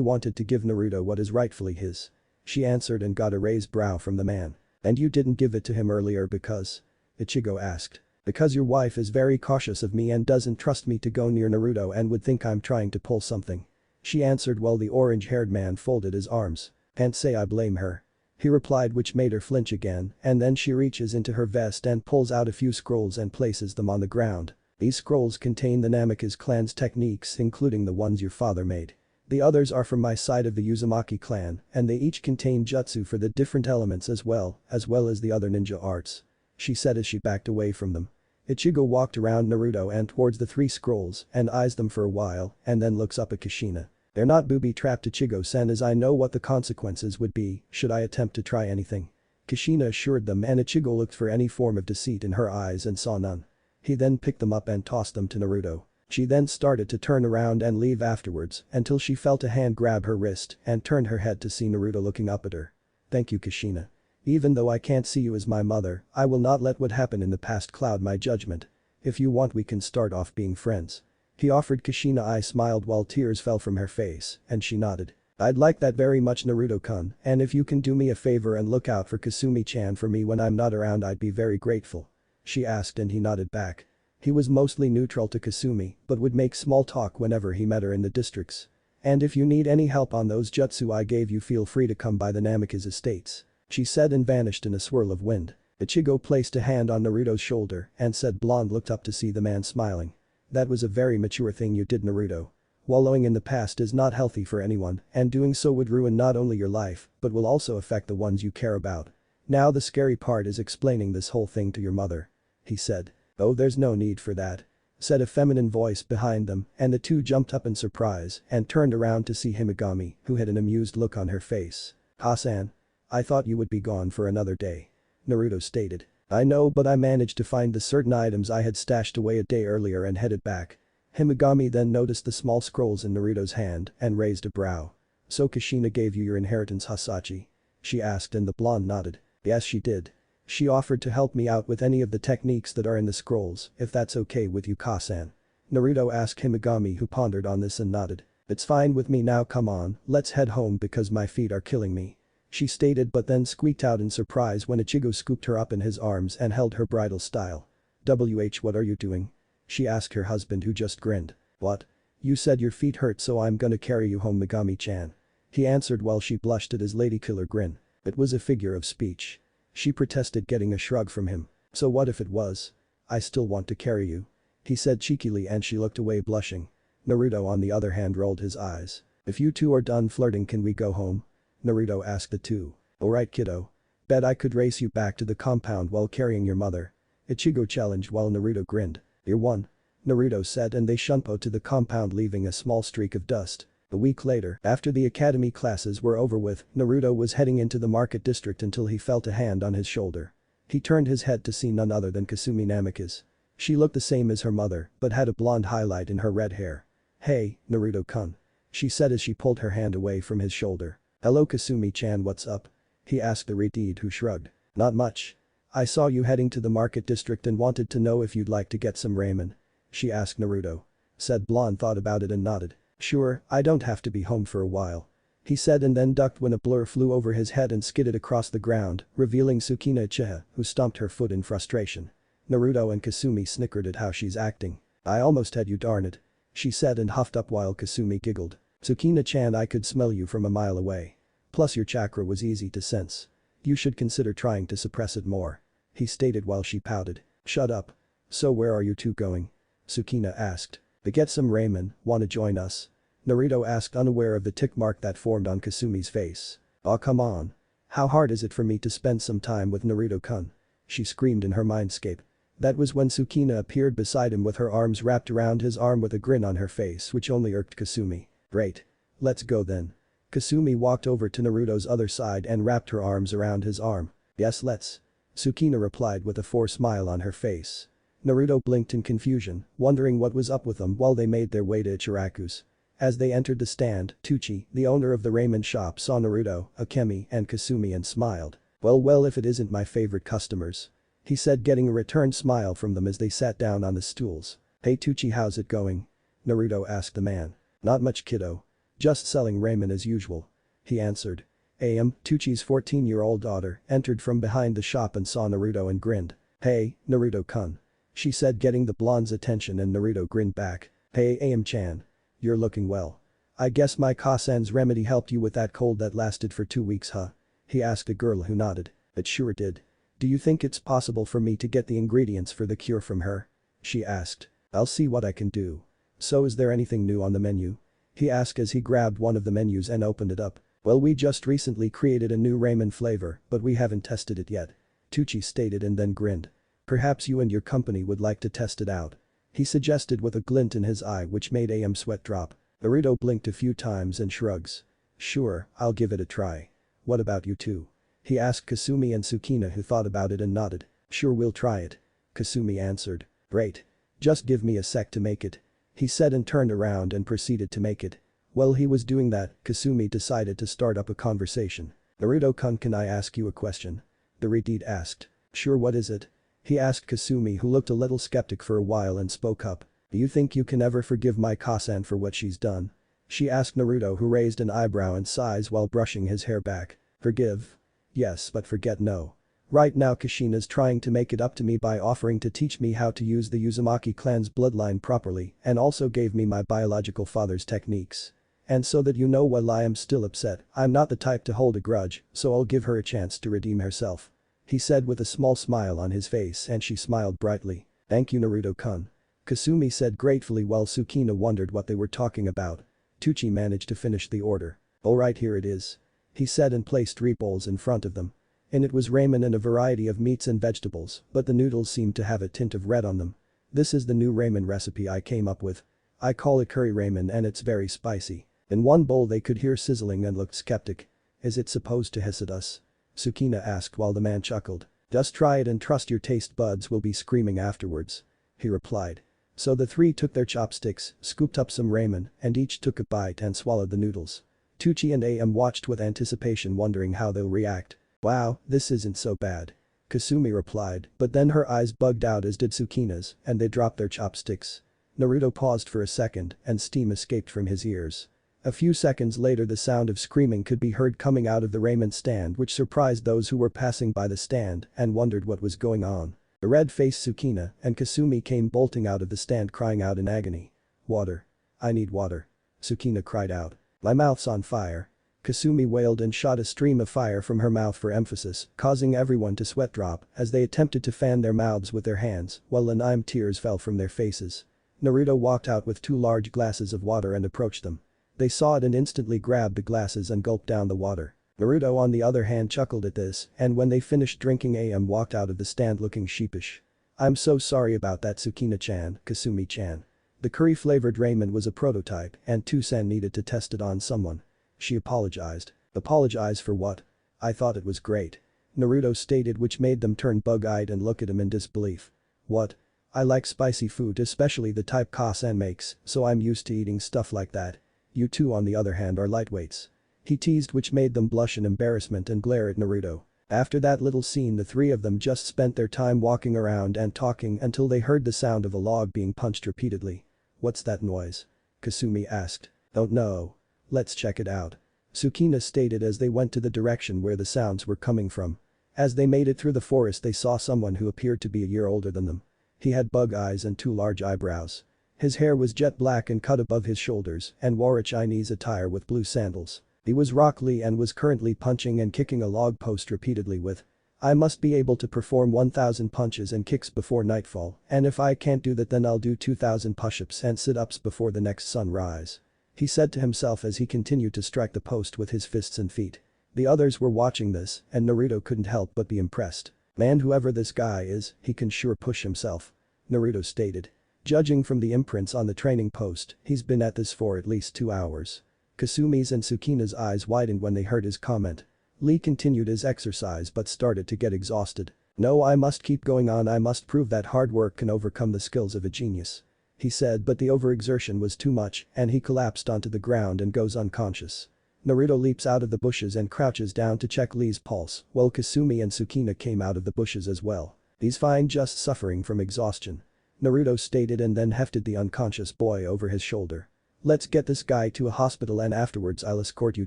Speaker 1: wanted to give Naruto what is rightfully his. She answered and got a raised brow from the man. And you didn't give it to him earlier because? Ichigo asked. Because your wife is very cautious of me and doesn't trust me to go near Naruto and would think I'm trying to pull something. She answered while the orange-haired man folded his arms. Can't say I blame her. He replied, which made her flinch again, and then she reaches into her vest and pulls out a few scrolls and places them on the ground. These scrolls contain the Namikaze clan's techniques, including the ones your father made. The others are from my side of the Uzumaki clan and they each contain jutsu for the different elements as well as the other ninja arts. She said as she backed away from them. Ichigo walked around Naruto and towards the 3 scrolls and eyes them for a while and then looks up at Kushina. They're not booby-trapped, Ichigo-san, as I know what the consequences would be should I attempt to try anything. Kushina assured them and Ichigo looked for any form of deceit in her eyes and saw none. He then picked them up and tossed them to Naruto. She then started to turn around and leave afterwards until she felt a hand grab her wrist and turned her head to see Naruto looking up at her. Thank you, Kushina. Even though I can't see you as my mother, I will not let what happened in the past cloud my judgment. If you want, we can start off being friends. He offered. Kushina I smiled while tears fell from her face and she nodded. I'd like that very much, Naruto-kun, and if you can do me a favor and look out for Kasumi-chan for me when I'm not around, I'd be very grateful. She asked and he nodded back. He was mostly neutral to Kasumi but would make small talk whenever he met her in the districts. And if you need any help on those jutsu I gave you, feel free to come by the Namikaze estates. She said and vanished in a swirl of wind. Ichigo placed a hand on Naruto's shoulder and said. Blonde looked up to see the man smiling. That was a very mature thing you did, Naruto. Wallowing in the past is not healthy for anyone and doing so would ruin not only your life but will also affect the ones you care about. Now the scary part is explaining this whole thing to your mother. He said. Oh, there's no need for that. Said a feminine voice behind them and the two jumped up in surprise and turned around to see Himagami, who had an amused look on her face. Hasan. I thought you would be gone for another day. Naruto stated. I know, but I managed to find the certain items I had stashed away a day earlier and headed back. Himagami then noticed the small scrolls in Naruto's hand and raised a brow. So Kushina gave you your inheritance, Hasachi? She asked and the blonde nodded. Yes, she did. She offered to help me out with any of the techniques that are in the scrolls, if that's okay with you, Kasan. Naruto asked Himagami, who pondered on this and nodded. It's fine with me now, come on, let's head home because my feet are killing me. She stated but then squeaked out in surprise when Ichigo scooped her up in his arms and held her bridal style. What are you doing? She asked her husband, who just grinned. What? You said your feet hurt, so I'm gonna carry you home, Megami-chan. He answered while she blushed at his ladykiller grin. It was a figure of speech. She protested, getting a shrug from him. So what if it was? I still want to carry you. he said cheekily and she looked away blushing. Naruto on the other hand rolled his eyes. If you two are done flirting, can we go home? Naruto asked the two. Alright kiddo. Bet I could race you back to the compound while carrying your mother. Ichigo challenged while Naruto grinned. You're one. Naruto said and they shunpo to the compound leaving a small streak of dust. A week later, after the academy classes were over with, Naruto was heading into the market district until he felt a hand on his shoulder. He turned his head to see none other than Kasumi Namikaze. She looked the same as her mother, but had a blonde highlight in her red hair. Hey, Naruto-kun. She said as she pulled her hand away from his shoulder. Hello Kasumi-chan, what's up? He asked the retard who shrugged. Not much. I saw you heading to the market district and wanted to know if you'd like to get some ramen. She asked Naruto. Said blonde thought about it and nodded. Sure, I don't have to be home for a while. He said and then ducked when a blur flew over his head and skidded across the ground, revealing Sukina Uchiha, who stomped her foot in frustration. Naruto and Kasumi snickered at how she's acting. I almost had you, darn it. She said and huffed up while Kasumi giggled. Sukina-chan, I could smell you from a mile away. Plus your chakra was easy to sense. You should consider trying to suppress it more. He stated while she pouted. Shut up. So where are you two going? Sukina asked. To get some ramen, wanna join us? Naruto asked unaware of the tick mark that formed on Kasumi's face. Aw come on. How hard is it for me to spend some time with Naruto-kun? She screamed in her mindscape. That was when Sukina appeared beside him with her arms wrapped around his arm with a grin on her face which only irked Kasumi. Great. Let's go then. Kasumi walked over to Naruto's other side and wrapped her arms around his arm. Yes let's. Sukina replied with a forced smile on her face. Naruto blinked in confusion, wondering what was up with them while they made their way to Ichiraku's. As they entered the stand, Tucci, the owner of the ramen shop, saw Naruto, Akemi and Kasumi and smiled. Well if it isn't my favorite customers. He said getting a return smile from them as they sat down on the stools. Hey Tucci, how's it going? Naruto asked the man. Not much kiddo. Just selling ramen as usual. He answered. Tucci's 14-year-old daughter entered from behind the shop and saw Naruto and grinned. Hey, Naruto-kun. She said getting the blonde's attention and Naruto grinned back. Hey Am-chan. You're looking well. I guess my Kasen's remedy helped you with that cold that lasted for 2 weeks huh? He asked a girl who nodded. It sure did. Do you think it's possible for me to get the ingredients for the cure from her? She asked. I'll see what I can do. So is there anything new on the menu? He asked as he grabbed one of the menus and opened it up. Well we just recently created a new ramen flavor but we haven't tested it yet. Tucci stated and then grinned. Perhaps you and your company would like to test it out. He suggested with a glint in his eye which made Am sweat drop. Naruto blinked a few times and shrugs. Sure, I'll give it a try. What about you two? He asked Kasumi and Sukina who thought about it and nodded. Sure we'll try it. Kasumi answered. Great. Just give me a sec to make it. He said and turned around and proceeded to make it. While he was doing that, Kasumi decided to start up a conversation. Naruto-kun, can I ask you a question? The retard asked. Sure, what is it? He asked Kasumi who looked a little skeptic for a while and spoke up. Do you think you can ever forgive my Kasan for what she's done? She asked Naruto who raised an eyebrow and sighs while brushing his hair back. Forgive? Yes but forget no. Right now Kushina's trying to make it up to me by offering to teach me how to use the Uzumaki clan's bloodline properly and also gave me my biological father's techniques. And so that you know while I am still upset, I'm not the type to hold a grudge, so I'll give her a chance to redeem herself. He said with a small smile on his face and she smiled brightly. Thank you Naruto-kun. Kasumi said gratefully while Sukina wondered what they were talking about. Tucci managed to finish the order. Alright, here it is. He said and placed 3 bowls in front of them. In it was ramen and a variety of meats and vegetables, but the noodles seemed to have a tint of red on them. This is the new ramen recipe I came up with. I call it curry ramen and it's very spicy. In one bowl they could hear sizzling and looked skeptic. Is it supposed to hiss at us? Sukina asked while the man chuckled. Just try it and trust your taste buds will be screaming afterwards. He replied. So the 3 took their chopsticks, scooped up some ramen, and each took a bite and swallowed the noodles. Tucci and Am watched with anticipation wondering how they'll react. Wow, this isn't so bad. Kasumi replied, but then her eyes bugged out as did Sukina's and they dropped their chopsticks. Naruto paused for a second and steam escaped from his ears. A few seconds later the sound of screaming could be heard coming out of the ramen stand which surprised those who were passing by the stand and wondered what was going on. The red-faced Sukina and Kasumi came bolting out of the stand crying out in agony. Water. I need water. Sukina cried out. My mouth's on fire. Kasumi wailed and shot a stream of fire from her mouth for emphasis, causing everyone to sweat drop as they attempted to fan their mouths with their hands while anime tears fell from their faces. Naruto walked out with 2 large glasses of water and approached them. They saw it and instantly grabbed the glasses and gulped down the water. Naruto on the other hand chuckled at this and when they finished drinking AM walked out of the stand looking sheepish. "I'm so sorry about that Sukina-chan, Kasumi-chan. The curry-flavored ramen was a prototype and Tusan needed to test it on someone." She apologized. "Apologize for what? I thought it was great." Naruto stated, which made them turn bug-eyed and look at him in disbelief. "What? I like spicy food, especially the type Ka-san makes, so I'm used to eating stuff like that. You two on the other hand are lightweights." He teased, which made them blush in embarrassment and glare at Naruto. After that little scene, the 3 of them just spent their time walking around and talking until they heard the sound of a log being punched repeatedly. "What's that noise?" Kasumi asked. "Don't know. Let's check it out," Sukina stated as they went to the direction where the sounds were coming from. As they made it through the forest, they saw someone who appeared to be a year older than them. He had bug eyes and 2 large eyebrows. His hair was jet black and cut above his shoulders and wore a Chinese attire with blue sandals. He was Rock Lee and was currently punching and kicking a log post repeatedly with, "I must be able to perform 1000 punches and kicks before nightfall, and if I can't do that then I'll do 2000 push-ups and sit-ups before the next sunrise," he said to himself as he continued to strike the post with his fists and feet. The others were watching this and Naruto couldn't help but be impressed. "Man, whoever this guy is, he can sure push himself," Naruto stated. "Judging from the imprints on the training post, he's been at this for at least 2 hours." Kasumi's and Sukina's eyes widened when they heard his comment. Lee continued his exercise but started to get exhausted. "No, I must keep going on, I must prove that hard work can overcome the skills of a genius," he said, but the overexertion was too much and he collapsed onto the ground and goes unconscious. Naruto leaps out of the bushes and crouches down to check Lee's pulse while Kasumi and Sukina came out of the bushes as well. "He's fine, just suffering from exhaustion," Naruto stated and then hefted the unconscious boy over his shoulder. "Let's get this guy to a hospital and afterwards I'll escort you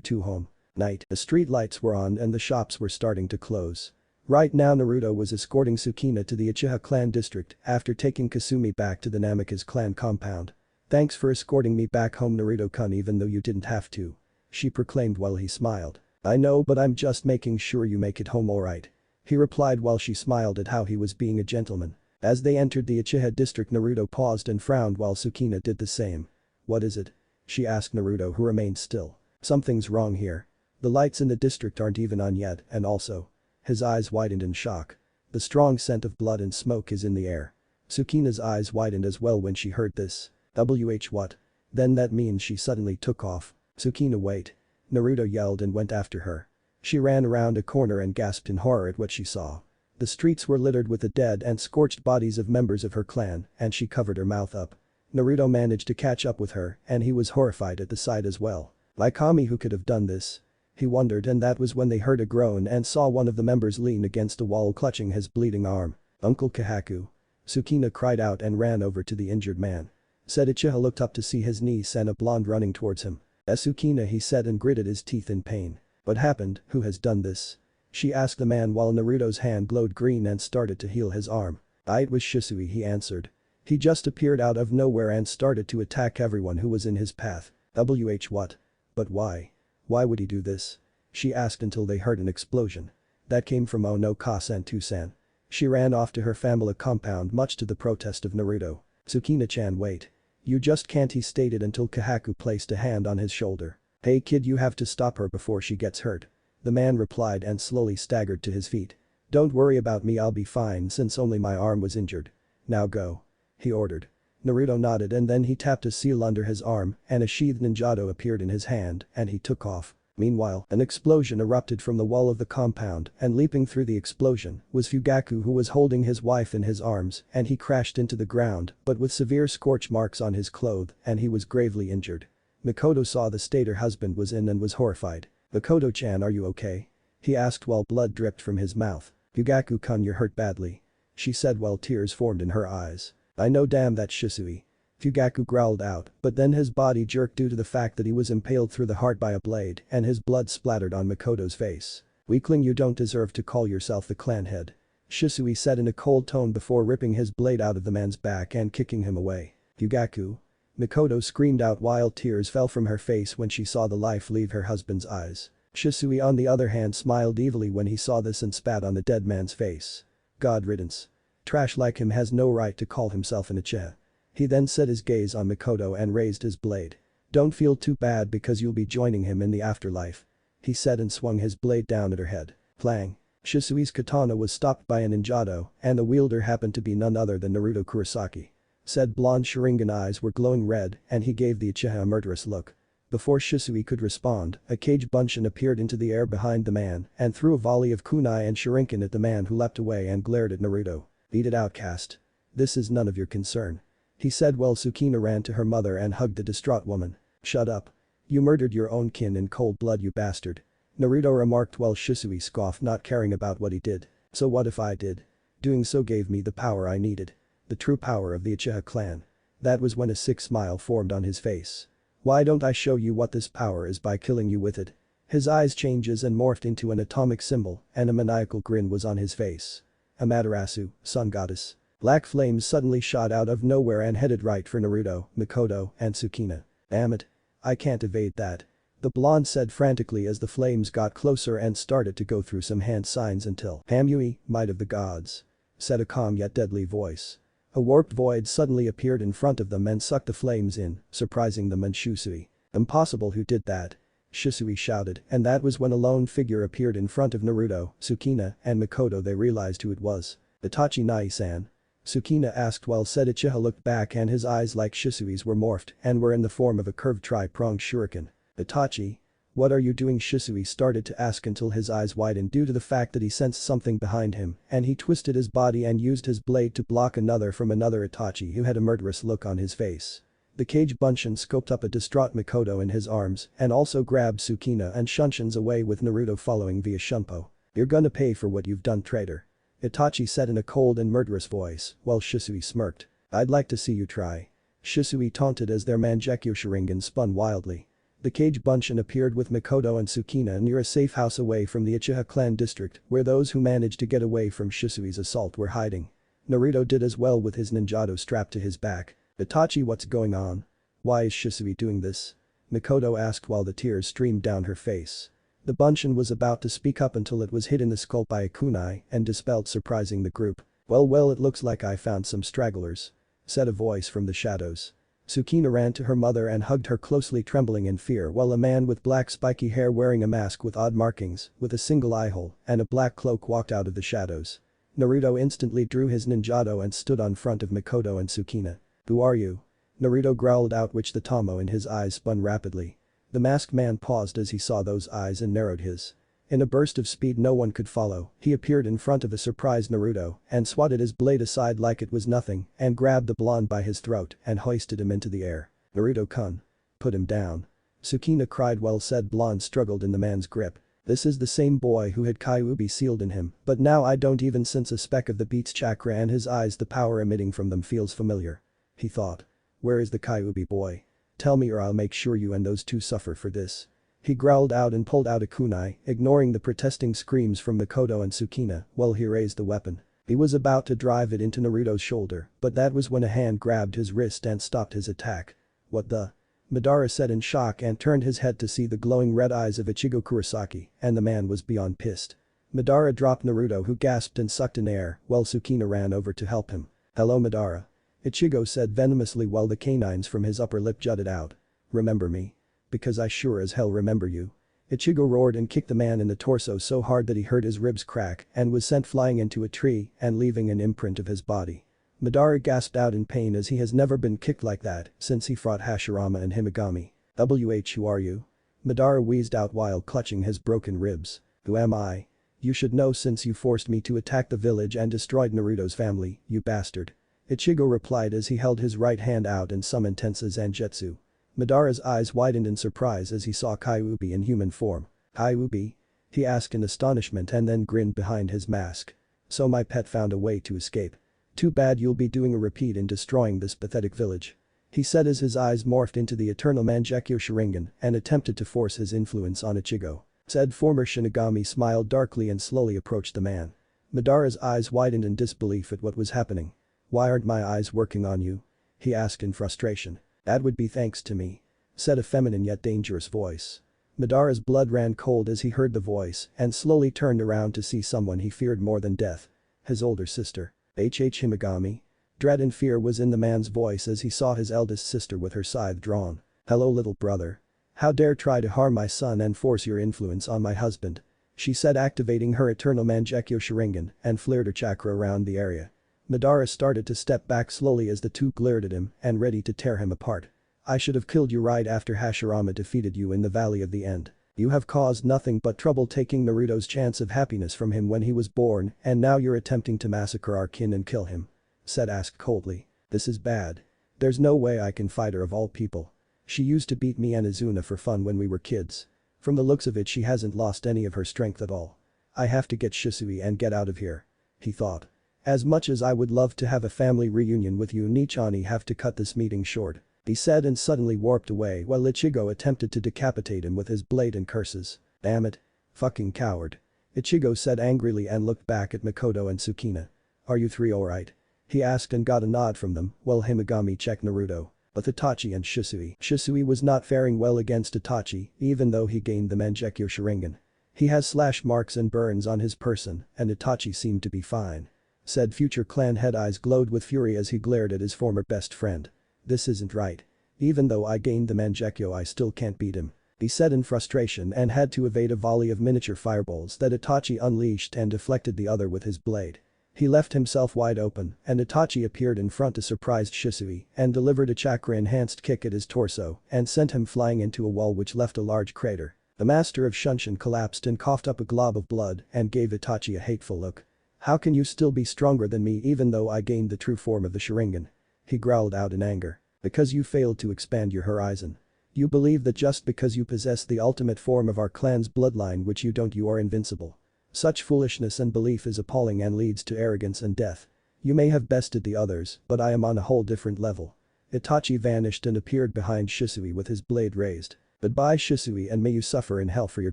Speaker 1: two home." Night. The street lights were on and the shops were starting to close. Right now Naruto was escorting Sukina to the Uchiha clan district after taking Kasumi back to the Namikaze clan compound. "Thanks for escorting me back home, Naruto-kun, even though you didn't have to," she proclaimed while he smiled. "I know, but I'm just making sure you make it home alright," he replied while she smiled at how he was being a gentleman. As they entered the Uchiha district, Naruto paused and frowned while Sukina did the same. "What is it?" she asked Naruto, who remained still. "Something's wrong here. The lights in the district aren't even on yet, and also," his eyes widened in shock, "the strong scent of blood and smoke is in the air." Sukina's eyes widened as well when she heard this. What? Then that means she suddenly took off. "Sukina, wait." Naruto yelled and went after her. She ran around a corner and gasped in horror at what she saw. The streets were littered with the dead and scorched bodies of members of her clan and she covered her mouth up. Naruto managed to catch up with her and he was horrified at the sight as well. Like Kami, who could have done this? He wondered, and that was when they heard a groan and saw one of the members lean against a wall clutching his bleeding arm. "Uncle Kahaku." Sukina cried out and ran over to the injured man. Uchiha looked up to see his niece and a blonde running towards him. "Sukina," he said and gritted his teeth in pain. "What happened? Who has done this?" she asked the man while Naruto's hand glowed green and started to heal his arm. "It was Shisui," he answered. "He just appeared out of nowhere and started to attack everyone who was in his path." What? "But why? Why would he do this?" she asked until they heard an explosion. That came from Ono Ka-san Tusan. She ran off to her family compound much to the protest of Naruto. "Sukina-chan, wait. You just can't," he stated until Kahaku placed a hand on his shoulder. "Hey kid, you have to stop her before she gets hurt," the man replied and slowly staggered to his feet. "Don't worry about me, I'll be fine since only my arm was injured. Now go," he ordered. Naruto nodded and then he tapped a seal under his arm and a sheathed ninjato appeared in his hand and he took off. Meanwhile, an explosion erupted from the wall of the compound and leaping through the explosion was Fugaku, who was holding his wife in his arms and he crashed into the ground but with severe scorch marks on his clothes and he was gravely injured. Mikoto saw the state her husband was in and was horrified. "Mikoto-chan, are you okay?" he asked while blood dripped from his mouth. "Fugaku-kun, you're hurt badly," she said while tears formed in her eyes. "I know, damn that Shisui," Fugaku growled out, but then his body jerked due to the fact that he was impaled through the heart by a blade and his blood splattered on Mikoto's face. "Weakling, you don't deserve to call yourself the clan head," Shisui said in a cold tone before ripping his blade out of the man's back and kicking him away. "Fugaku?" Mikoto screamed out while tears fell from her face when she saw the life leave her husband's eyes. Shisui on the other hand smiled evilly when he saw this and spat on the dead man's face. God riddance. Trash like him has no right to call himself an Uchiha. He then set his gaze on Mikoto and raised his blade. Don't feel too bad because you'll be joining him in the afterlife. He said and swung his blade down at her head. Clang. Shisui's katana was stopped by a ninjato, and the wielder happened to be none other than Naruto Kurosaki. Said blonde Sharingan eyes were glowing red and he gave the Uchiha a murderous look. Before Shisui could respond, a cage bunshin appeared into the air behind the man and threw a volley of kunai and shuriken at the man who leapt away and glared at Naruto. Beat it outcast. This is none of your concern. He said while Sukina ran to her mother and hugged the distraught woman. Shut up. You murdered your own kin in cold blood you bastard. Naruto remarked while Shisui scoffed not caring about what he did. So what if I did? Doing so gave me the power I needed. The true power of the Uchiha clan. That was when a sick smile formed on his face. Why don't I show you what this power is by killing you with it? His eyes changes and morphed into an atomic symbol and a maniacal grin was on his face. Amaterasu, sun goddess. Black flames suddenly shot out of nowhere and headed right for Naruto, Mikoto, and Sukina. Damn it. I can't evade that. The blonde said frantically as the flames got closer and started to go through some hand signs until Hamui, might of the gods. Said a calm yet deadly voice. A warped void suddenly appeared in front of them and sucked the flames in, surprising them and Shisui. Impossible, who did that? Shisui shouted, and that was when a lone figure appeared in front of Naruto, Sukina, and Mikoto. They realized who it was. Itachi Nai-san. Sukina asked while said Uchiha looked back and his eyes like Shisui's were morphed and were in the form of a curved tri-pronged shuriken. Itachi? What are you doing? Shisui started to ask until his eyes widened due to the fact that he sensed something behind him and he twisted his body and used his blade to block another from another Itachi who had a murderous look on his face. The cage bunshin scoped up a distraught Mikoto in his arms and also grabbed Sukina and Shunshin's away with Naruto following via Shunpo. You're gonna pay for what you've done, traitor. Itachi said in a cold and murderous voice while Shisui smirked. I'd like to see you try. Shisui taunted as their Mangekyo Sharingan spun wildly. The cage bunshin appeared with Mikoto and Sukina near a safe house away from the Uchiha clan district where those who managed to get away from Shisui's assault were hiding. Naruto did as well with his ninjato strapped to his back. Itachi, what's going on? Why is Shisui doing this? Mikoto asked while the tears streamed down her face. The bunshin was about to speak up until it was hit in the skull by a kunai and dispelled, surprising the group. Well, it looks like I found some stragglers. Said a voice from the shadows. Sukina ran to her mother and hugged her closely, trembling in fear, while a man with black spiky hair wearing a mask with odd markings, with a single eye hole and a black cloak walked out of the shadows. Naruto instantly drew his ninjato and stood on front of Mikoto and Sukina. Who are you? Naruto growled out, which the tamo in his eyes spun rapidly. The masked man paused as he saw those eyes and narrowed his. In a burst of speed no one could follow, he appeared in front of a surprised Naruto and swatted his blade aside like it was nothing and grabbed the blonde by his throat and hoisted him into the air. Naruto-kun. Put him down. Sukina cried while said blonde struggled in the man's grip. This is the same boy who had Kyuubi sealed in him, but now I don't even sense a speck of the beat's chakra and his eyes, the power emitting from them feels familiar. He thought. Where is the Kyuubi boy? Tell me or I'll make sure you and those two suffer for this. He growled out and pulled out a kunai, ignoring the protesting screams from Mikoto and Sukina while he raised the weapon. He was about to drive it into Naruto's shoulder, but that was when a hand grabbed his wrist and stopped his attack. What the? Madara said in shock and turned his head to see the glowing red eyes of Ichigo Kurosaki, and the man was beyond pissed. Madara dropped Naruto, who gasped and sucked in air while Sukina ran over to help him. Hello Madara. Ichigo said venomously while the canines from his upper lip jutted out. Remember me? Because I sure as hell remember you. Ichigo roared and kicked the man in the torso so hard that he heard his ribs crack and was sent flying into a tree and leaving an imprint of his body. Madara gasped out in pain as he has never been kicked like that since he fought Hashirama and Himagami. Who are you? Madara wheezed out while clutching his broken ribs. Who am I? You should know since you forced me to attack the village and destroyed Naruto's family, you bastard. Ichigo replied as he held his right hand out and summoned Tensa Zangetsu. Madara's eyes widened in surprise as he saw Kyuubi in human form. Kyuubi? He asked in astonishment and then grinned behind his mask. So my pet found a way to escape. Too bad you'll be doing a repeat in destroying this pathetic village. He said as his eyes morphed into the eternal Mangekyo Sharingan and attempted to force his influence on Ichigo. Said former Shinigami smiled darkly and slowly approached the man. Madara's eyes widened in disbelief at what was happening. Why aren't my eyes working on you? He asked in frustration. That would be thanks to me," said a feminine yet dangerous voice. Madara's blood ran cold as he heard the voice and slowly turned around to see someone he feared more than death. His older sister. Himagami. Dread and fear was in the man's voice as he saw his eldest sister with her scythe drawn. "Hello little brother. How dare try to harm my son and force your influence on my husband," she said, activating her eternal Mangekyo Sharingan and flared her chakra around the area. Madara started to step back slowly as the two glared at him and ready to tear him apart. "I should have killed you right after Hashirama defeated you in the Valley of the End. You have caused nothing but trouble, taking Naruto's chance of happiness from him when he was born, and now you're attempting to massacre our kin and kill him," said asked coldly. "This is bad. There's no way I can fight her of all people. She used to beat me and Izuna for fun when we were kids. From the looks of it she hasn't lost any of her strength at all. I have to get Shisui and get out of here," he thought. "As much as I would love to have a family reunion with you, Nichani, have to cut this meeting short," he said and suddenly warped away while Ichigo attempted to decapitate him with his blade and curses. "Damn it. Fucking coward," Ichigo said angrily and looked back at Makoto and Tsukina. "Are you three alright?" he asked and got a nod from them while Himagami checked Naruto. But Itachi and Shisui. Shisui was not faring well against Itachi even though he gained the Mangekyo Sharingan. "He has slash marks and burns on his person and Itachi seemed to be fine," said future clan head. Eyes glowed with fury as he glared at his former best friend. "This isn't right. Even though I gained the Mangekyo I still can't beat him," he said in frustration and had to evade a volley of miniature fireballs that Itachi unleashed and deflected the other with his blade. He left himself wide open and Itachi appeared in front to surprised Shisui and delivered a chakra-enhanced kick at his torso and sent him flying into a wall which left a large crater. The master of Shunshin collapsed and coughed up a glob of blood and gave Itachi a hateful look. "How can you still be stronger than me even though I gained the true form of the Sharingan?" he growled out in anger. "Because you failed to expand your horizon. You believe that just because you possess the ultimate form of our clan's bloodline, which you don't, you are invincible. Such foolishness and belief is appalling and leads to arrogance and death. You may have bested the others, but I am on a whole different level." Itachi vanished and appeared behind Shisui with his blade raised. "Goodbye Shisui, and may you suffer in hell for your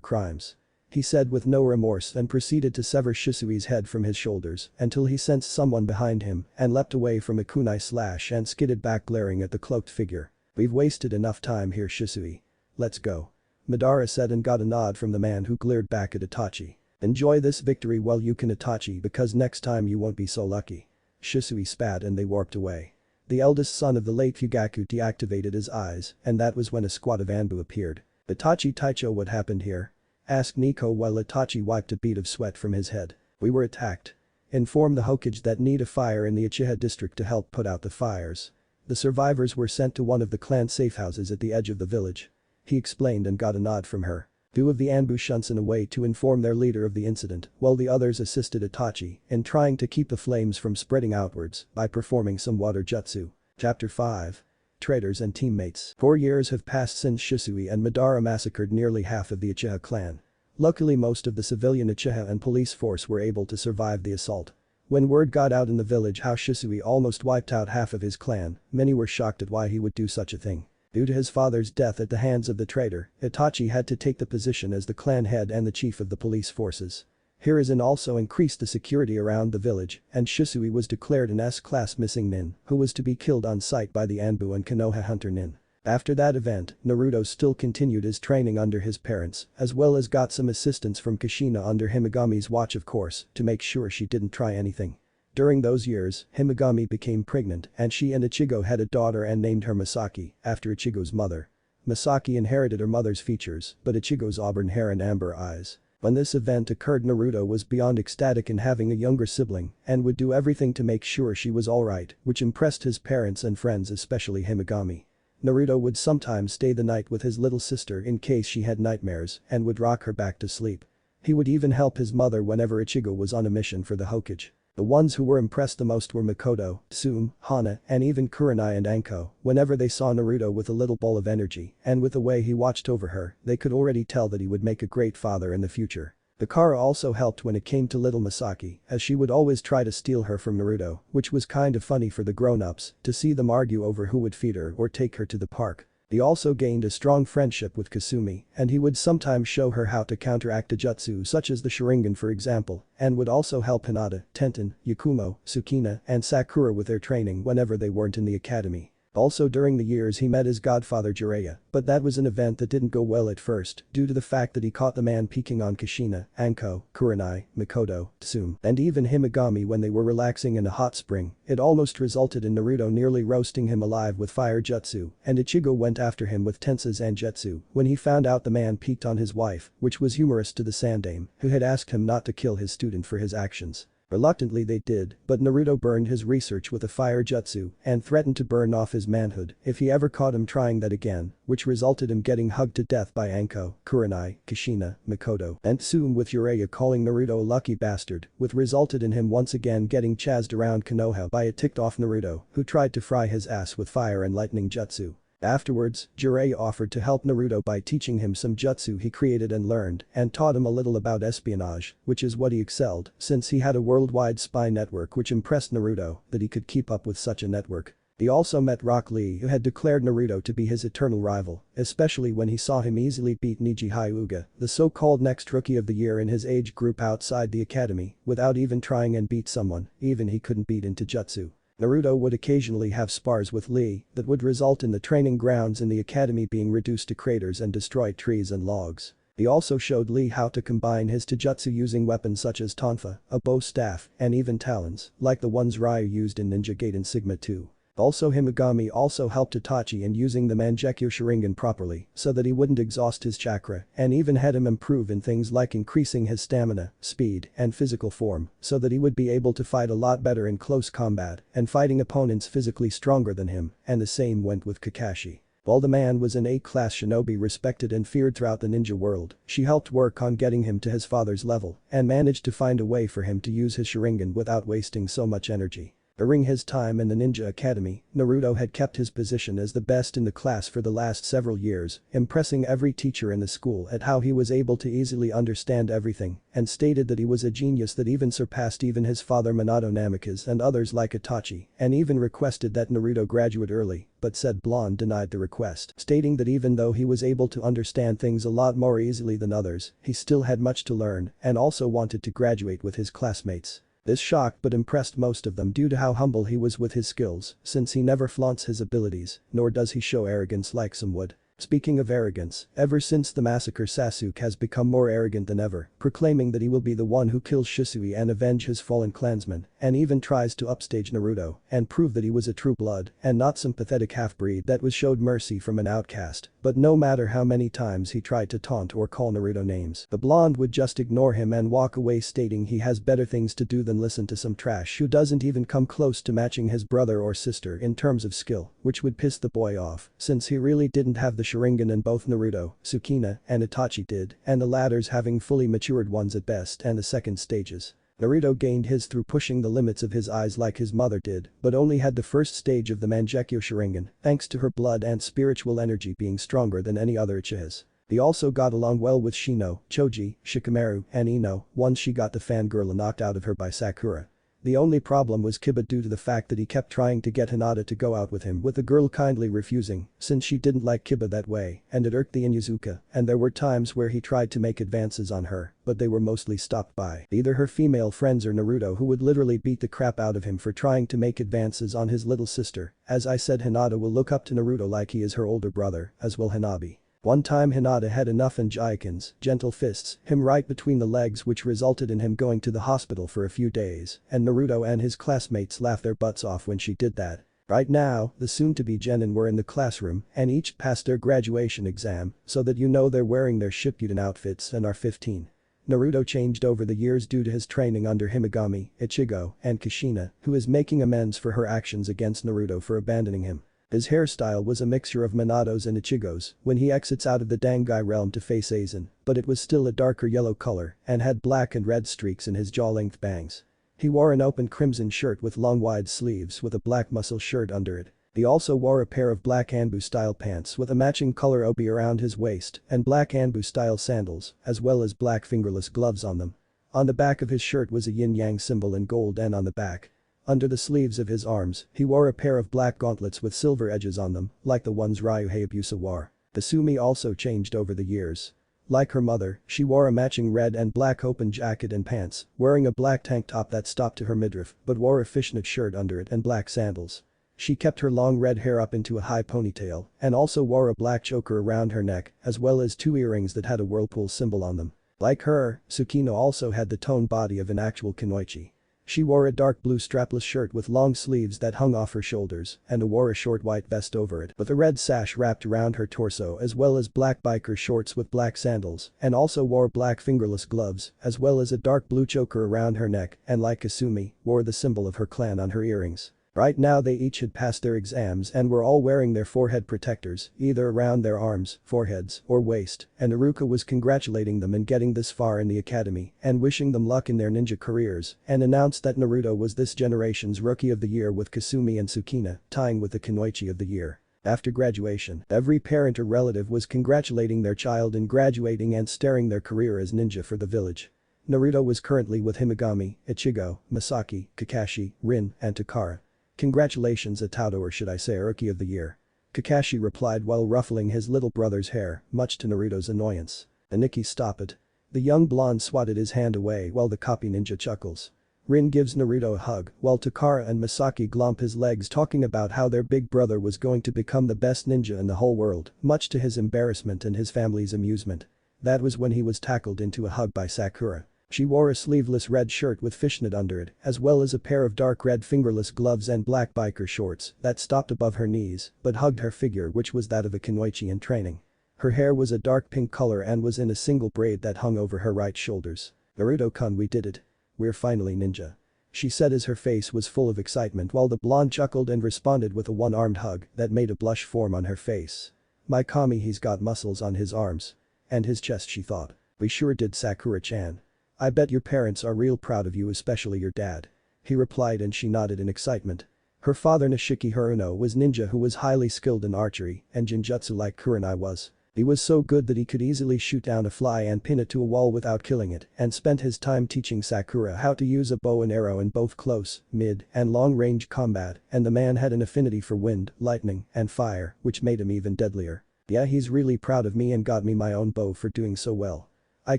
Speaker 1: crimes," he said with no remorse and proceeded to sever Shisui's head from his shoulders until he sensed someone behind him and leapt away from a kunai slash and skidded back glaring at the cloaked figure. "We've wasted enough time here Shisui. Let's go," Madara said and got a nod from the man who glared back at Itachi. "Enjoy this victory while you can Itachi, because next time you won't be so lucky." Shisui spat and they warped away. The eldest son of the late Fugaku deactivated his eyes and that was when a squad of Anbu appeared. "Itachi Taicho, what happened here?" asked Nico while Itachi wiped a bead of sweat from his head. "We were attacked. Inform the Hokage that need a fire in the Uchiha district to help put out the fires. The survivors were sent to one of the clan safe houses at the edge of the village," he explained and got a nod from her. Two of the Anbu shunts away to inform their leader of the incident while the others assisted Itachi in trying to keep the flames from spreading outwards by performing some water jutsu. Chapter 5. Traitors and Teammates. 4 years have passed since Shisui and Madara massacred nearly half of the Uchiha clan. Luckily most of the civilian Uchiha and police force were able to survive the assault. When word got out in the village how Shisui almost wiped out half of his clan, many were shocked at why he would do such a thing. Due to his father's death at the hands of the traitor, Itachi had to take the position as the clan head and the chief of the police forces. Hiruzen also increased the security around the village and Shisui was declared an S-class missing nin who was to be killed on sight by the Anbu and Konoha hunter nin. After that event, Naruto still continued his training under his parents as well as got some assistance from Kushina under Himagami's watch, of course, to make sure she didn't try anything. During those years, Himagami became pregnant and she and Ichigo had a daughter and named her Misaki after Ichigo's mother. Misaki inherited her mother's features but Ichigo's auburn hair and amber eyes. When this event occurred, Naruto was beyond ecstatic in having a younger sibling and would do everything to make sure she was alright, which impressed his parents and friends, especially Himagami. Naruto would sometimes stay the night with his little sister in case she had nightmares and would rock her back to sleep. He would even help his mother whenever Ichigo was on a mission for the Hokage. The ones who were impressed the most were Makoto, Tsume, Hana, and even Kunai and Anko. Whenever they saw Naruto with a little ball of energy and with the way he watched over her, they could already tell that he would make a great father in the future. Bakara also helped when it came to little Misaki, as she would always try to steal her from Naruto, which was kind of funny for the grown-ups to see them argue over who would feed her or take her to the park. He also gained a strong friendship with Kasumi and he would sometimes show her how to counteract a jutsu such as the Sharingan for example, and would also help Hinata, Tenten, Yakumo, Tsukina, and Sakura with their training whenever they weren't in the academy. Also during the years he met his godfather Jiraiya, but that was an event that didn't go well at first due to the fact that he caught the man peeking on Kushina, Anko, Kunai, Mikoto, Tsume, and even Himagami when they were relaxing in a hot spring. It almost resulted in Naruto nearly roasting him alive with fire jutsu, and Ichigo went after him with Tensa Zangetsu when he found out the man peeked on his wife, which was humorous to the Sandame, who had asked him not to kill his student for his actions. Reluctantly they did, but Naruto burned his research with a fire jutsu and threatened to burn off his manhood if he ever caught him trying that again, which resulted in him getting hugged to death by Anko, Kunai, Kushina, Mikoto, and Tsume, with Jiraiya calling Naruto a lucky bastard, which resulted in him once again getting chased around Konoha by a ticked-off Naruto who tried to fry his ass with fire and lightning jutsu. Afterwards, Jiraiya offered to help Naruto by teaching him some jutsu he created and learned, and taught him a little about espionage, which is what he excelled, since he had a worldwide spy network which impressed Naruto that he could keep up with such a network. He also met Rock Lee, who had declared Naruto to be his eternal rival, especially when he saw him easily beat Neji Hyuga, the so-called next rookie of the year in his age group outside the academy, without even trying and beat someone, even he couldn't beat into jutsu. Naruto would occasionally have spars with Lee that would result in the training grounds in the academy being reduced to craters and destroy trees and logs. He also showed Lee how to combine his taijutsu using weapons such as tonfa, a bow staff, and even talons, like the ones Ryu used in Ninja Gaiden Sigma 2. Also Himagami also helped Itachi in using the Mangekyo Sharingan properly so that he wouldn't exhaust his chakra, and even had him improve in things like increasing his stamina, speed, and physical form so that he would be able to fight a lot better in close combat and fighting opponents physically stronger than him, and the same went with Kakashi. While the man was an A-class shinobi respected and feared throughout the ninja world, she helped work on getting him to his father's level and managed to find a way for him to use his Sharingan without wasting so much energy. During his time in the Ninja Academy, Naruto had kept his position as the best in the class for the last several years, impressing every teacher in the school at how he was able to easily understand everything, and stated that he was a genius that even surpassed even his father Minato Namikaze and others like Itachi, and even requested that Naruto graduate early, but said blonde denied the request, stating that even though he was able to understand things a lot more easily than others, he still had much to learn and also wanted to graduate with his classmates. This shocked but impressed most of them due to how humble he was with his skills, since he never flaunts his abilities, nor does he show arrogance like some would. Speaking of arrogance, ever since the massacre Sasuke has become more arrogant than ever, proclaiming that he will be the one who kills Shisui and avenge his fallen clansmen, and even tries to upstage Naruto and prove that he was a true blood and not some pathetic half-breed that was showed mercy from an outcast. But no matter how many times he tried to taunt or call Naruto names, the blonde would just ignore him and walk away stating he has better things to do than listen to some trash who doesn't even come close to matching his brother or sister in terms of skill, which would piss the boy off since he really didn't have the Sharingan and both Naruto, Sukuna, and Itachi did, and the latter's having fully matured ones at best and the second stages. Naruto gained his through pushing the limits of his eyes like his mother did, but only had the first stage of the Mangekyo Sharingan, thanks to her blood and spiritual energy being stronger than any other Uchiha's. He also got along well with Shino, Choji, Shikamaru, and Ino once she got the fangirl knocked out of her by Sakura. The only problem was Kiba due to the fact that he kept trying to get Hinata to go out with him with the girl kindly refusing since she didn't like Kiba that way and it irked the Inuzuka, and there were times where he tried to make advances on her but they were mostly stopped by either her female friends or Naruto, who would literally beat the crap out of him for trying to make advances on his little sister. As I said, Hinata will look up to Naruto like he is her older brother, as will Hanabi. One time Hinata had enough and Jaikin's gentle fists him right between the legs, which resulted in him going to the hospital for a few days, and Naruto and his classmates laughed their butts off when she did that. Right now, the soon-to-be genin were in the classroom and each passed their graduation exam so that you know they're wearing their Shippuden outfits and are 15. Naruto changed over the years due to his training under Himagami, Ichigo, and Kushina, who is making amends for her actions against Naruto for abandoning him. His hairstyle was a mixture of Minato's and Ichigo's when he exits out of the Dangai realm to face Aizen, but it was still a darker yellow color and had black and red streaks in his jaw-length bangs. He wore an open crimson shirt with long wide sleeves with a black muscle shirt under it. He also wore a pair of black Anbu-style pants with a matching color obi around his waist and black Anbu-style sandals, as well as black fingerless gloves on them. On the back of his shirt was a yin-yang symbol in gold and on the back. Under the sleeves of his arms, he wore a pair of black gauntlets with silver edges on them, like the ones Ryu Hayabusa wore. Tsumi also changed over the years. Like her mother, she wore a matching red and black open jacket and pants, wearing a black tank top that stopped to her midriff but wore a fishnet shirt under it and black sandals. She kept her long red hair up into a high ponytail and also wore a black choker around her neck as well as 2 earrings that had a whirlpool symbol on them. Like her, Tsukino also had the toned body of an actual kunoichi. She wore a dark blue strapless shirt with long sleeves that hung off her shoulders and wore a short white vest over it with a red sash wrapped around her torso as well as black biker shorts with black sandals and also wore black fingerless gloves as well as a dark blue choker around her neck and like Kasumi, wore the symbol of her clan on her earrings. Right now they each had passed their exams and were all wearing their forehead protectors, either around their arms, foreheads, or waist, and Naruto was congratulating them in getting this far in the academy and wishing them luck in their ninja careers and announced that Naruto was this generation's Rookie of the Year with Kasumi and Tsukina tying with the Kunoichi of the Year. After graduation, every parent or relative was congratulating their child in graduating and starting their career as ninja for the village. Naruto was currently with Himagami, Ichigo, Masaki, Kakashi, Rin, and Takara. Congratulations Atato, or should I say Rookie of the Year. Kakashi replied while ruffling his little brother's hair, much to Naruto's annoyance. Aniki, stop it. The young blonde swatted his hand away while the copy ninja chuckles. Rin gives Naruto a hug while Takara and Masaki glomp his legs talking about how their big brother was going to become the best ninja in the whole world, much to his embarrassment and his family's amusement. That was when he was tackled into a hug by Sakura. She wore a sleeveless red shirt with fishnet under it, as well as a pair of dark red fingerless gloves and black biker shorts that stopped above her knees but hugged her figure, which was that of a kunoichi in training. Her hair was a dark pink color and was in a single braid that hung over her right shoulders. Naruto-kun, we did it. We're finally ninja. She said as her face was full of excitement while the blonde chuckled and responded with a one-armed hug that made a blush form on her face. My Kami, he's got muscles on his arms. And his chest, she thought. We sure did, Sakura-chan. I bet your parents are real proud of you, especially your dad. He replied and she nodded in excitement. Her father Nishiki Haruno was ninja who was highly skilled in archery and jinjutsu like Kunai was. He was so good that he could easily shoot down a fly and pin it to a wall without killing it and spent his time teaching Sakura how to use a bow and arrow in both close, mid, and long-range combat, and the man had an affinity for wind, lightning, and fire, which made him even deadlier. Yeah, he's really proud of me and got me my own bow for doing so well. I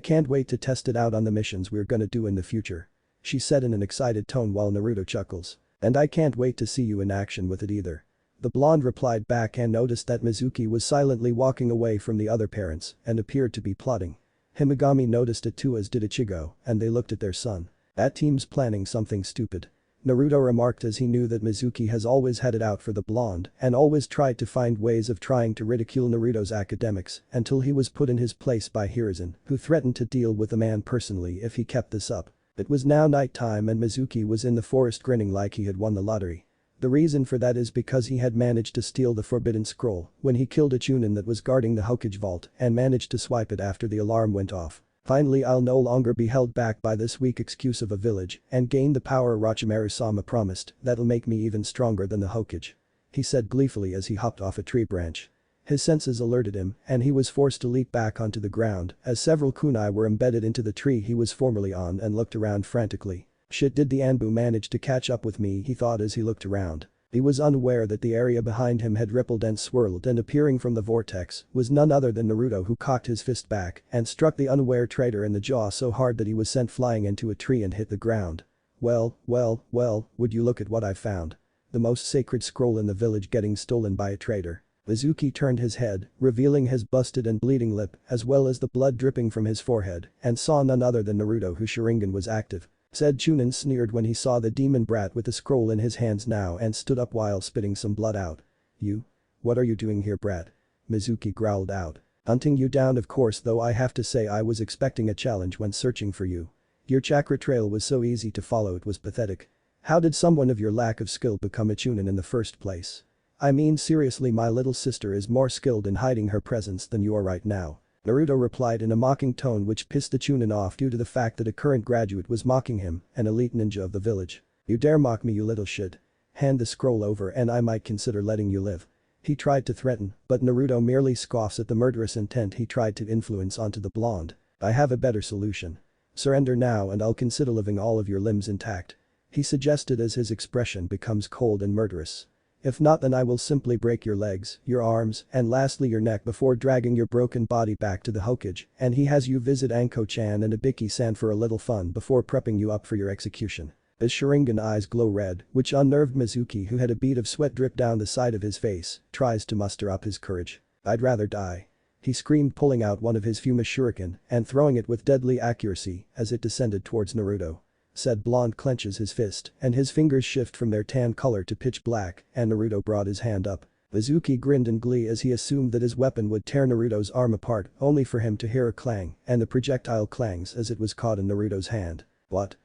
Speaker 1: can't wait to test it out on the missions we're gonna do in the future. She said in an excited tone while Naruto chuckles. And I can't wait to see you in action with it either. The blonde replied back and noticed that Mizuki was silently walking away from the other parents and appeared to be plotting. Himagami noticed it too, as did Ichigo, and they looked at their son. That team's planning something stupid. Naruto remarked as he knew that Mizuki has always had it out for the blonde and always tried to find ways of trying to ridicule Naruto's academics until he was put in his place by Hiruzen, who threatened to deal with the man personally if he kept this up. It was now night time and Mizuki was in the forest grinning like he had won the lottery. The reason for that is because he had managed to steal the forbidden scroll when he killed a Chunin that was guarding the Hokage vault and managed to swipe it after the alarm went off. Finally, I'll no longer be held back by this weak excuse of a village and gain the power Orochimaru-sama promised that'll make me even stronger than the Hokage. He said gleefully as he hopped off a tree branch. His senses alerted him and he was forced to leap back onto the ground as several kunai were embedded into the tree he was formerly on and looked around frantically. Shit, did the Anbu manage to catch up with me, he thought as he looked around. He was unaware that the area behind him had rippled and swirled, and appearing from the vortex was none other than Naruto, who cocked his fist back and struck the unaware traitor in the jaw so hard that he was sent flying into a tree and hit the ground. Well, would you look at what I found. The most sacred scroll in the village getting stolen by a traitor. Mizuki turned his head, revealing his busted and bleeding lip as well as the blood dripping from his forehead, and saw none other than Naruto, whose Sharingan was active. Said Chunin sneered when he saw the demon brat with the scroll in his hands now and stood up while spitting some blood out. You? What are you doing here, brat? Mizuki growled out. Hunting you down, of course, though I have to say I was expecting a challenge when searching for you. Your chakra trail was so easy to follow, it was pathetic. How did someone of your lack of skill become a Chunin in the first place? I mean seriously, my little sister is more skilled in hiding her presence than you are right now. Naruto replied in a mocking tone which pissed the Chunin off due to the fact that a current graduate was mocking him, an elite ninja of the village. You dare mock me, you little shit. Hand the scroll over and I might consider letting you live. He tried to threaten, but Naruto merely scoffs at the murderous intent he tried to influence onto the blonde. I have a better solution. Surrender now and I'll consider leaving all of your limbs intact. He suggested as his expression becomes cold and murderous. If not, then I will simply break your legs, your arms, and lastly your neck before dragging your broken body back to the Hokage, and he has you visit Anko-chan and Ibiki-san for a little fun before prepping you up for your execution. His Sharingan eyes glow red, which unnerved Mizuki, who had a bead of sweat drip down the side of his face, tries to muster up his courage. "I'd rather die." He screamed, pulling out one of his Fuma shuriken and throwing it with deadly accuracy as it descended towards Naruto. Said blonde clenches his fist and his fingers shift from their tan color to pitch black, and Naruto brought his hand up. Mizuki grinned in glee as he assumed that his weapon would tear Naruto's arm apart, only for him to hear a clang, and the projectile clangs as it was caught in Naruto's hand. "What?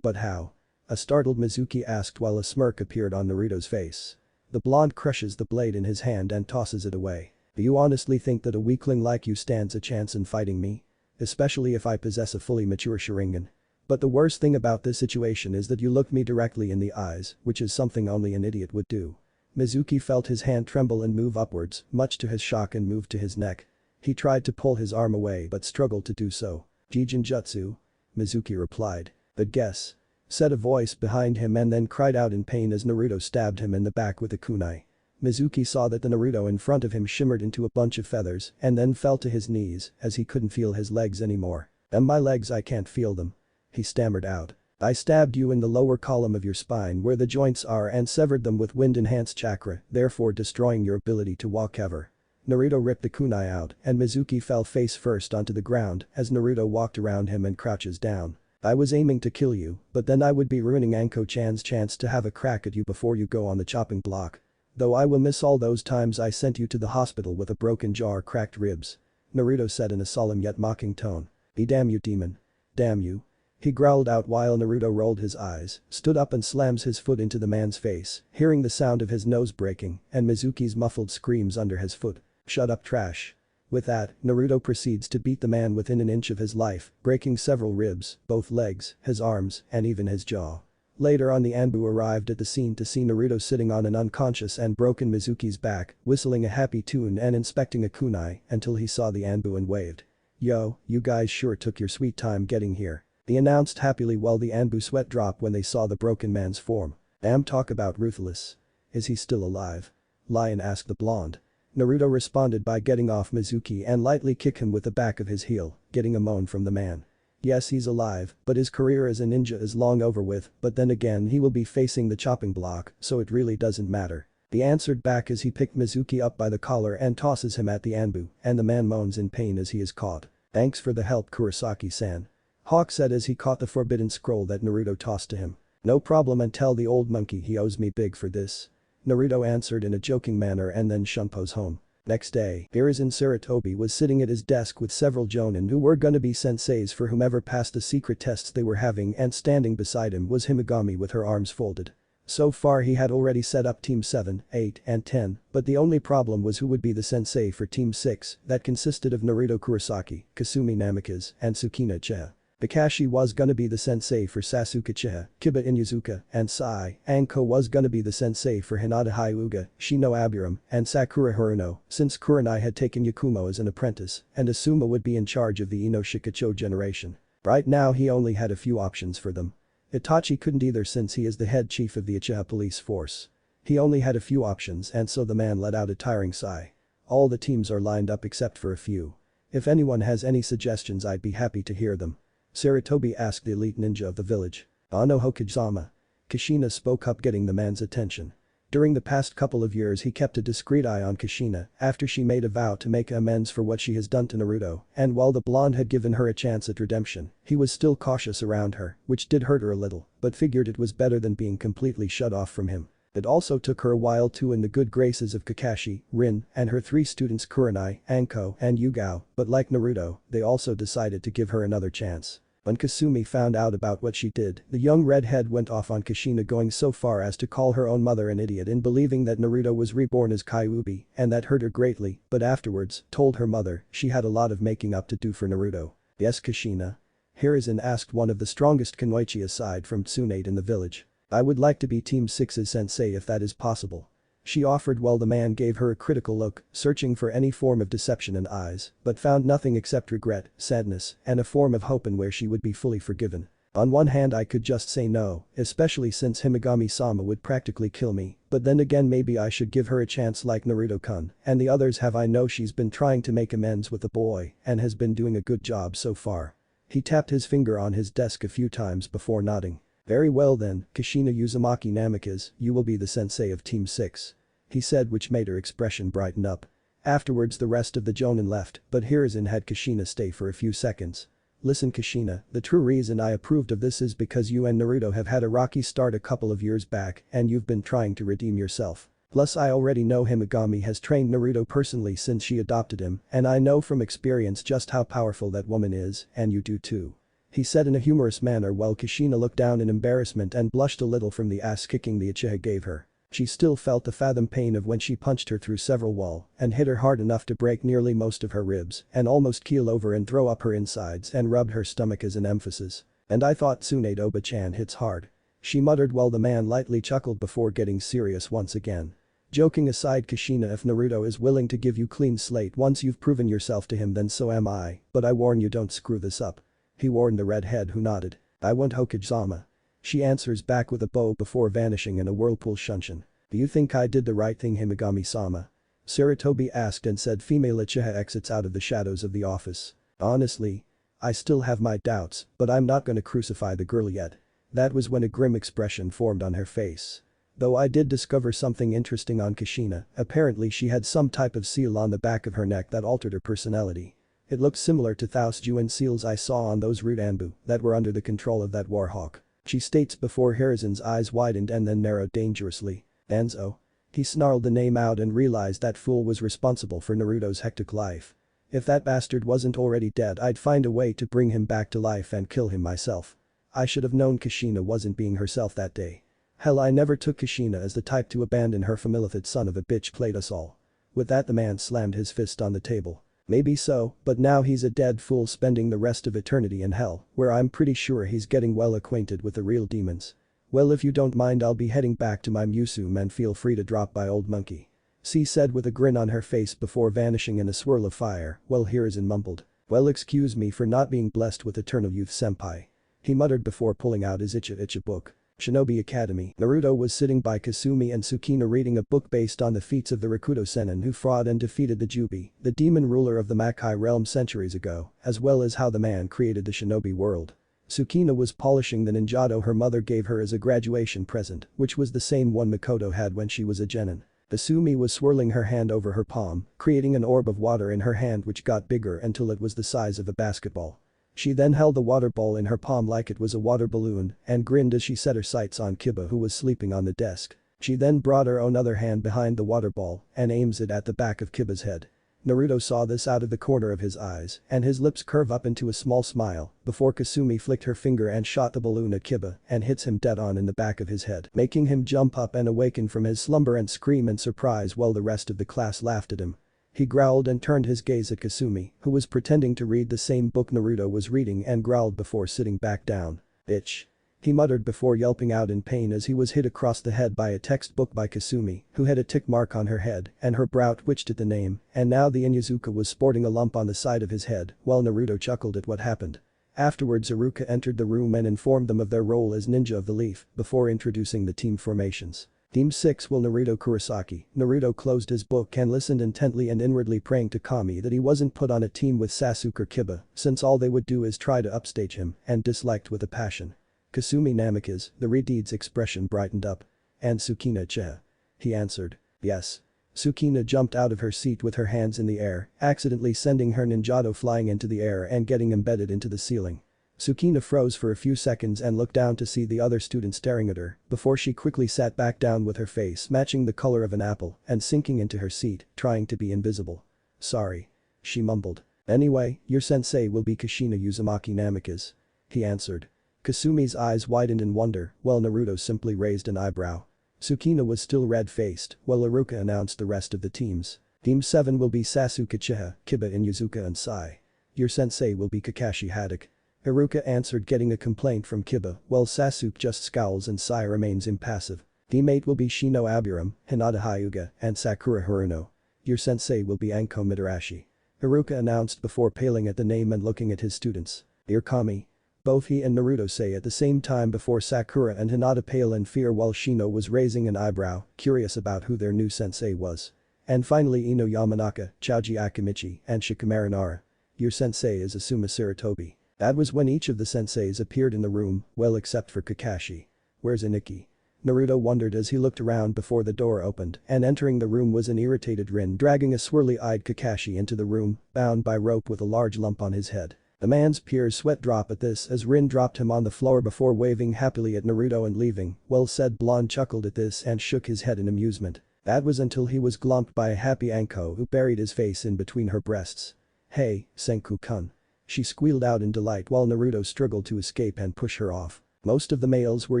Speaker 1: But how?" A startled Mizuki asked while a smirk appeared on Naruto's face. The blonde crushes the blade in his hand and tosses it away. "Do you honestly think that a weakling like you stands a chance in fighting me? Especially if I possess a fully mature Sharingan. But the worst thing about this situation is that you looked me directly in the eyes, which is something only an idiot would do." Mizuki felt his hand tremble and move upwards, much to his shock, and moved to his neck. He tried to pull his arm away but struggled to do so. "Jijinjutsu?" Mizuki replied. "But guess," said a voice behind him, and then cried out in pain as Naruto stabbed him in the back with a kunai. Mizuki saw that the Naruto in front of him shimmered into a bunch of feathers and then fell to his knees as he couldn't feel his legs anymore. "And my legs, I can't feel them," he stammered out. "I stabbed you in the lower column of your spine where the joints are and severed them with wind-enhanced chakra, therefore destroying your ability to walk ever." Naruto ripped the kunai out and Mizuki fell face first onto the ground as Naruto walked around him and crouches down. "I was aiming to kill you, but then I would be ruining Anko-chan's chance to have a crack at you before you go on the chopping block. Though I will miss all those times I sent you to the hospital with a broken jaw or cracked ribs," Naruto said in a solemn yet mocking tone. "Be damn you, demon. Damn you." He growled out while Naruto rolled his eyes, stood up and slams his foot into the man's face, hearing the sound of his nose breaking and Mizuki's muffled screams under his foot. "Shut up, trash." With that, Naruto proceeds to beat the man within an inch of his life, breaking several ribs, both legs, his arms, and even his jaw. Later on, the Anbu arrived at the scene to see Naruto sitting on an unconscious and broken Mizuki's back, whistling a happy tune and inspecting a kunai until he saw the Anbu and waved. "Yo, you guys sure took your sweet time getting here," he announced happily while the Anbu sweat dropped when they saw the broken man's form. "Damn, talk about ruthless. Is he still alive?" Lion asked the blonde. Naruto responded by getting off Mizuki and lightly kick him with the back of his heel, getting a moan from the man. "Yes, he's alive, but his career as a ninja is long over with, but then again he will be facing the chopping block, so it really doesn't matter," he answered back as he picked Mizuki up by the collar and tosses him at the Anbu, and the man moans in pain as he is caught. "Thanks for the help, Kurosaki-san," Hawk said as he caught the forbidden scroll that Naruto tossed to him. "No problem, and tell the old monkey he owes me big for this," Naruto answered in a joking manner and then shunpos home. Next day, Hiruzen Sarutobi was sitting at his desk with several jonin who were gonna be senseis for whomever passed the secret tests they were having, and standing beside him was Himagami with her arms folded. So far he had already set up Team 7, 8, and 10, but the only problem was who would be the sensei for Team 6 that consisted of Naruto Kurosaki, Kasumi Namikaze, and Sukina Uchiha. Kakashi was gonna be the sensei for Sasuke Uchiha, Kiba Inuzuka, and Sai. Anko was gonna be the sensei for Hinata Hyuga, Shino Abiram, and Sakura Haruno, since Kunai had taken Yakumo as an apprentice, and Asuma would be in charge of the Ino Shikacho generation. Right now he only had a few options for them. Itachi couldn't either since he is the head chief of the Uchiha police force. He only had a few options, and so the man let out a tiring sigh. "All the teams are lined up except for a few. If anyone has any suggestions, I'd be happy to hear them," Sarutobi asked the elite ninja of the village. "Ano Hokage-sama." Kushina spoke up, getting the man's attention. During the past couple of years he kept a discreet eye on Kushina after she made a vow to make amends for what she has done to Naruto, and while the blonde had given her a chance at redemption, he was still cautious around her, which did hurt her a little, but figured it was better than being completely shut off from him. It also took her a while to win the good graces of Kakashi, Rin, and her 3 students Kunai, Anko, and Yugao, but like Naruto, they also decided to give her another chance. When Kasumi found out about what she did, the young redhead went off on Kushina, going so far as to call her own mother an idiot in believing that Naruto was reborn as Kyuubi, and that hurt her greatly, but afterwards, told her mother she had a lot of making up to do for Naruto. "Yes, Kushina?" Hiruzen asked one of the strongest Kunoichi aside from Tsunade in the village. "I would like to be Team 6's sensei if that is possible," she offered while the man gave her a critical look, searching for any form of deception in eyes, but found nothing except regret, sadness, and a form of hope in where she would be fully forgiven. "On one hand I could just say no, especially since Himagami-sama would practically kill me, but then again maybe I should give her a chance like Naruto-kun and the others have. I know she's been trying to make amends with the boy and has been doing a good job so far." He tapped his finger on his desk a few times before nodding. Very well then, Kushina Uzumaki Namikaze, you will be the sensei of Team 6. He said, which made her expression brighten up. Afterwards the rest of the Jonin left, but Hiruzen had Kushina stay for a few seconds. Listen Kushina, the true reason I approved of this is because you and Naruto have had a rocky start a couple of years back and you've been trying to redeem yourself. Plus I already know Himagami has trained Naruto personally since she adopted him and I know from experience just how powerful that woman is and you do too. He said in a humorous manner while Kushina looked down in embarrassment and blushed a little from the ass-kicking the Uchiha gave her. She still felt the fathom pain of when she punched her through several wall and hit her hard enough to break nearly most of her ribs and almost keel over and throw up her insides and rubbed her stomach as an emphasis. And I thought Tsunedoba-chan hits hard. She muttered while the man lightly chuckled before getting serious once again. Joking aside Kushina, if Naruto is willing to give you clean slate once you've proven yourself to him then so am I, but I warn you don't screw this up. He warned the redhead who nodded. I won't Hokage-sama. She answers back with a bow before vanishing in a whirlpool shunshin. Do you think I did the right thing Himagami-sama? Sarutobi asked and said female Uchiha exits out of the shadows of the office. Honestly, I still have my doubts, but I'm not gonna crucify the girl yet. That was when a grim expression formed on her face. Though I did discover something interesting on Kushina, apparently she had some type of seal on the back of her neck that altered her personality. It looked similar to Thousjuan seals I saw on those root Anbu that were under the control of that warhawk. She states before Hiruzen's eyes widened and then narrowed dangerously. Danzo. He snarled the name out and realized that fool was responsible for Naruto's hectic life. If that bastard wasn't already dead I'd find a way to bring him back to life and kill him myself. I should have known Kushina wasn't being herself that day. Hell, I never took Kushina as the type to abandon her familiar son of a bitch played us all. With that the man slammed his fist on the table. Maybe so, but now he's a dead fool spending the rest of eternity in hell, where I'm pretty sure he's getting well acquainted with the real demons. Well, if you don't mind I'll be heading back to my museum and feel free to drop by old monkey. C said with a grin on her face before vanishing in a swirl of fire, while Hiruzen mumbled. Well, excuse me for not being blessed with eternal youth senpai. He muttered before pulling out his Ichiha book. Shinobi Academy. Naruto was sitting by Kasumi and Tsukina reading a book based on the feats of the Rakuto Sennin who fought and defeated the Jubi, the demon ruler of the Makai realm centuries ago, as well as how the man created the shinobi world. Tsukina was polishing the ninjato her mother gave her as a graduation present, which was the same one Makoto had when she was a genin. Kasumi was swirling her hand over her palm, creating an orb of water in her hand which got bigger until it was the size of a basketball. She then held the water ball in her palm like it was a water balloon and grinned as she set her sights on Kiba who was sleeping on the desk. She then brought her own other hand behind the water ball and aims it at the back of Kiba's head. Naruto saw this out of the corner of his eyes and his lips curve up into a small smile before Kasumi flicked her finger and shot the balloon at Kiba and hits him dead on in the back of his head, making him jump up and awaken from his slumber and scream in surprise while the rest of the class laughed at him. He growled and turned his gaze at Kasumi, who was pretending to read the same book Naruto was reading and growled before sitting back down. Bitch. He muttered before yelping out in pain as he was hit across the head by a textbook by Kasumi, who had a tick mark on her head and her brow twitched at the name, and now the Inuzuka was sporting a lump on the side of his head while Naruto chuckled at what happened. Afterwards Iruka entered the room and informed them of their role as ninja of the leaf before introducing the team formations. Team 6 will Naruto Kurosaki. Naruto closed his book and listened intently and inwardly praying to Kami that he wasn't put on a team with Sasuke or Kiba since all they would do is try to upstage him and disliked with a passion. Kasumi Namikaze, the Redeed's expression brightened up. And Tsukina Uchiha. He answered. Yes. Tsukina jumped out of her seat with her hands in the air, accidentally sending her ninjato flying into the air and getting embedded into the ceiling. Tsukina froze for a few seconds and looked down to see the other student staring at her before she quickly sat back down with her face matching the color of an apple and sinking into her seat, trying to be invisible. Sorry. She mumbled. Anyway, your sensei will be Kushina Uzumaki Namikaze. He answered. Kasumi's eyes widened in wonder while Naruto simply raised an eyebrow. Tsukina was still red-faced while Iruka announced the rest of the teams. Team 7 will be Sasuke Uchiha, Kiba Inuzuka and Sai. Your sensei will be Kakashi Haddock. Iruka answered getting a complaint from Kiba while Sasuke just scowls and Sai remains impassive. Team 8 will be Shino Aburam, Hinata Hyuga and Sakura Haruno. Your sensei will be Anko Midarashi. Iruka announced before paling at the name and looking at his students. Dear Kami. Both he and Naruto say at the same time before Sakura and Hinata pale in fear while Shino was raising an eyebrow, curious about who their new sensei was. And finally Ino Yamanaka, Chouji Akimichi and Shikamaru Nara. Your sensei is Asuma Sarutobi. That was when each of the senseis appeared in the room, well except for Kakashi. "Where's Iniki?" Naruto wondered as he looked around before the door opened, and entering the room was an irritated Rin dragging a swirly-eyed Kakashi into the room, bound by rope with a large lump on his head. The man's pure sweat dropped at this as Rin dropped him on the floor before waving happily at Naruto and leaving. "Well said." Blonde chuckled at this and shook his head in amusement. That was until he was glomped by a happy Anko who buried his face in between her breasts. "Hey, Senku-kun." She squealed out in delight while Naruto struggled to escape and push her off. Most of the males were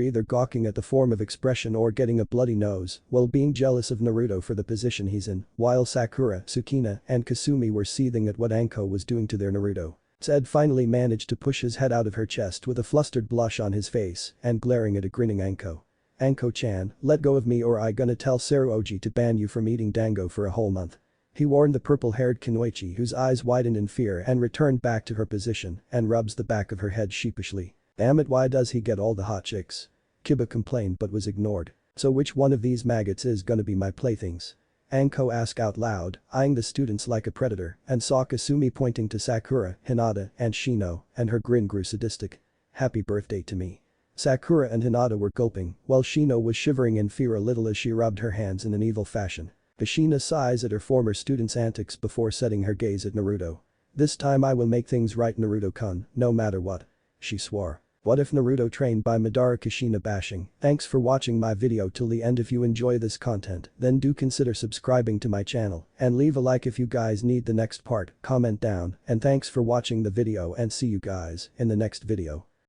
Speaker 1: either gawking at the form of expression or getting a bloody nose while being jealous of Naruto for the position he's in, while Sakura, Sukina, and Kasumi were seething at what Anko was doing to their Naruto. Zed finally managed to push his head out of her chest with a flustered blush on his face and glaring at a grinning Anko. "Anko-chan, let go of me or I gonna tell Saruoji to ban you from eating dango for a whole month." He warned the purple-haired Kunoichi, whose eyes widened in fear and returned back to her position and rubs the back of her head sheepishly. "Damn it, why does he get all the hot chicks?" Kiba complained but was ignored. "So which one of these maggots is gonna be my playthings?" Anko asked out loud, eyeing the students like a predator, and saw Kasumi pointing to Sakura, Hinata, and Shino, and her grin grew sadistic. "Happy birthday to me." Sakura and Hinata were gulping, while Shino was shivering in fear a little as she rubbed her hands in an evil fashion. Kushina sighs at her former students' antics before setting her gaze at Naruto. "This time I will make things right, Naruto-kun, no matter what." She swore. What if Naruto trained by Madara Kushina bashing? Thanks for watching my video till the end. If you enjoy this content, then do consider subscribing to my channel and leave a like if you guys need the next part, comment down, and thanks for watching the video and see you guys in the next video.